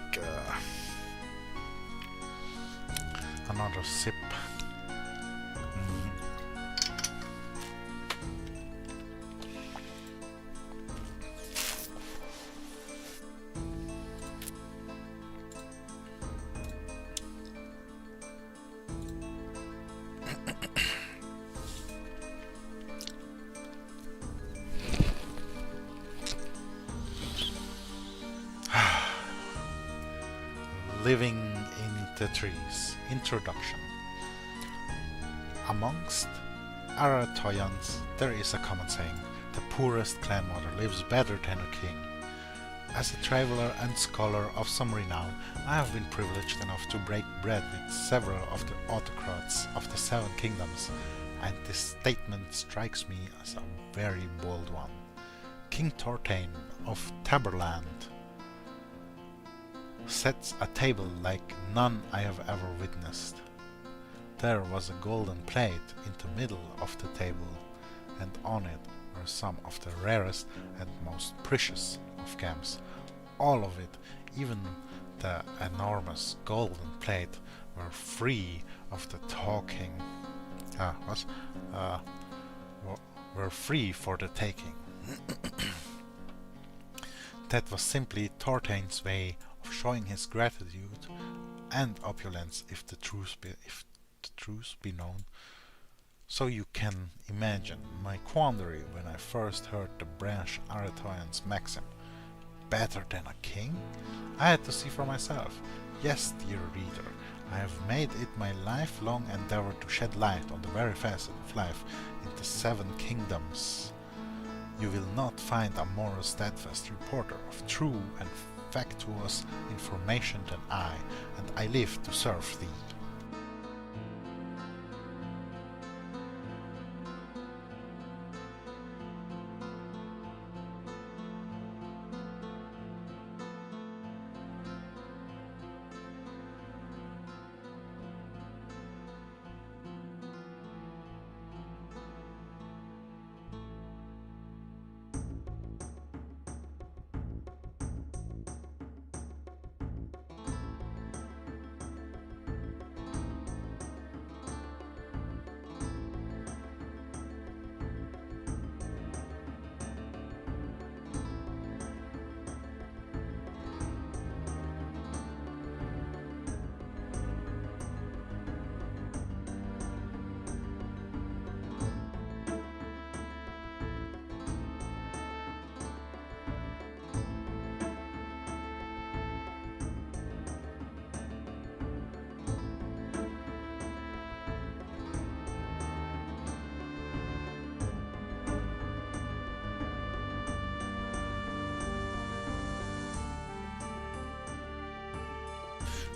[SPEAKER 1] another sip. Living in the trees. Introduction. Amongst Aratoyans there is a common saying, the poorest clan mother lives better than a king. As a traveler and scholar of some renown, I have been privileged enough to break bread with several of the autocrats of the Seven Kingdoms, and this statement strikes me as a very bold one. King Tortain of Taberland sets a table like none I have ever witnessed. There was a golden plate in the middle of the table, and on it were some of the rarest and most precious of gems. All of it, even the enormous golden plate, were free of the talking. Were free for the taking. That was simply Tortain's way of showing his gratitude and opulence, if the truth be known. So you can imagine my quandary when I first heard the brash Aratoyan's maxim, better than a king? I had to see for myself. Yes, dear reader, I have made it my lifelong endeavor to shed light on the very facet of life in the 7 kingdoms. You will not find a more steadfast reporter of true and factuous information than I, and I live to serve thee.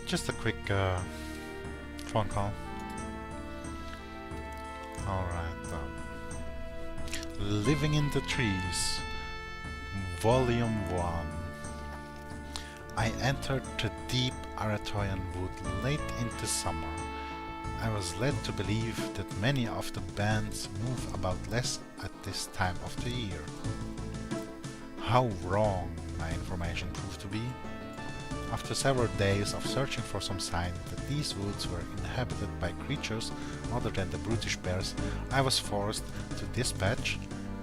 [SPEAKER 1] Just a quick phone call. Alright. Living in the Trees, Volume 1. I entered the deep Aratoyan wood late into summer. I was led to believe that many of the bands move about less at this time of the year. How wrong my information proved to be. After several days of searching for some sign that these woods were inhabited by creatures other than the brutish bears, I was forced to dispatch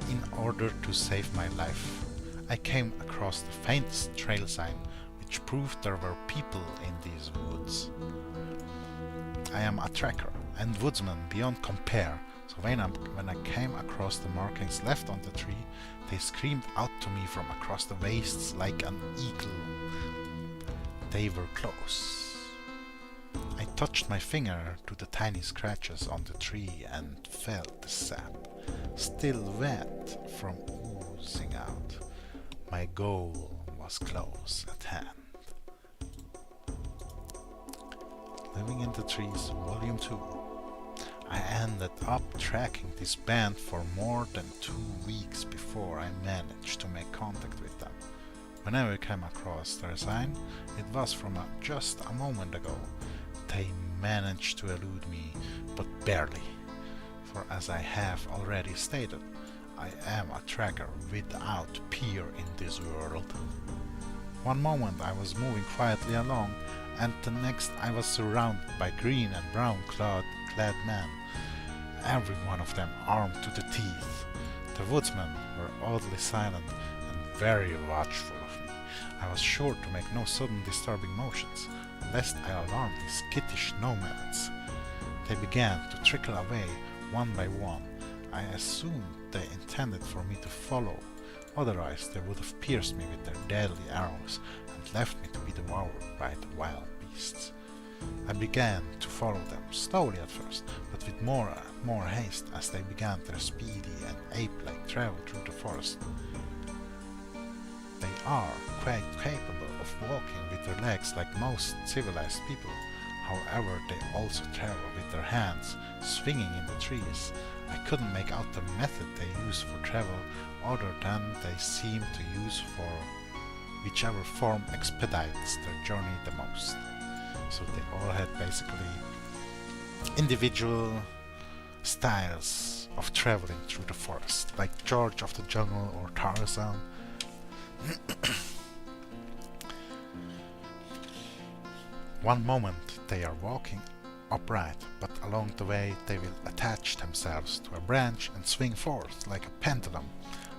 [SPEAKER 1] in order to save my life. I came across the faintest trail sign, which proved there were people in these woods. I am a tracker and woodsman beyond compare, so when I came across the markings left on the tree, they screamed out to me from across the wastes like an eagle. They were close. I touched my finger to the tiny scratches on the tree and felt the sap, still wet from oozing out. My goal was close at hand. Living in the Trees, Volume 2. I ended up tracking this band for more than 2 weeks before I managed to make contact with them. Whenever I came across their sign, it was from just a moment ago. They managed to elude me, but barely. For as I have already stated, I am a tracker without peer in this world. One moment I was moving quietly along, and the next I was surrounded by green and brown clad men, every one of them armed to the teeth. The woodsmen were oddly silent and very watchful of me. I was sure to make no sudden disturbing motions, lest I alarm these skittish nomads. They began to trickle away one by one. I assumed they intended for me to follow, otherwise they would have pierced me with their deadly arrows and left me to be devoured by the wild beasts. I began to follow them, slowly at first, but with more and more haste as they began their speedy and ape-like travel through the forest. They are quite capable of walking with their legs like most civilized people. However, they also travel with their hands, swinging in the trees. I couldn't make out the method they use for travel, other than they seem to use for whichever form expedites their journey the most. So they all had basically individual styles of traveling through the forest, like George of the Jungle or Tarzan. One moment they are walking upright, but along the way they will attach themselves to a branch and swing forth like a pendulum.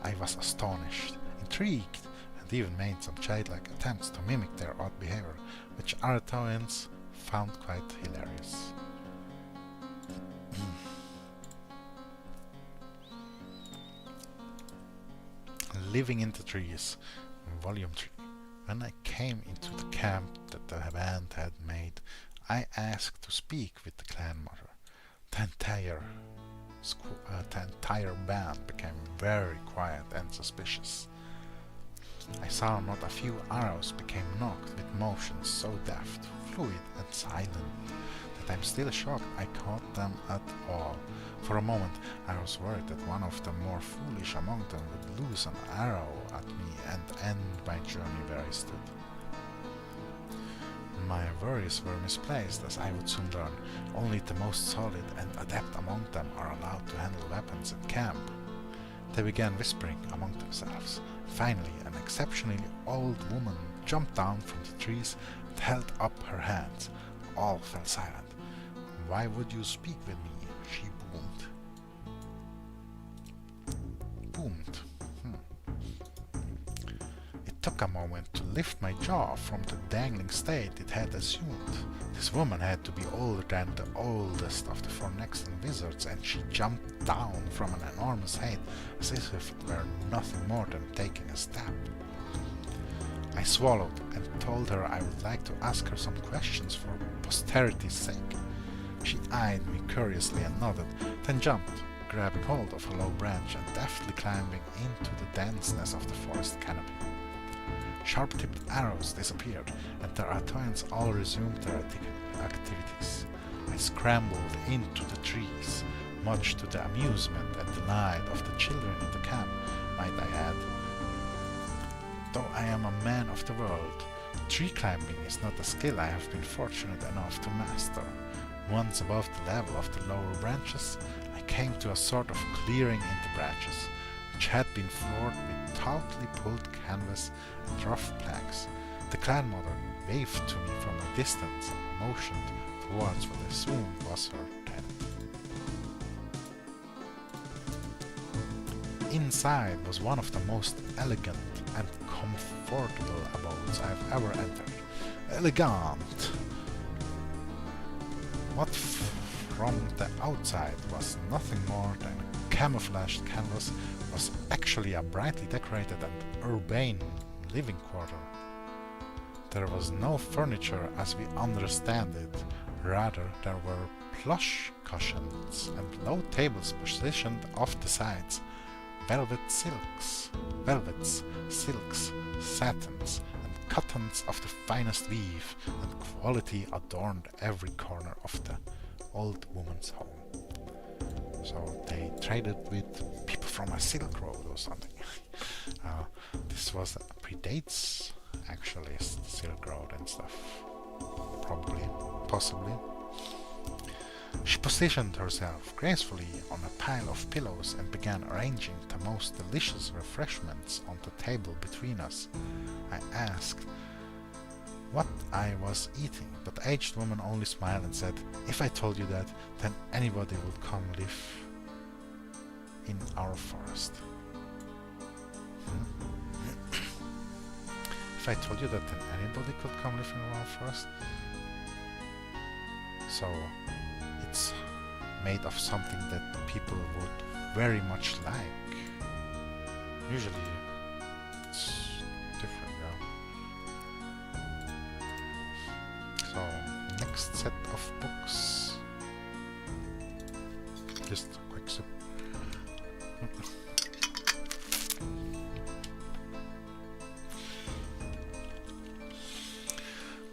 [SPEAKER 1] I was astonished, intrigued, and even made some childlike attempts to mimic their odd behavior, which Aratoians found quite hilarious. Living in the Trees, Volume 3. When I came into the camp that the band had made, I asked to speak with the clan mother. The entire band became very quiet and suspicious. I saw not a few arrows became knocked with motions so deft, fluid and silent that I'm still shocked I caught them at all. For a moment I was worried that one of the more foolish among them would loose an arrow at me and end my journey where I stood. My worries were misplaced, as I would soon learn. Only the most solid and adept among them are allowed to handle weapons in camp. They began whispering among themselves. Finally, an exceptionally old woman jumped down from the trees and held up her hands. All fell silent. "Why would you speak with me?" she boomed. It took a moment to lift my jaw from the dangling state it had assumed. This woman had to be older than the oldest of the four next wizards, and she jumped down from an enormous height as if it were nothing more than taking a step. I swallowed and told her I would like to ask her some questions for posterity's sake. She eyed me curiously and nodded, then jumped, grabbing hold of a low branch and deftly climbing into the denseness of the forest canopy. Sharp-tipped arrows disappeared, and the Artoians all resumed their activities. I scrambled into the trees, much to the amusement and delight of the children in the camp, might I add. Though I am a man of the world, tree climbing is not a skill I have been fortunate enough to master. Once above the level of the lower branches, I came to a sort of clearing in the branches, which had been floored with tautly pulled canvas and rough planks. The clan mother waved to me from a distance and motioned towards what I assumed was her tent. Inside was one of the most elegant and comfortable abodes I have ever entered. Elegant! What from the outside was nothing more than camouflaged canvas was actually a brightly decorated and urbane living quarter. There was no furniture as we understand it, rather there were plush cushions and low tables positioned off the sides. Velvets, silks, satins, and cottons of the finest weave and quality adorned every corner of the old woman's home. So they traded with people from a Silk Road or something. This predates actually the Silk Road and stuff. Probably, possibly. She positioned herself gracefully on a pile of pillows and began arranging the most delicious refreshments on the table between us. I asked what I was eating, but the aged woman only smiled and said, "If I told you that, then anybody would come live in our forest." If I told you that, then anybody could come live in our forest? So it's made of something that people would very much like. Usually it's different, yeah. So next set of books. Just a quick sip.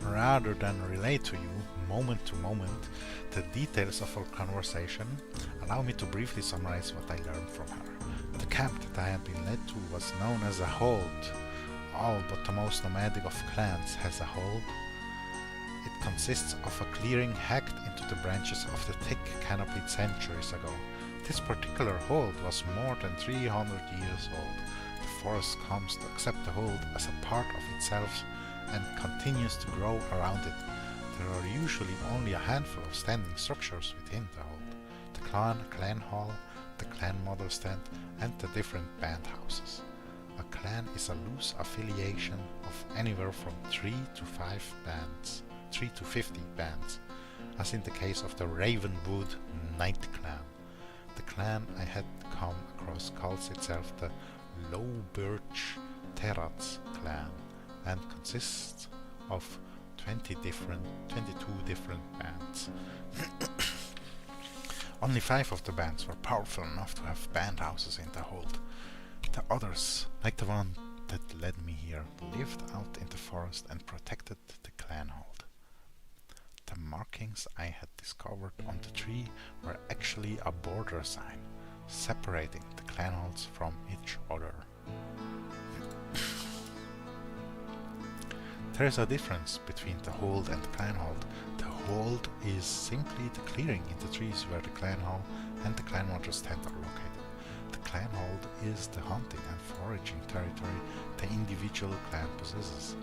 [SPEAKER 1] Rather than relate to you, moment to moment, the details of our conversation, allow me to briefly summarize what I learned from her. The camp that I had been led to was known as a hold. All but the most nomadic of clans has a hold. It consists of a clearing hacked into the branches of the thick canopy centuries ago. This particular hold was more than 300 years old. The forest comes to accept the hold as a part of itself and continues to grow around it. There are usually only a handful of standing structures within the hold: the clan hall, the clan mother's tent, and the different band houses. A clan is a loose affiliation of anywhere from 3 to 50 bands, as in the case of the Ravenwood Night Clan. The clan I had come across calls itself the Low Birch Terrats clan and consists of 22 different bands. Only 5 of the bands were powerful enough to have band houses in the hold. The others, like the one that led me here, lived out in the forest and protected the clan hold. The markings I had discovered on the tree were actually a border sign, separating the clan holds from each other. There is a difference between the hold and the clan hold. The hold is simply the clearing in the trees where the clan hall and the clan mother's tent are located. The clan hold is the hunting and foraging territory the individual clan possesses.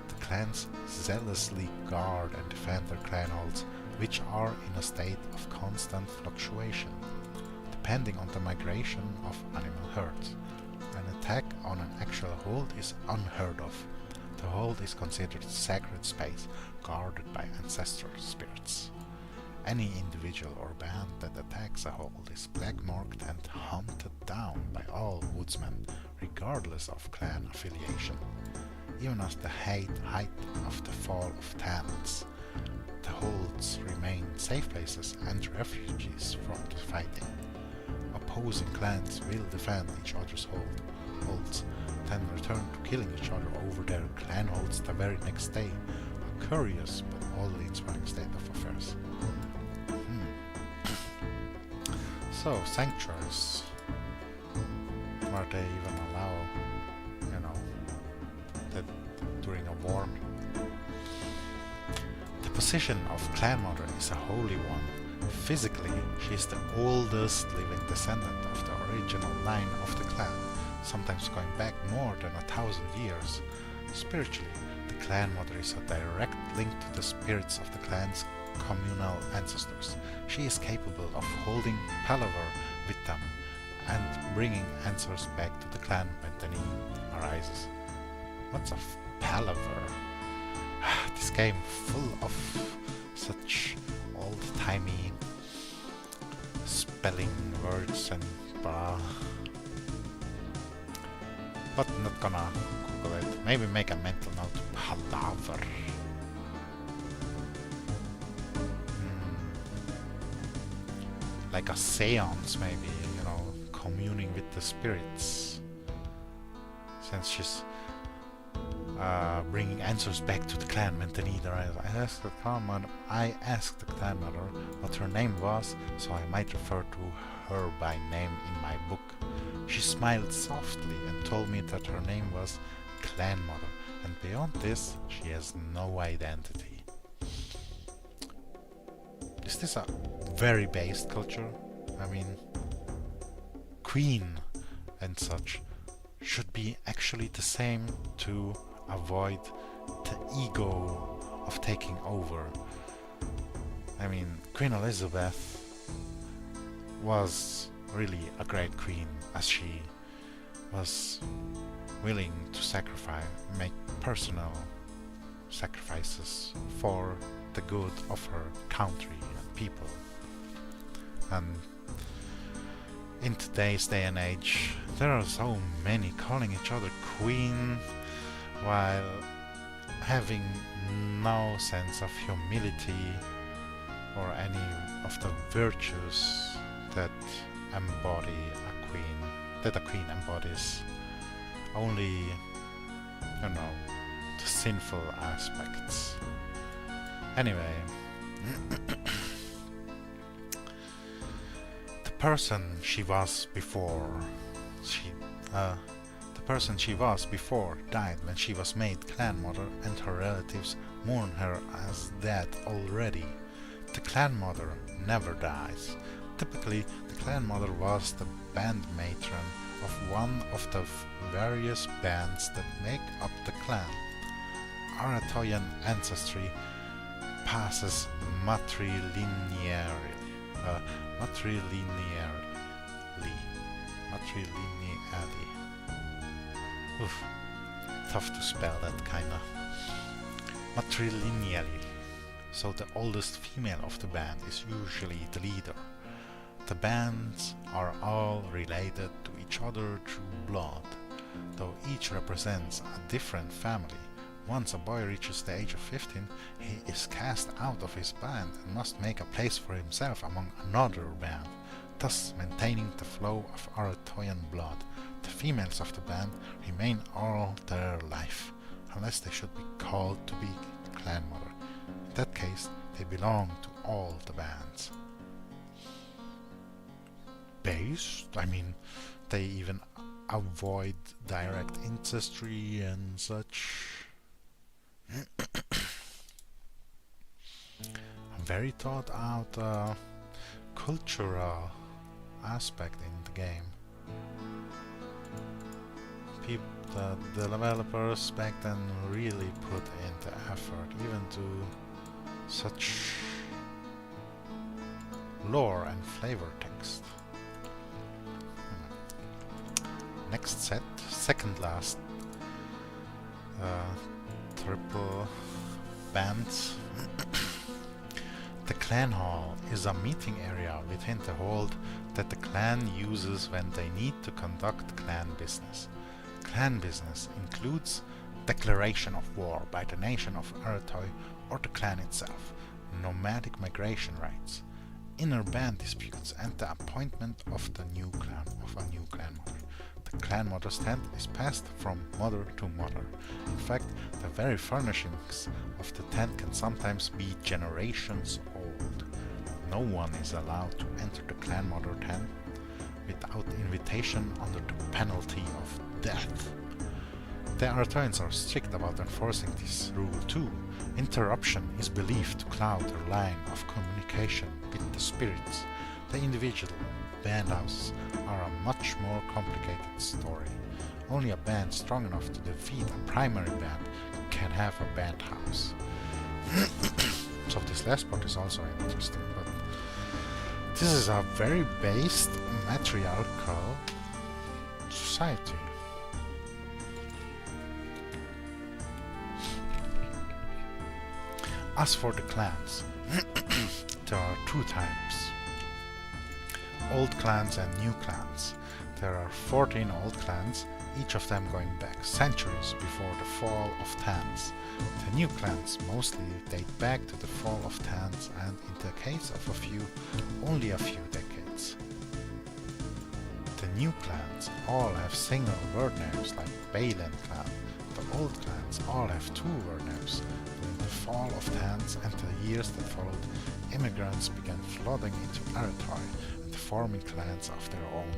[SPEAKER 1] The clans zealously guard and defend their clan holds, which are in a state of constant fluctuation, depending on the migration of animal herds. An attack on an actual hold is unheard of. The hold is considered sacred space, guarded by ancestral spirits. Any individual or band that attacks a hold is black-marked and hunted down by all woodsmen, regardless of clan affiliation. Even at the height of the fall of talents, the holds remain safe places and refuges from the fighting. Opposing clans will defend each other's holds, then return to killing each other over their clan holds the very next day. A curious but oddly inspiring state of affairs. So, sanctuaries, where they even allow, that during a war. The position of clan mother is a holy one. Physically, she is the oldest living descendant of the original line of the clan, sometimes going back more than 1,000 years. Spiritually, the clan mother is a direct link to the spirits of the clan's communal ancestors. She is capable of holding palaver with them and bringing answers back to the clan when the need arises. What's a palaver? This game full of such old-timey spelling words and blah. But not gonna Google it. Maybe make a mental note. Palaver. Like a seance, maybe, communing with the spirits. Since she's bringing answers back to the clan when the need arises. I asked the clan mother what her name was, so I might refer to her by name in my book. She smiled softly and told me that her name was Clan Mother, and beyond this, she has no identity. Is this a very based culture? I mean, queen and such should be actually the same to avoid the ego of taking over. I mean, Queen Elizabeth was really a great queen, as she was willing to make personal sacrifices for the good of her country and people. And in today's day and age, there are so many calling each other queen while having no sense of humility or any of the virtues that embody a queen, that a queen embodies. Only, the sinful aspects. Anyway, the person she was before died when she was made clan mother, and her relatives mourn her as dead already. The clan mother never dies. Typically, the clan mother was the band matron of one of the various bands that make up the clan. Aratoyan ancestry passes matrilinearly. Oof, tough to spell that kinda. Matrilineally. So the oldest female of the band is usually the leader. The bands are all related to each other through blood, though each represents a different family. Once a boy reaches the age of 15, he is cast out of his band and must make a place for himself among another band, thus maintaining the flow of Aratoyan blood. The females of the band remain all their life, unless they should be called to be clan mother. In that case, they belong to all the bands. Based? I mean, they even avoid direct ancestry and such. A very thought out cultural aspect in the game. The developers back then really put in the effort, even to such lore and flavor text. Next set, second last triple bands. The clan hall is a meeting area within the hold that the clan uses when they need to conduct clan business. Clan business includes declaration of war by the nation of Aratoi or the clan itself, nomadic migration rights, inner band disputes, and the appointment of a new clan mother. The clan mother's tent is passed from mother to mother. In fact, the very furnishings of the tent can sometimes be generations old. No one is allowed to enter the clan mother tent without invitation under the penalty of death. The Aratoians are strict about enforcing this rule too. Interruption is believed to cloud their line of communication with the spirits. The individual band houses are a much more complicated story. Only a band strong enough to defeat a primary band can have a band house. So this last part is also interesting, but this is a very based matriarchal society. As for the clans, there are two types: old clans and new clans. There are 14 old clans, each of them going back centuries before the fall of Tans. The new clans mostly date back to the fall of Tans, and in the case of a few, only a few decades. The new clans all have single word names like Balin clan. The old clans all have two word names. During the fall of Tans and the years that followed, immigrants began flooding into Aratoi and forming clans of their own.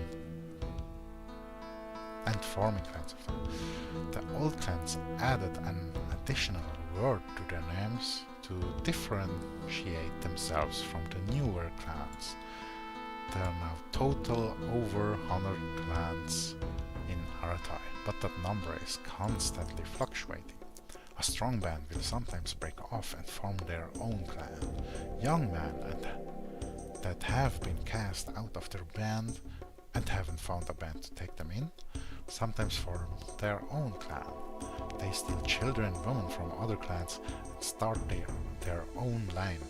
[SPEAKER 1] The old clans added an additional word to their names to differentiate themselves from the newer clans. There are now total over 100 clans in Aratoi, but that number is constantly fluctuating. A strong band will sometimes break off and form their own clan. Young men that have been cast out of their band and haven't found a band to take them in sometimes form their own clan. They steal children and women from other clans and start their own line.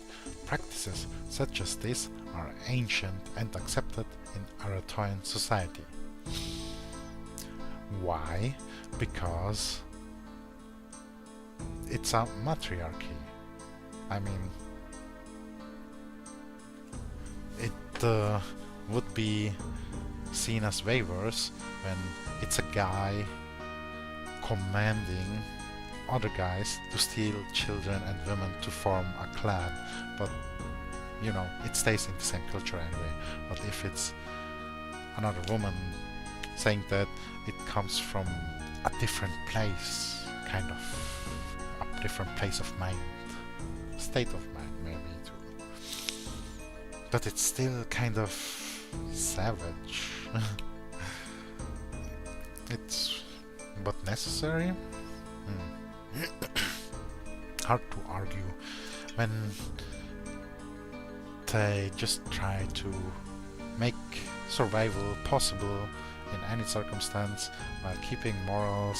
[SPEAKER 1] Practices such as this are ancient and accepted in Aratoian society. Why? Because it's a matriarchy. I mean, it would be seen as way worse when it's a guy commanding other guys to steal children and women to form a clan, but you know, it stays in the same culture anyway. But if it's another woman saying that, it comes from a different place, kind of a different place of mind, state of mind maybe too. But it's still kind of savage. It's but necessary. Hard to argue when they just try to make survival possible in any circumstance while keeping morals,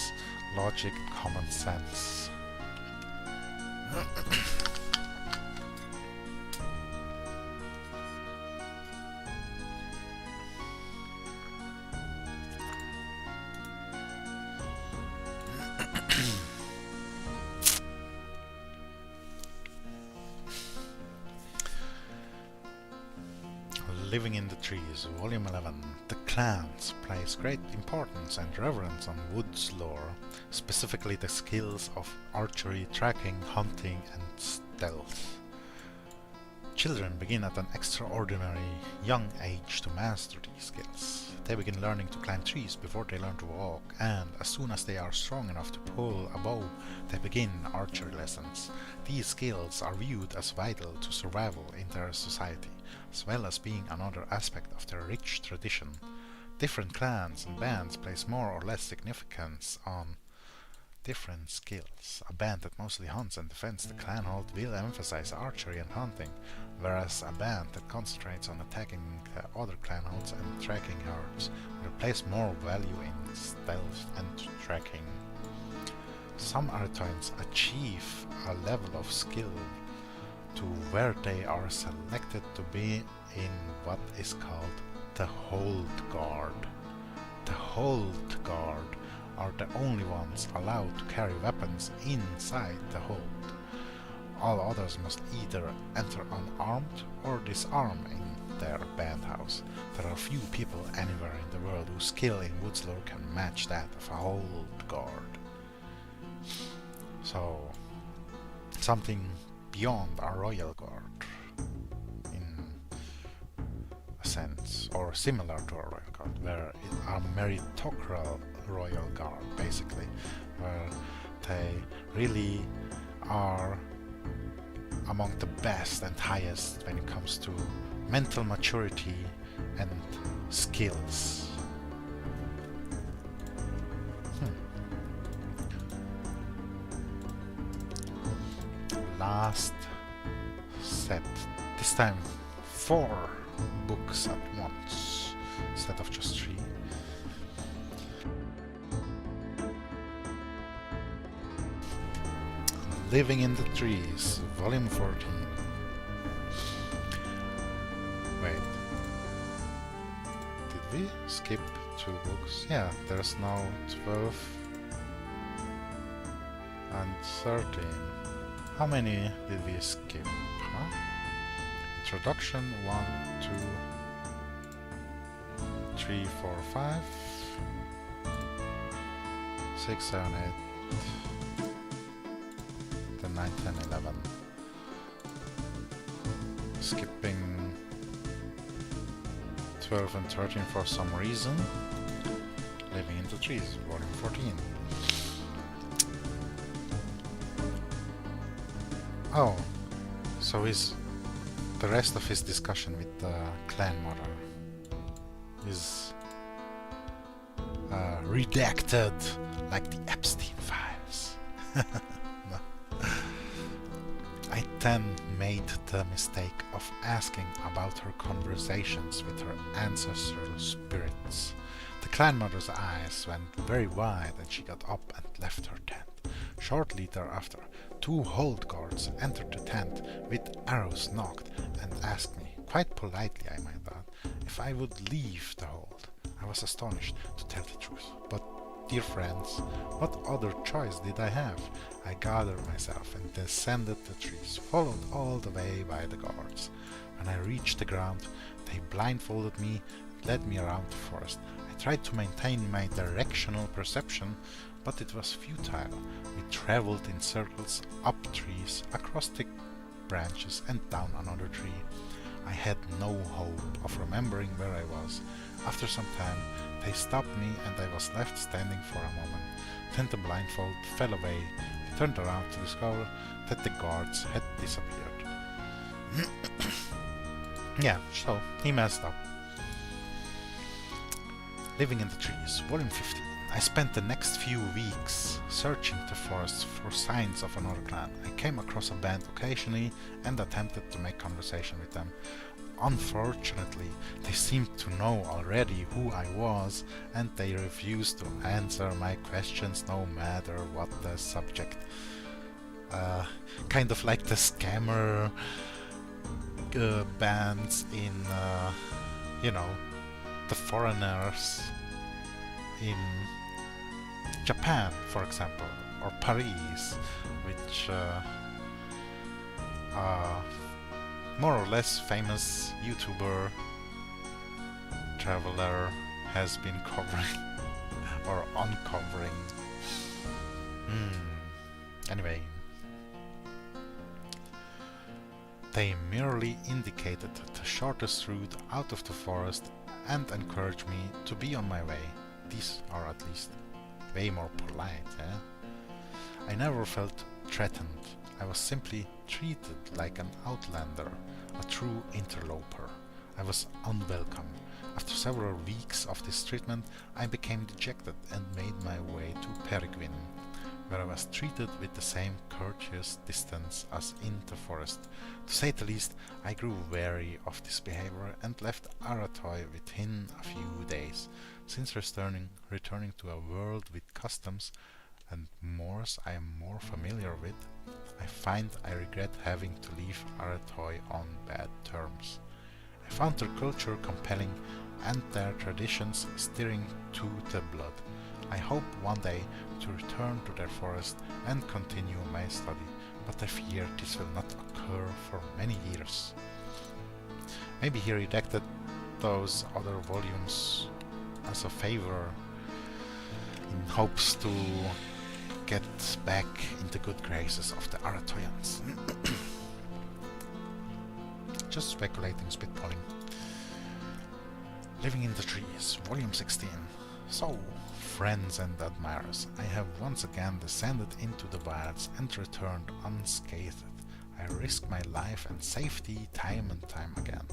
[SPEAKER 1] logic, and common sense. Living in the Trees, Volume 11. The clans place great importance and reverence on woods lore, specifically the skills of archery, tracking, hunting, and stealth. Children begin at an extraordinary young age to master these skills. They begin learning to climb trees before they learn to walk, and as soon as they are strong enough to pull a bow, they begin archery lessons. These skills are viewed as vital to survival in their society, as well as being another aspect of their rich tradition. Different clans and bands place more or less significance on different skills. A band that mostly hunts and defends the clan hold will emphasize archery and hunting, whereas a band that concentrates on attacking the other clan holds and tracking herds will place more value in stealth and tracking. Some Arathoins achieve a level of skill to where they are selected to be in what is called the Hold Guard. The Hold Guard are the only ones allowed to carry weapons inside the hold. All others must either enter unarmed or disarm in their band house. There are few people anywhere in the world whose skill in woods lore can match that of a hold guard. So, something beyond a royal guard, in a sense, or similar to a royal guard, where a meritocratic royal guard, basically, where they really are among the best and highest when it comes to mental maturity and skills. Last set, this time 4 books at once instead of just 3. Living in the Trees, Volume 14. Wait. Did we skip 2 books? Yeah, there's now 12 and 13. How many did we skip? Huh? Introduction 1, 2, 3, 4, 5, 6, 7, 8. 9, 10, 11. Skipping 12 and 13 for some reason. Living in the Trees, Volume 14. Oh, so is the rest of his discussion with the clan mother is redacted like the Epstein files. I then made the mistake of asking about her conversations with her ancestral spirits. The clan mother's eyes went very wide and she got up and left her tent. Shortly thereafter, 2 hold guards entered the tent with arrows knocked and asked me, quite politely I might add, if I would leave the hold. I was astonished, to tell the truth, but dear friends, what other choice did I have? I gathered myself and descended the trees, followed all the way by the guards. When I reached the ground, they blindfolded me and led me around the forest. I tried to maintain my directional perception, but it was futile. We traveled in circles, up trees, across thick branches and down another tree. I had no hope of remembering where I was. After some time, they stopped me and I was left standing for a moment. Then the blindfold fell away. I turned around to discover that the guards had disappeared. Yeah, so he messed up. Living in the Trees, Volume 15. I spent the next few weeks searching the forest for signs of another clan. I came across a band occasionally and attempted to make conversation with them. Unfortunately, they seemed to know already who I was, and they refused to answer my questions no matter what the subject. Kind of like the scammer bands in, the foreigners in Japan, for example, or Paris, which more or less famous YouTuber traveler has been covering or uncovering. Anyway, they merely indicated the shortest route out of the forest and encouraged me to be on my way. These are at least way more polite, eh? I never felt threatened. I was simply treated like an outlander, a true interloper. I was unwelcome. After several weeks of this treatment, I became dejected and made my way to Peregrine, where I was treated with the same courteous distance as in the forest. To say the least, I grew wary of this behavior and left Arathoy within a few days. Since returning to a world with customs and mores I am more familiar with, I find I regret having to leave Arathoy on bad terms. I found their culture compelling and their traditions stirring to the blood. I hope one day to return to their forest and continue my study, but I fear this will not occur for many years. Maybe he redacted those other volumes as a favor in hopes to get back in the good graces of the Arathoyans. Just speculating, spitballing. Living in the Trees, Volume 16. So, friends and admirers, I have once again descended into the wilds and returned unscathed. I risked my life and safety time and time again,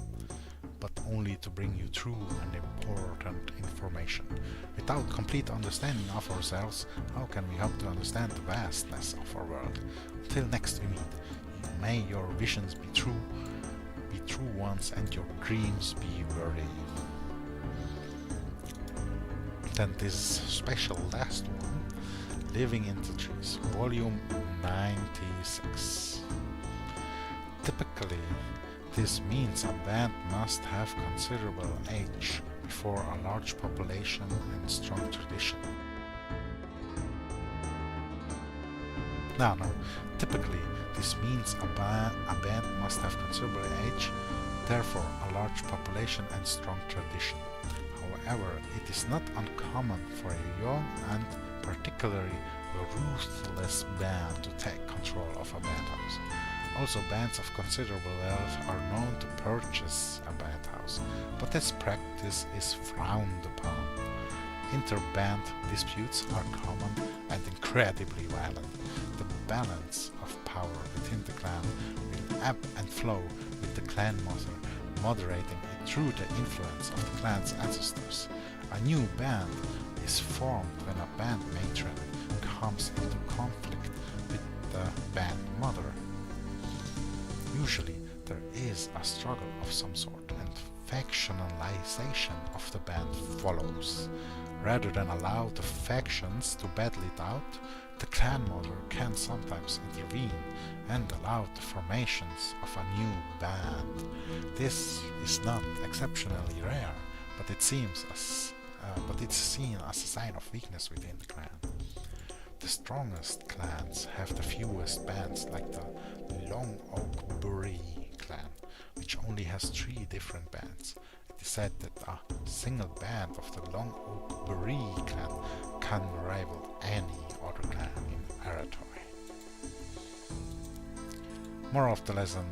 [SPEAKER 1] but only to bring you true and important information. Without complete understanding of ourselves, how can we hope to understand the vastness of our world? Until next we meet, may your visions be true ones and your dreams be worthy. Then this special last one, Living in the Trees, Volume 96. Typically, this means a band must have considerable age before a large population and strong tradition. No. Typically, this means a band must have considerable age, therefore a large population and strong tradition. However, it is not uncommon for a young and particularly ruthless band to take control of a bandhouse. Also, bands of considerable wealth are known to purchase a bandhouse, but this practice is frowned upon. Inter-band disputes are common and incredibly violent. The balance of power within the clan will ebb and flow with the clan mother moderating it through the influence of the clan's ancestors. A new band is formed when a band matron comes into conflict with the band mother. Usually there is a struggle of some sort and factionalization of the band follows. Rather than allow the factions to battle it out, the clan mother can sometimes intervene and allow the formations of a new band. This is not exceptionally rare, but it's seen as a sign of weakness within the clan. The strongest clans have the fewest bands, like the Long Oak Bury clan, which only has 3 different bands. It is said that a single band of the Long Oak Bury clan can rival any other clan in Arathoy. Moral of the lesson: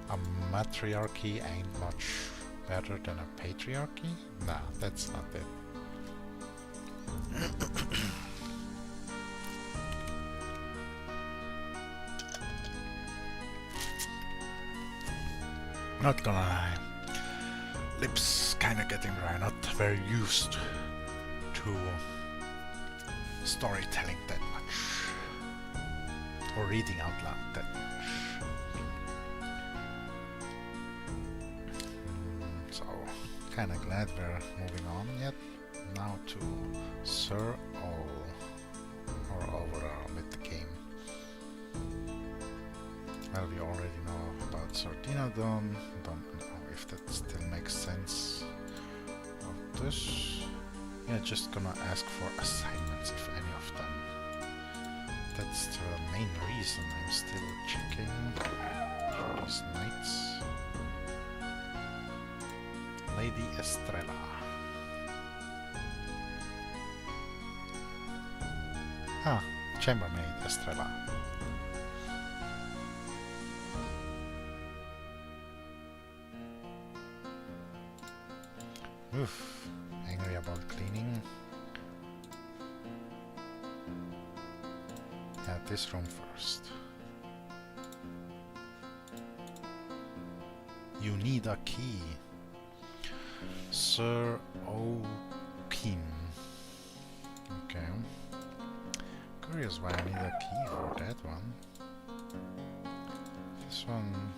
[SPEAKER 1] a matriarchy ain't much better than a patriarchy? Nah, that's not it. Not gonna lie, lips kinda getting dry, not very used to storytelling that much, or reading out loud that much. So, kinda glad we're moving on yet. Now to Sir O, or overall with the game. Well, we already know about Sardinadon. Don't know if that still makes sense. Of this, yeah, just gonna ask for assignments if any of them That's the main reason I'm still checking for these knights. Lady Estrella. Ah, chambermaid Estrella. Oof, angry about cleaning. Yeah, this room first. You need a key. Sir O'Keem. Okay. Curious why I need a key for that one. This one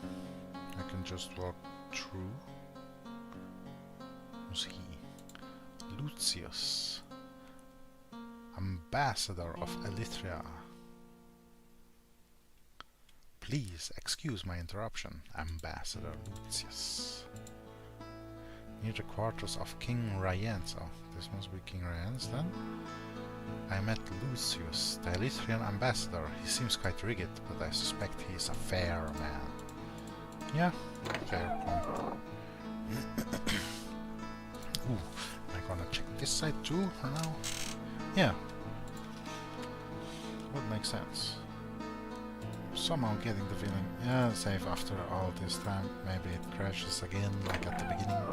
[SPEAKER 1] I can just walk through. Who's he? Lucius, Ambassador of Elythria. Please excuse my interruption, Ambassador Lucius. Near the quarters of King Ryans. Oh, this must be King Ryans then. I met Lucius, the Elythrian ambassador. He seems quite rigid, but I suspect he is a fair man. Yeah, fair point. Ooh, am I gonna check this side too for now? Yeah. Would make sense. Somehow getting the feeling, yeah, safe after all this time. Maybe it crashes again like at the beginning.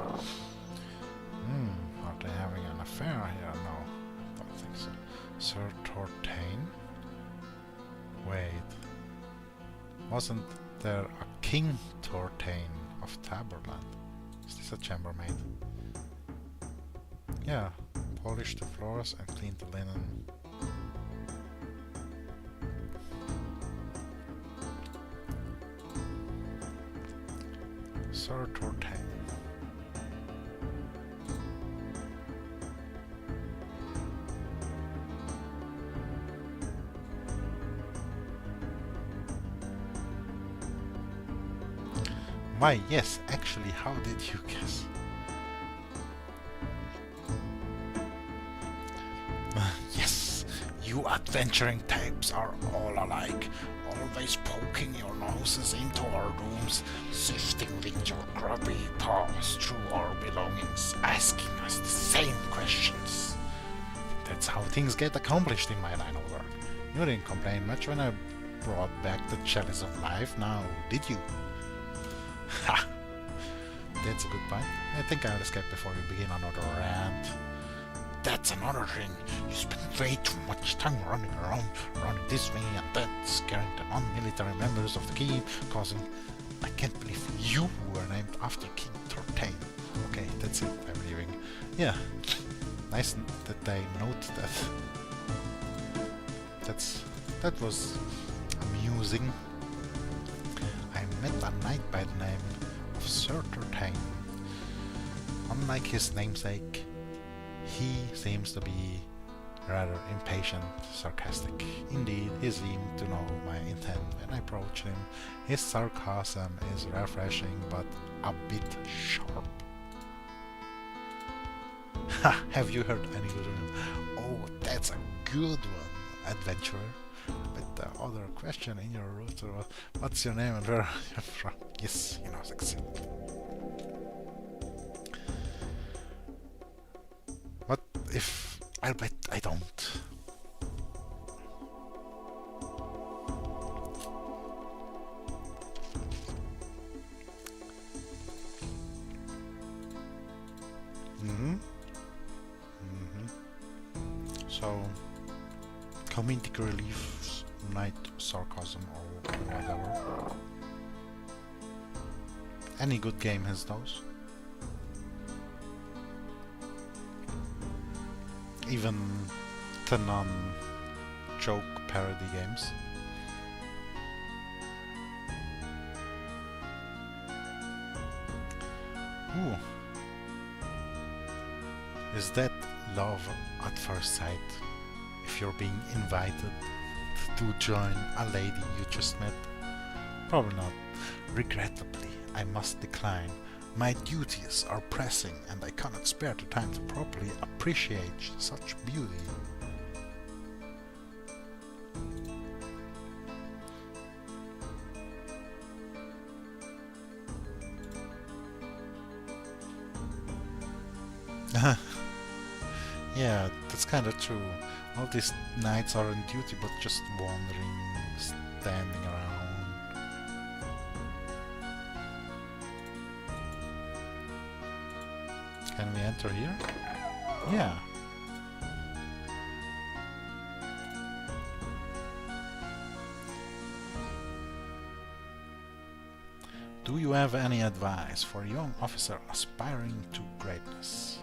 [SPEAKER 1] Are they having an affair here? No, don't think so. Sir Tortain? Wait. Wasn't there a King Tortain of Taborland? Is this a chambermaid? Yeah, polish the floors and clean the linen. Sir Tortain. Why, yes, actually, how did you guess? Yes, you adventuring types are all alike, always poking your noses into our rooms, sifting with your grubby paws through our belongings, asking us the same questions. That's how things get accomplished in my line of work. You didn't complain much when I brought back the chalice of life, now did you? Ha! That's a good point. I think I'll escape before we begin another rant. That's another thing. You spend way too much time running around this way and that, scaring the non-military members of the keep, causing... I can't believe you were named after King Tortain. Okay, that's it. I'm leaving. Yeah. Nice that they note that. That was amusing. I met a knight by the name of Sir Tortain. Unlike his namesake, he seems to be rather impatient, sarcastic. Indeed, he seemed to know my intent when I approached him. His sarcasm is refreshing, but a bit sharp. Ha! Have you heard any good one? Oh, that's a good one, adventurer. But the other question in your router was, what's your name and where are you from? Yes, he knows exactly. What if... I'll bet I don't. So, comedic relief, night sarcasm or whatever. Any good game has those. Even the non-joke parody games. Ooh. Is that love at first sight? If you're being invited to join a lady you just met? Probably not. Regrettably, I must decline. My duties are pressing and I cannot spare the time to properly appreciate such beauty. Yeah, that's kind of true. All these knights are on duty, but just wandering, standing around. Can we enter here? Yeah. Do you have any advice for a young officer aspiring to greatness?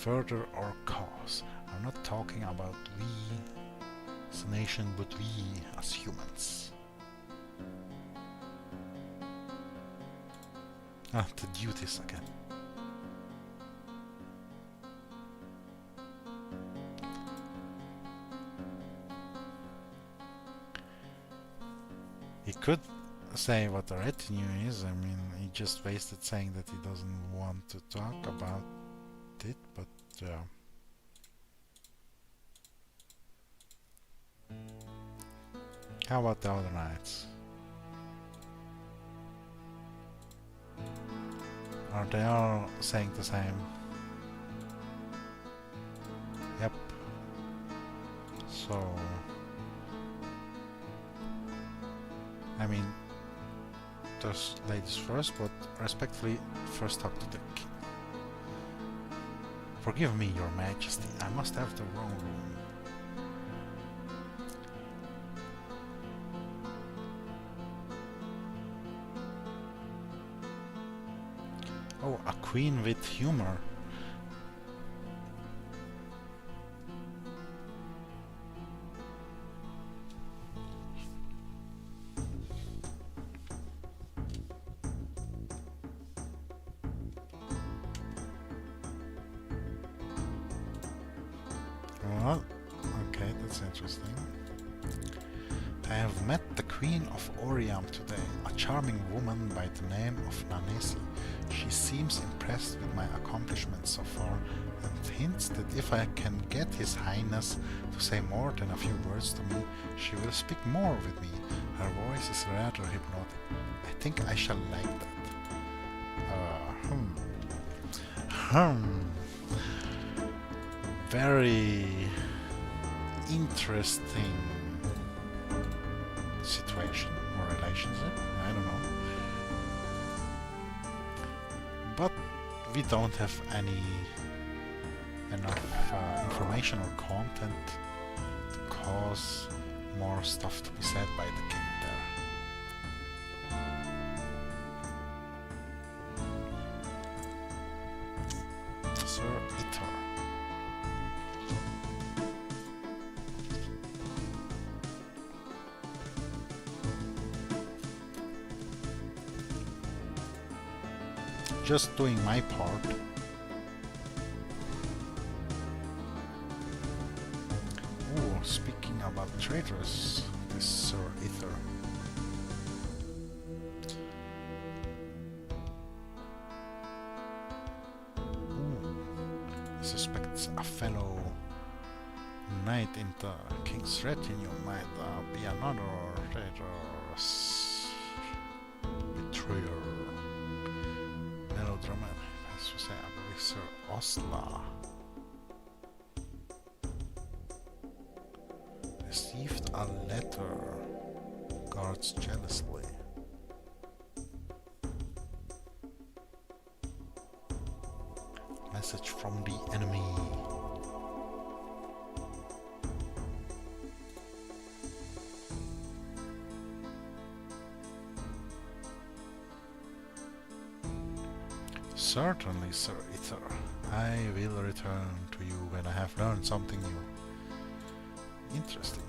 [SPEAKER 1] Further our cause. I'm not talking about we as a nation, but we as humans. Ah, the duties again. He could say what the retinue is. I mean, he just wasted saying that he doesn't want to talk about it, but how about the other knights? Are they all saying the same? Yep. So I mean, those ladies first, but respectfully, first talk to the king. Forgive me, your majesty, I must have the wrong room. Oh, a queen with humor. Well, okay, that's interesting. I have met the Queen of Oriam today, a charming woman by the name of Nanesi. She seems impressed with my accomplishments so far and hints that if I can get His Highness to say more than a few words to me, she will speak more with me. Her voice is rather hypnotic. I think I shall like that. Very interesting situation or relationship. I don't know. But we don't have enough information or content to cause more stuff to be said by the king there. Sir Itar. Just doing my part. Oh, speaking about traitors, this Sir Ether. Ooh, he suspects a fellow knight in the king's retinue might be another traitorous betrayer. Melodramatic, as you say, I believe Sir Osla received a letter, guards jealously. Message from the enemy. Certainly, Sir Ether. I will return to you when I have learned something new. Interesting.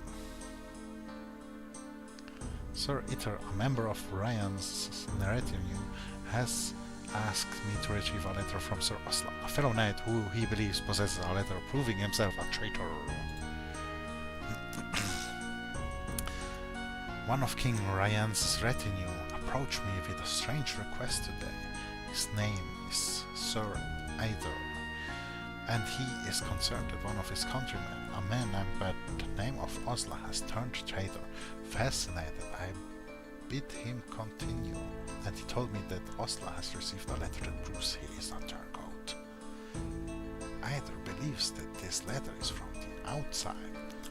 [SPEAKER 1] Sir Ether, a member of Ryan's retinue, has asked me to retrieve a letter from Sir Osla, a fellow knight who he believes possesses a letter proving himself a traitor. One of King Ryan's retinue approached me with a strange request today. His name is Sir Either, and he is concerned that one of his countrymen, a man named by the name of Osla, has turned traitor. Fascinated, I bid him continue, and he told me that Osla has received a letter that proves he is not turncoat. Either believes that this letter is from the outside,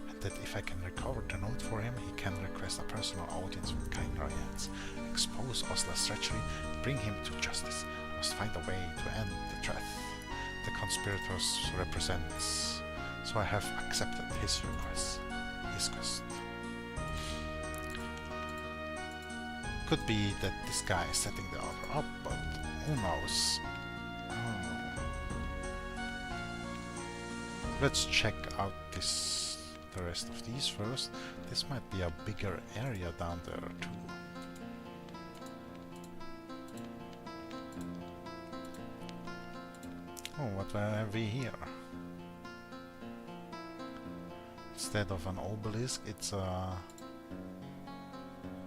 [SPEAKER 1] and that if I can recover the note for him, he can request a personal audience with King Royans, expose Osla's treachery, bring him to justice. I must find a way to end the threat the conspirators represents, so I have accepted his request. Could be that this guy is setting the other up, but who knows? Let's check out the rest of these first. This might be a bigger area down there too. Oh, what have we here? Instead of an obelisk, it's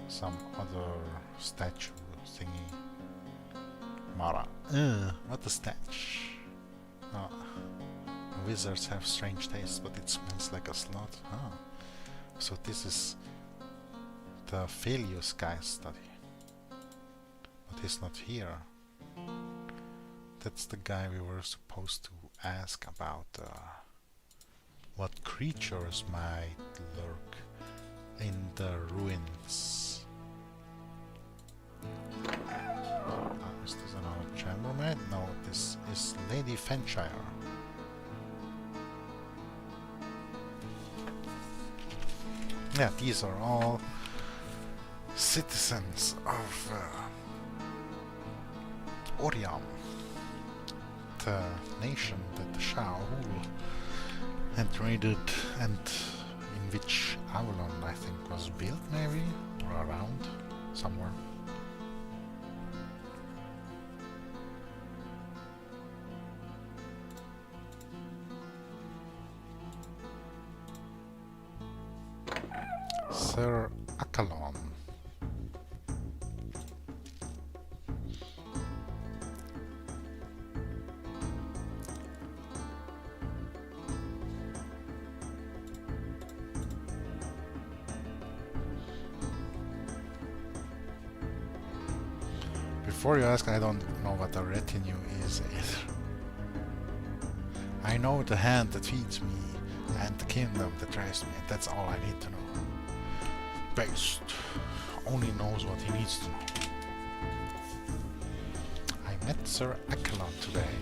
[SPEAKER 1] some other statue thingy. Mara. What a statue. Oh. Wizards have strange tastes, but it smells like a slot. Huh. So this is the Phelius guy's study. But he's not here. That's the guy we were supposed to ask about what creatures might lurk in the ruins. Is this another chambermaid? No, this is Lady Fenshire. Yeah, these are all citizens of Oriam, the nation that the Shah had raided and in which Avalon, I think, was built, maybe, or around somewhere. Sir Akalon. Before you ask, I don't know what a retinue is either. I know the hand that feeds me and the kingdom that drives me, and that's all I need to know. Based only knows what he needs to know. I met Sir Akalon today.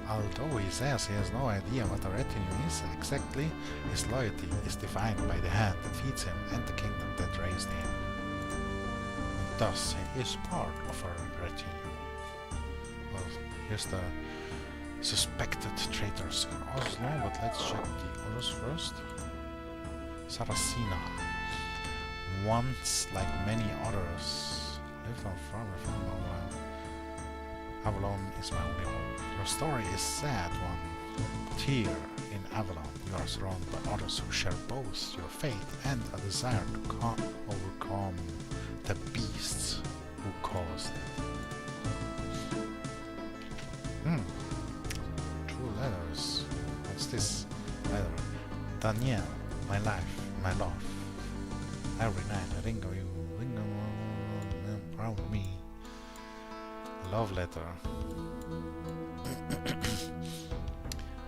[SPEAKER 1] Although he says he has no idea what a retinue is exactly, his loyalty is defined by the hand that feeds him and the kingdom that raised him. Thus, he is part of our retinue. Well, here's the suspected traitors in Oslo, but let's check the others first. Saracina. Once, like many others, lived on farm for a while. Avalon is my only home. Your story is a sad one, but here in Avalon you are surrounded by others who share both your faith and a desire to overcome the beasts who caused it. Two letters. What's this letter? Danielle, my life, my love. Every night I think of you, around me. Love letter.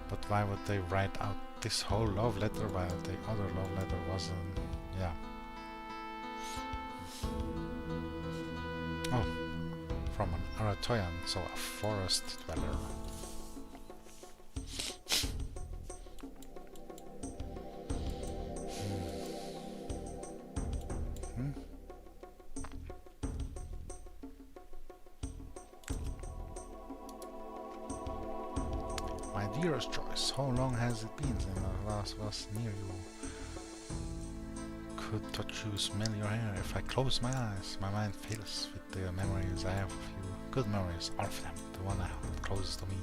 [SPEAKER 1] But why would they write out this whole love letter while the other love letter wasn't? Yeah. Oh, from an Aratoyan, so a forest dweller. Dearest Joyce, how long has it been since I last was near you? Could touch you, smell your hair. If I close my eyes, my mind fills with the memories I have of you. Good memories, all of them. The one I hold closest to me.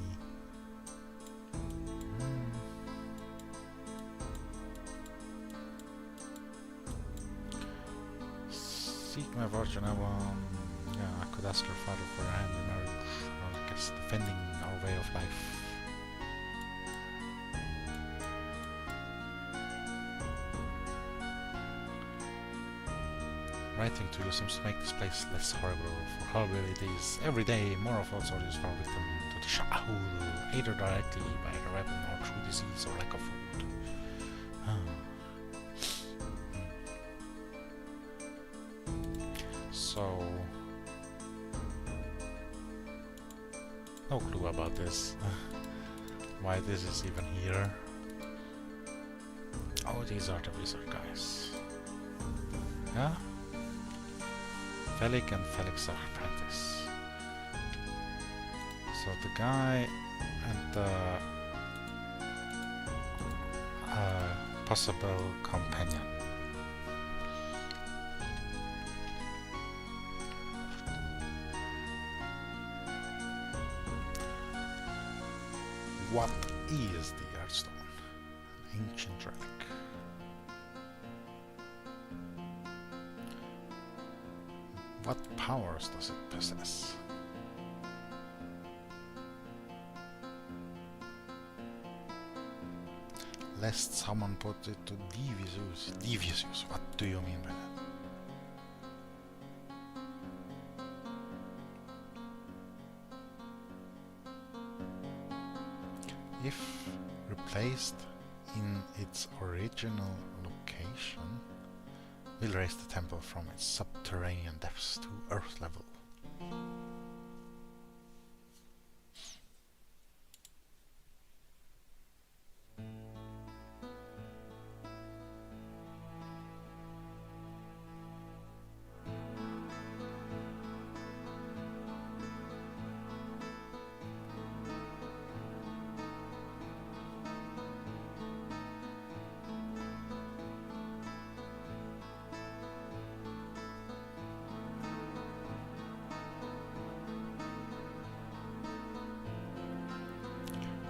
[SPEAKER 1] Seek my fortune, yeah, I could ask your father for a hand in marriage, or I guess defending our way of life. Right thing to do seems to make this place less horrible for horrible it is. Every day, more of all soldiers fall victim to the Sha'ul, either directly by the weapon or through disease or lack of food. So, no clue about this. Why this is even here. Oh, these are the wizard guys. Yeah? Felix and Felix are apprentice. So the guy and the possible companion. What is the Earthstone? An ancient relic. What powers does it possess? Lest someone put it to devious use. Devious use, what do you mean by that? If replaced in its original location, will raise the temple from its subterranean depths to earth level.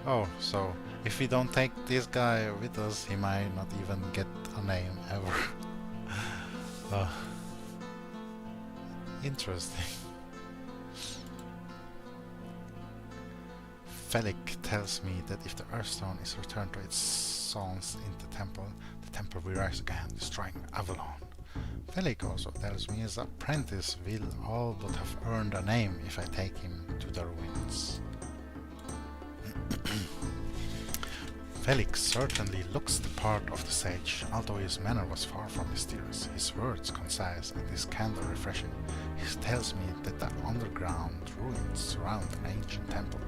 [SPEAKER 1] Oh, so if we don't take this guy with us, he might not even get a name ever. Interesting. Felix tells me that if the Earthstone is returned to its sons in the temple will rise again, destroying Avalon. Felix also tells me his apprentice will all but have earned a name if I take him to the ruins. Felix certainly looks the part of the sage, although his manner was far from mysterious, his words concise and his candor refreshing. He tells me that the underground ruins surround an ancient temple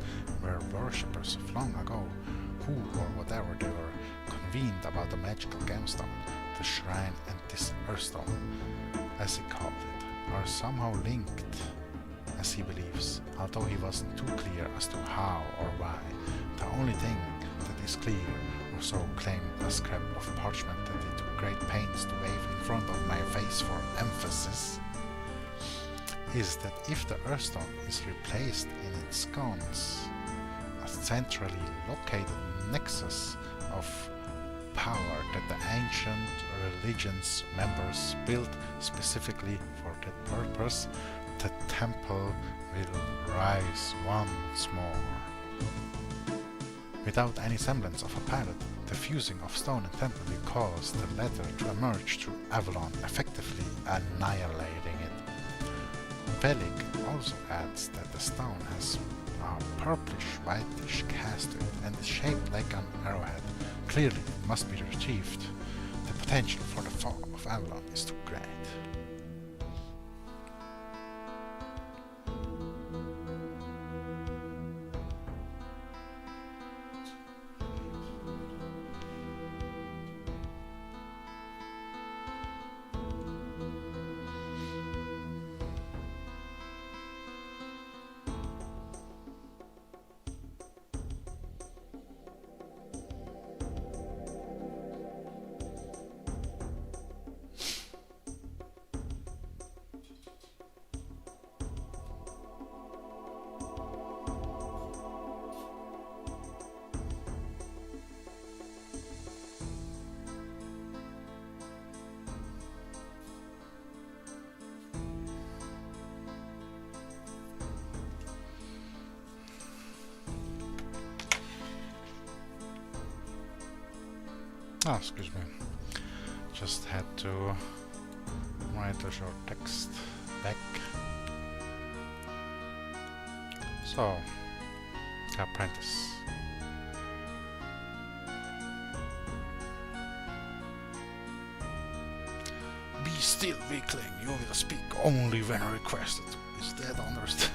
[SPEAKER 1] where worshippers of long ago, who or whatever they were, convened about the magical gemstone, the shrine and this Earthstone, as he called it, are somehow linked, as he believes, although he wasn't too clear as to how or why. The only thing that is clear, or so claimed a scrap of parchment that he took great pains to wave in front of my face for emphasis, is that if the Earthstone is replaced in its sconce, a centrally located nexus of power that the ancient religion's members built specifically for that purpose, the temple will rise once more. Without any semblance of a pilot, the fusing of stone and temple will cause the latter to emerge through Avalon, effectively annihilating it. Felix also adds that the stone has a purplish-whitish cast to it and is shaped like an arrowhead. Clearly, it must be retrieved. The potential for the fall of Avalon is too great. Oh, excuse me. Just had to write a short text back. So, apprentice. Be still, weakling. You will speak only when requested. Is that understood?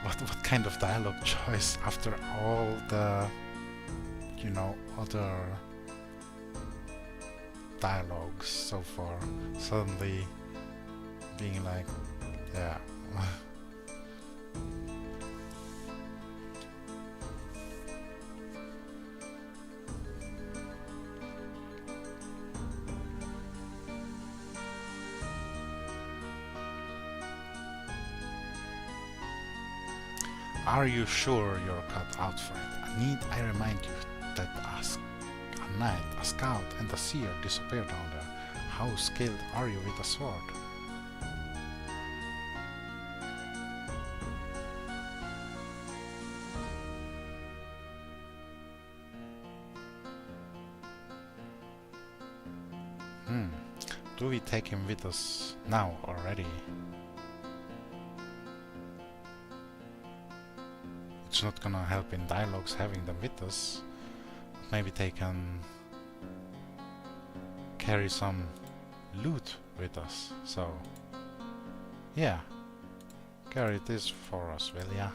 [SPEAKER 1] What kind of dialogue choice after all the, you know, other dialogues so far? Suddenly being like, yeah. Are you sure you're cut out for it? Need I remind you that a knight, a scout, and a seer disappeared down there? How skilled are you with a sword? Do we take him with us now already? It's not gonna help in dialogues having them with us. Maybe they can carry some loot with us. So, yeah, carry this for us, will ya?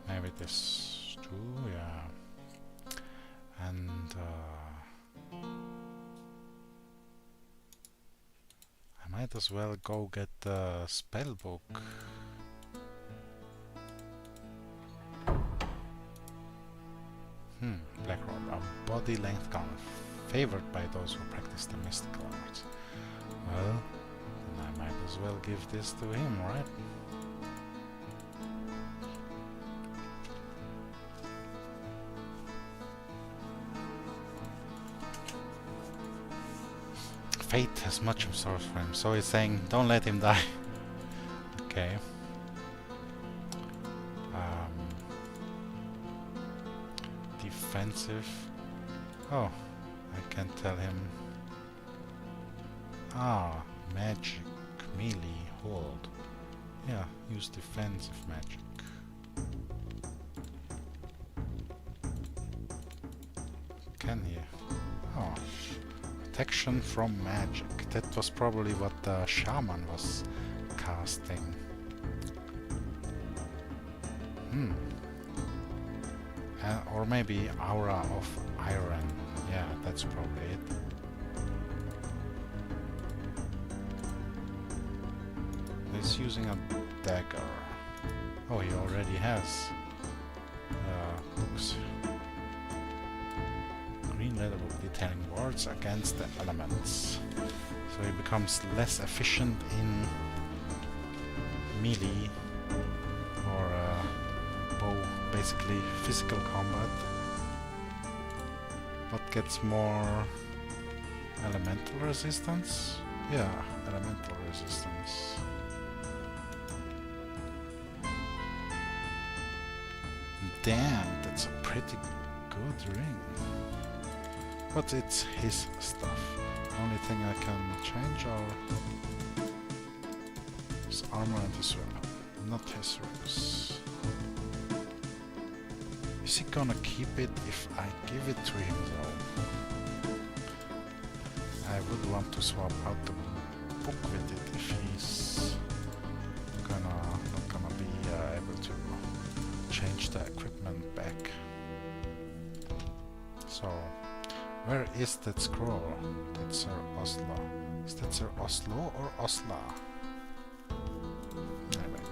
[SPEAKER 1] Maybe this too, yeah. And I might as well go get the spell book. Black robe, a body length gun, favored by those who practice the mystical arts. Well, then I might as well give this to him, right? Fate has much in store for him, so he's saying, don't let him die. Okay. Defensive. Oh, I can tell him. Ah, magic, melee, hold. Yeah, use defensive magic. Can he? Oh. Protection from magic. That was probably what the shaman was casting. Or maybe aura of iron. Yeah, that's probably it. He's using a dagger. Oh, he already has books. Green leather book detailing wards against the elements. So he becomes less efficient in melee or bow, basically physical combat, but gets more elemental resistance. Yeah, elemental resistance. Damn, that's a pretty good ring. But it's his stuff. The only thing I can change are his armor and his weapon, not his rings. Is he gonna keep it if I give it to him though? I would want to swap out the book with it if he's not gonna be able to change the equipment back. So, where is that scroll? That's Sir Oslo. Is that Sir Oslo or Osla? Anyway.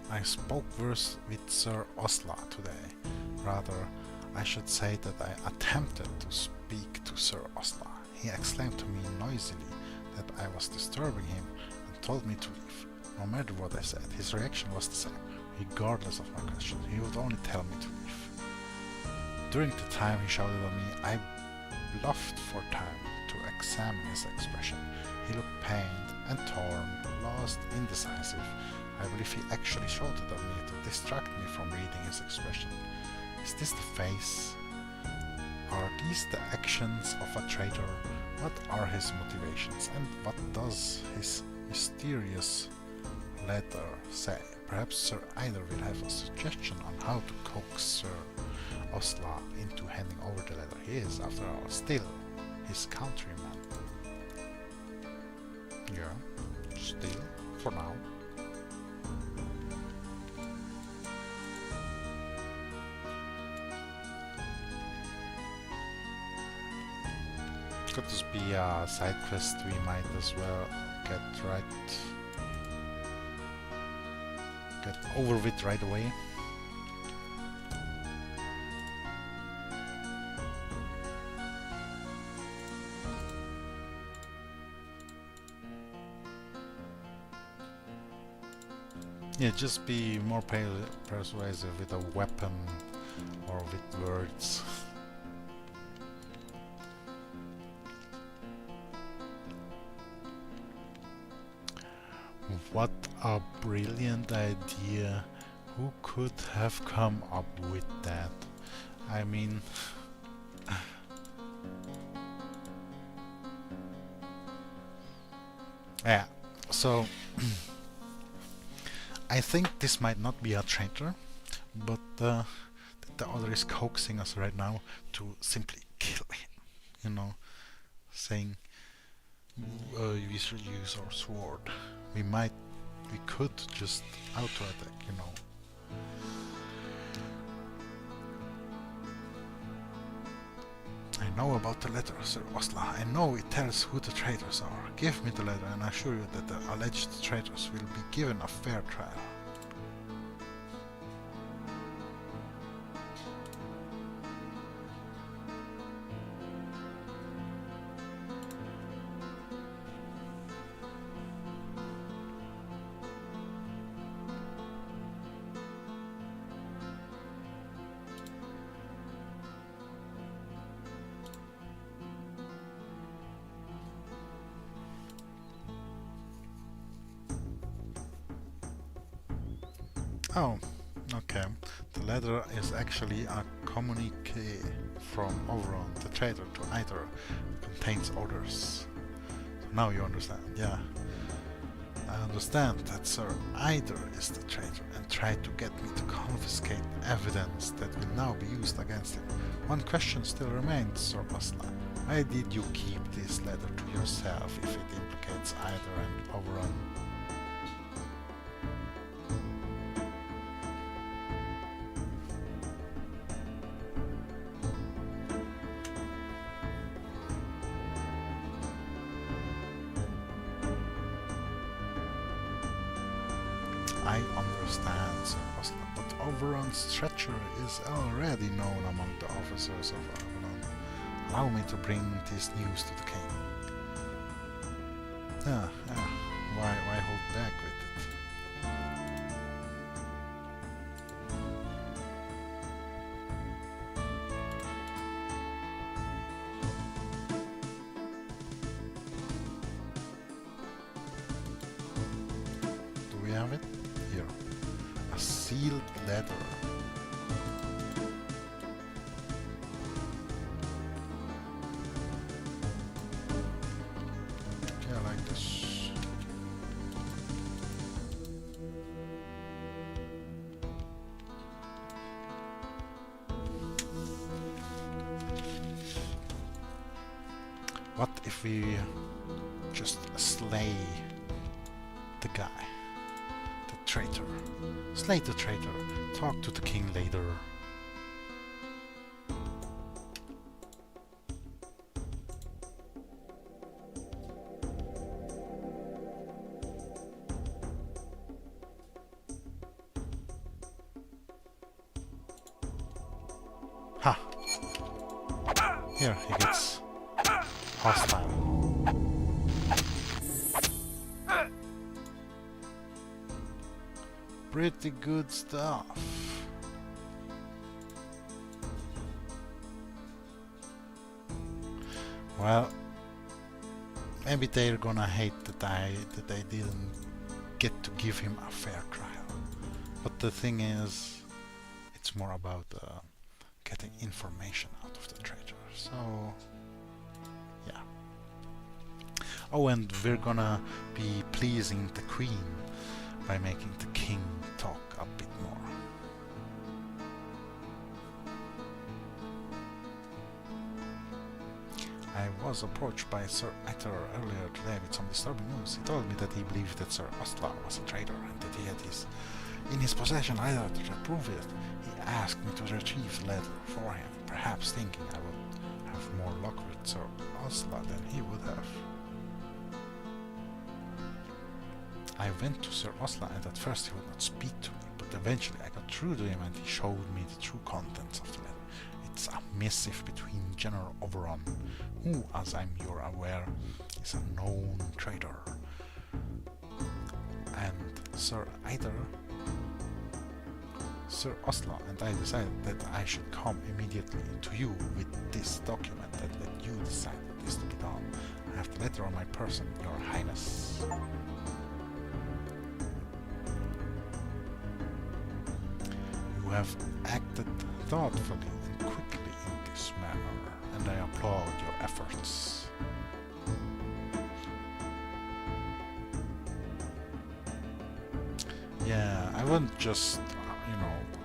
[SPEAKER 1] I spoke with Sir Osla today. Rather, I should say that I attempted to speak to Sir Osla. He exclaimed to me noisily that I was disturbing him and told me to leave. No matter what I said, his reaction was the same. Regardless of my questions, he would only tell me to leave. During the time he shouted at me, I bluffed for time to examine his expression. He looked pained and torn, lost, indecisive. I believe he actually shouted at me to distract me from reading his expression. Is this the face? Are these the actions of a traitor? What are his motivations, and what does his mysterious letter say? Perhaps Sir Eider will have a suggestion on how to coax Sir Osla into handing over the letter. He is, after all, still his countryman. Yeah, still, for now. Could this be a side quest we might as well get over with right away? Yeah, just be more persuasive with a weapon or with words. What a brilliant idea. Who could have come up with that? I mean... yeah, so... I think this might not be a traitor, but the other is coaxing us right now to simply kill him. You know, saying we should use our sword. We could just auto-attack, you know. I know about the letter, Sir Osla. I know it tells who the traitors are. Give me the letter and I assure you that the alleged traitors will be given a fair trial. Oh, okay. The letter is actually a communique from Overon, the traitor, to Eider. It contains orders. So now you understand, yeah. I understand that Sir Eider is the traitor and tried to get me to confiscate evidence that will now be used against him. One question still remains, Sir Osla. Why did you keep this letter to yourself if it implicates Eider and Overon? I understand, Sir Osla, but Overon's treachery is already known among the officers of Avalon. Allow me to bring this news to the king. Why hold back with it? Do we have it? Here. A sealed letter. Okay, I like this. What if we just slay the guy? The traitor. Slay the traitor. Talk to the king later. Ha! Here, he gets hostile. Pretty good stuff. Well, maybe they're gonna hate that I didn't get to give him a fair trial. But the thing is, it's more about getting information out of the traitor. So, yeah. Oh, and we're gonna be pleasing the queen by making the king talk a bit more. I was approached by Sir Ector earlier today with some disturbing news. He told me that he believed that Sir Ostlar was a traitor and that he had in his possession either to prove it. He asked me to retrieve the letter for him, perhaps thinking I would have more luck with Sir Ostlar than he would have. I went to Sir Ostlar and at first he would not speak to me, but eventually I got through to him and he showed me the true contents of the letter. It's a missive between General Oberon, who, as you're aware, is a known traitor, and Sir Ostlar, and I decided that I should come immediately to you with this document and let you decide what is to be done. I have the letter on my person, Your Highness. You have acted thoughtfully and quickly in this manner, and I applaud your efforts. Yeah, I won't just,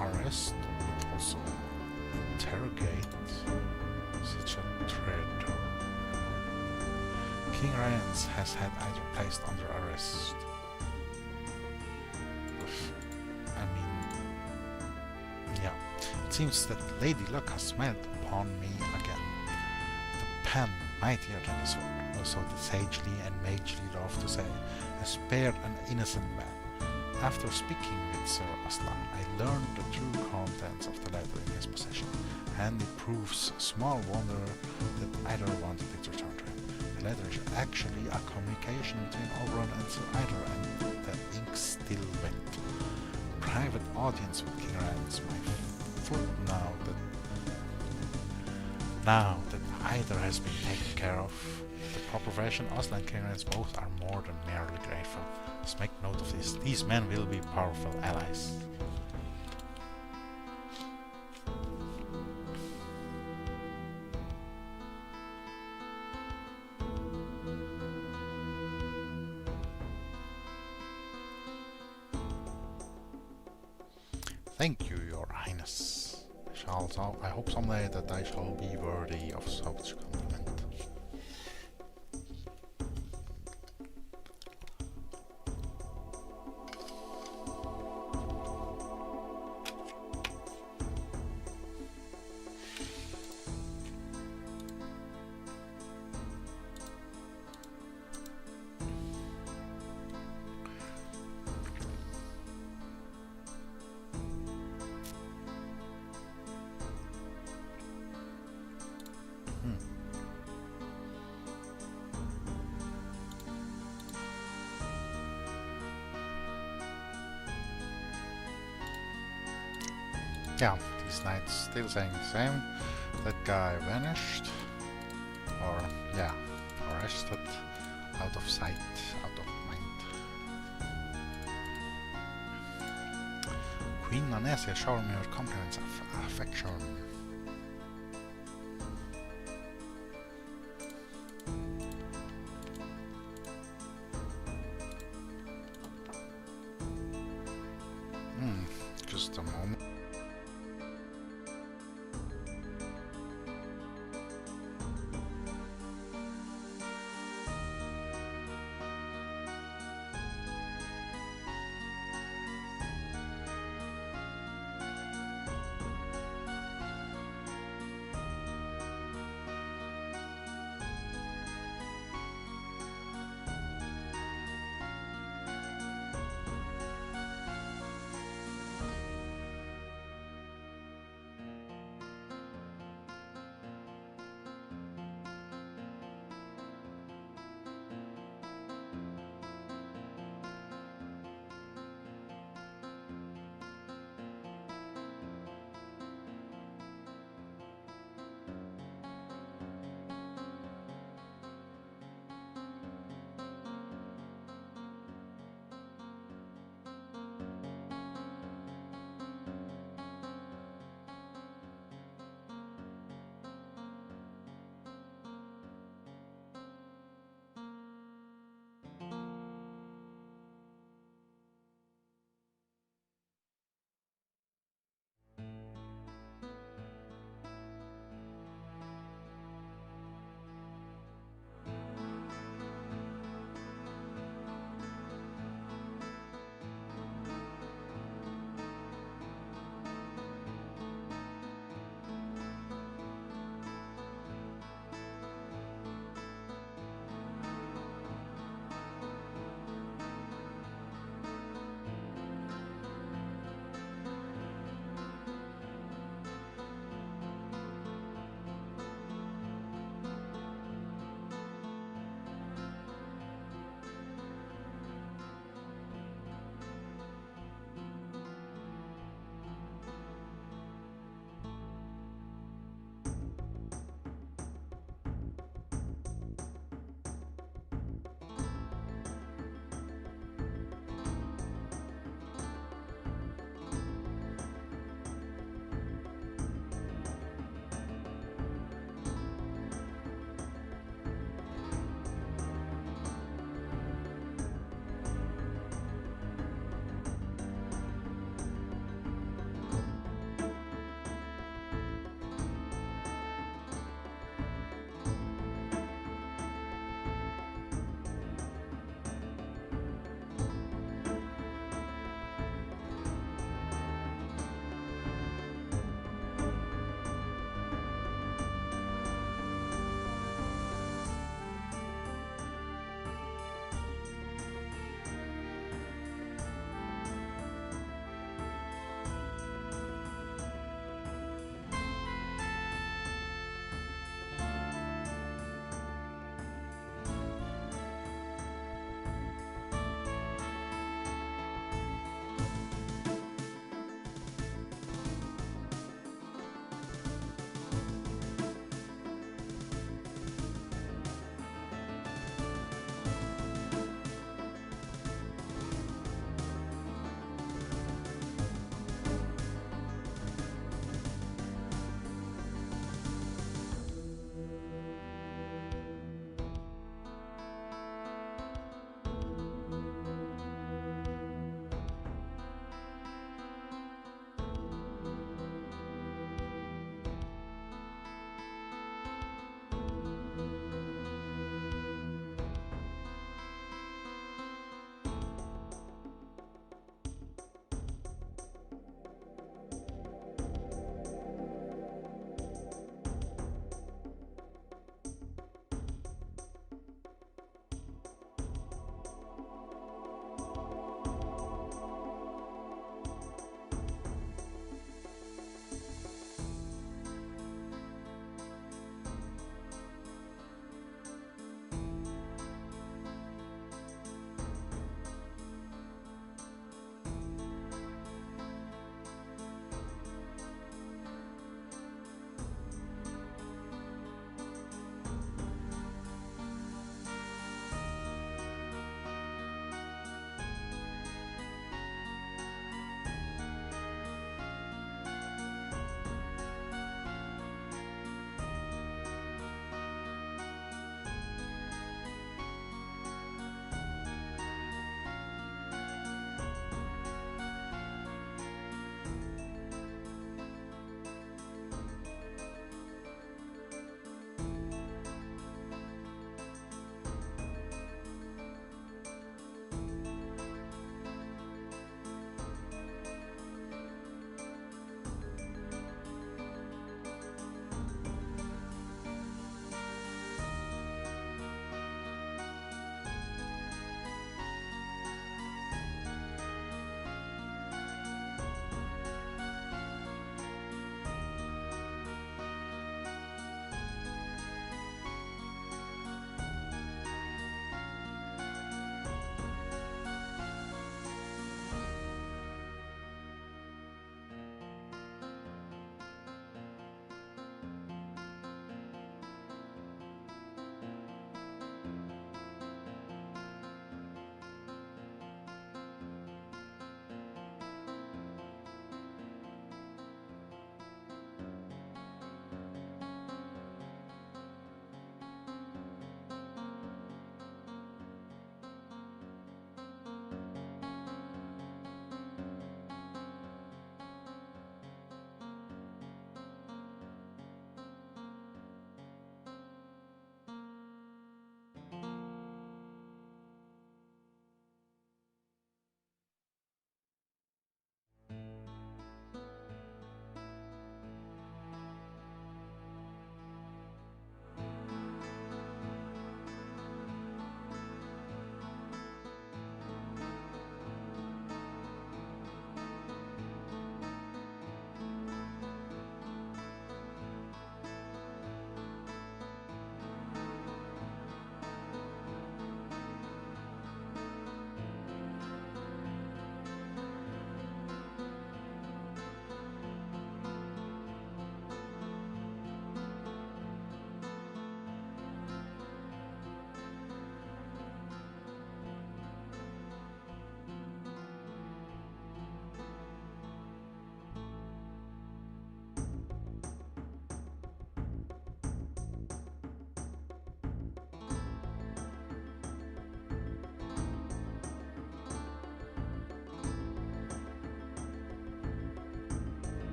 [SPEAKER 1] arrest, but also interrogate such a traitor. King Ryans has had either placed under arrest. It seems that Lady Luck has smiled upon me again. The pen, mightier than the sword, or so the sagely and magely love to say, has spared an innocent man. After speaking with Sir Ostlar, I learned the true contents of the letter in his possession, and it proves small wonder that either wanted it returned to him. The letter is actually a communication between Oberon and Sir Eider, and the ink's still wet. Private audience with King Rance, my foot now that either has been taken care of. The proper version, Osla and King Rance both are more than merely grateful. Let's make note of this. These men will be powerful allies. Thank you, Your Highness. I hope someday that I shall be worthy of such compliment. Yeah, these knights still saying the same. That guy vanished. Or, yeah, arrested. Out of sight, out of mind. Queen Nanesia, shower me with compliments of affection. Just a moment.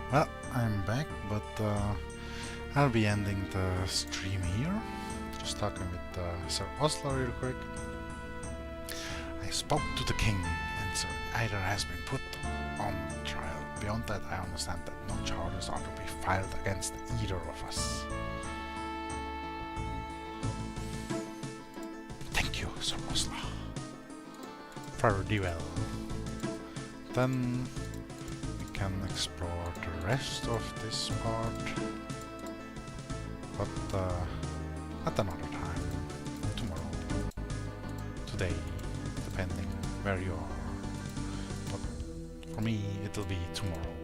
[SPEAKER 1] Well, I'm back, but I'll be ending the stream here. Just talking with Sir Oslo real quick. I spoke to the king, and Sir Eider has been put on trial. Beyond that, I understand that no charges are to be filed against either of us. Thank you, Sir Oslo. Fare thee well. Then we can explore the rest of this part, but at another time, tomorrow, today, depending where you are. But for me, it'll be tomorrow.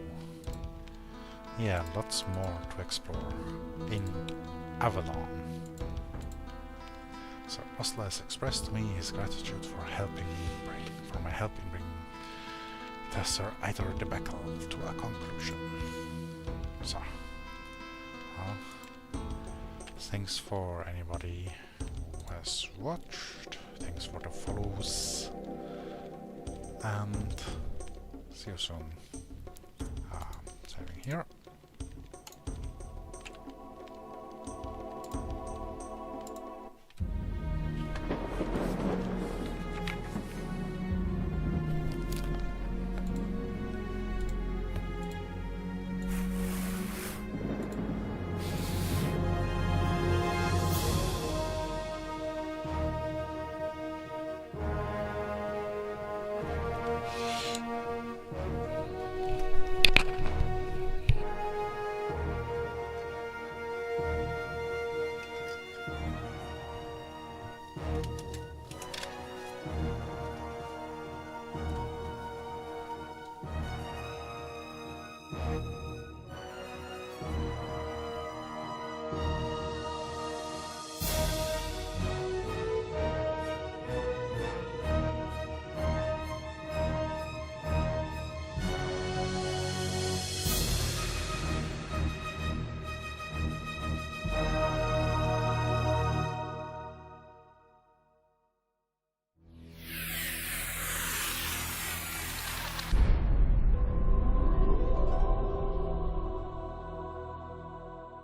[SPEAKER 1] Yeah, lots more to explore in Avalon. So Oslo has expressed to me his gratitude for my help in bringing the Sir Eider debacle to a conclusion. So, well, thanks for anybody who has watched, thanks for the follows, and see you soon. Saving here.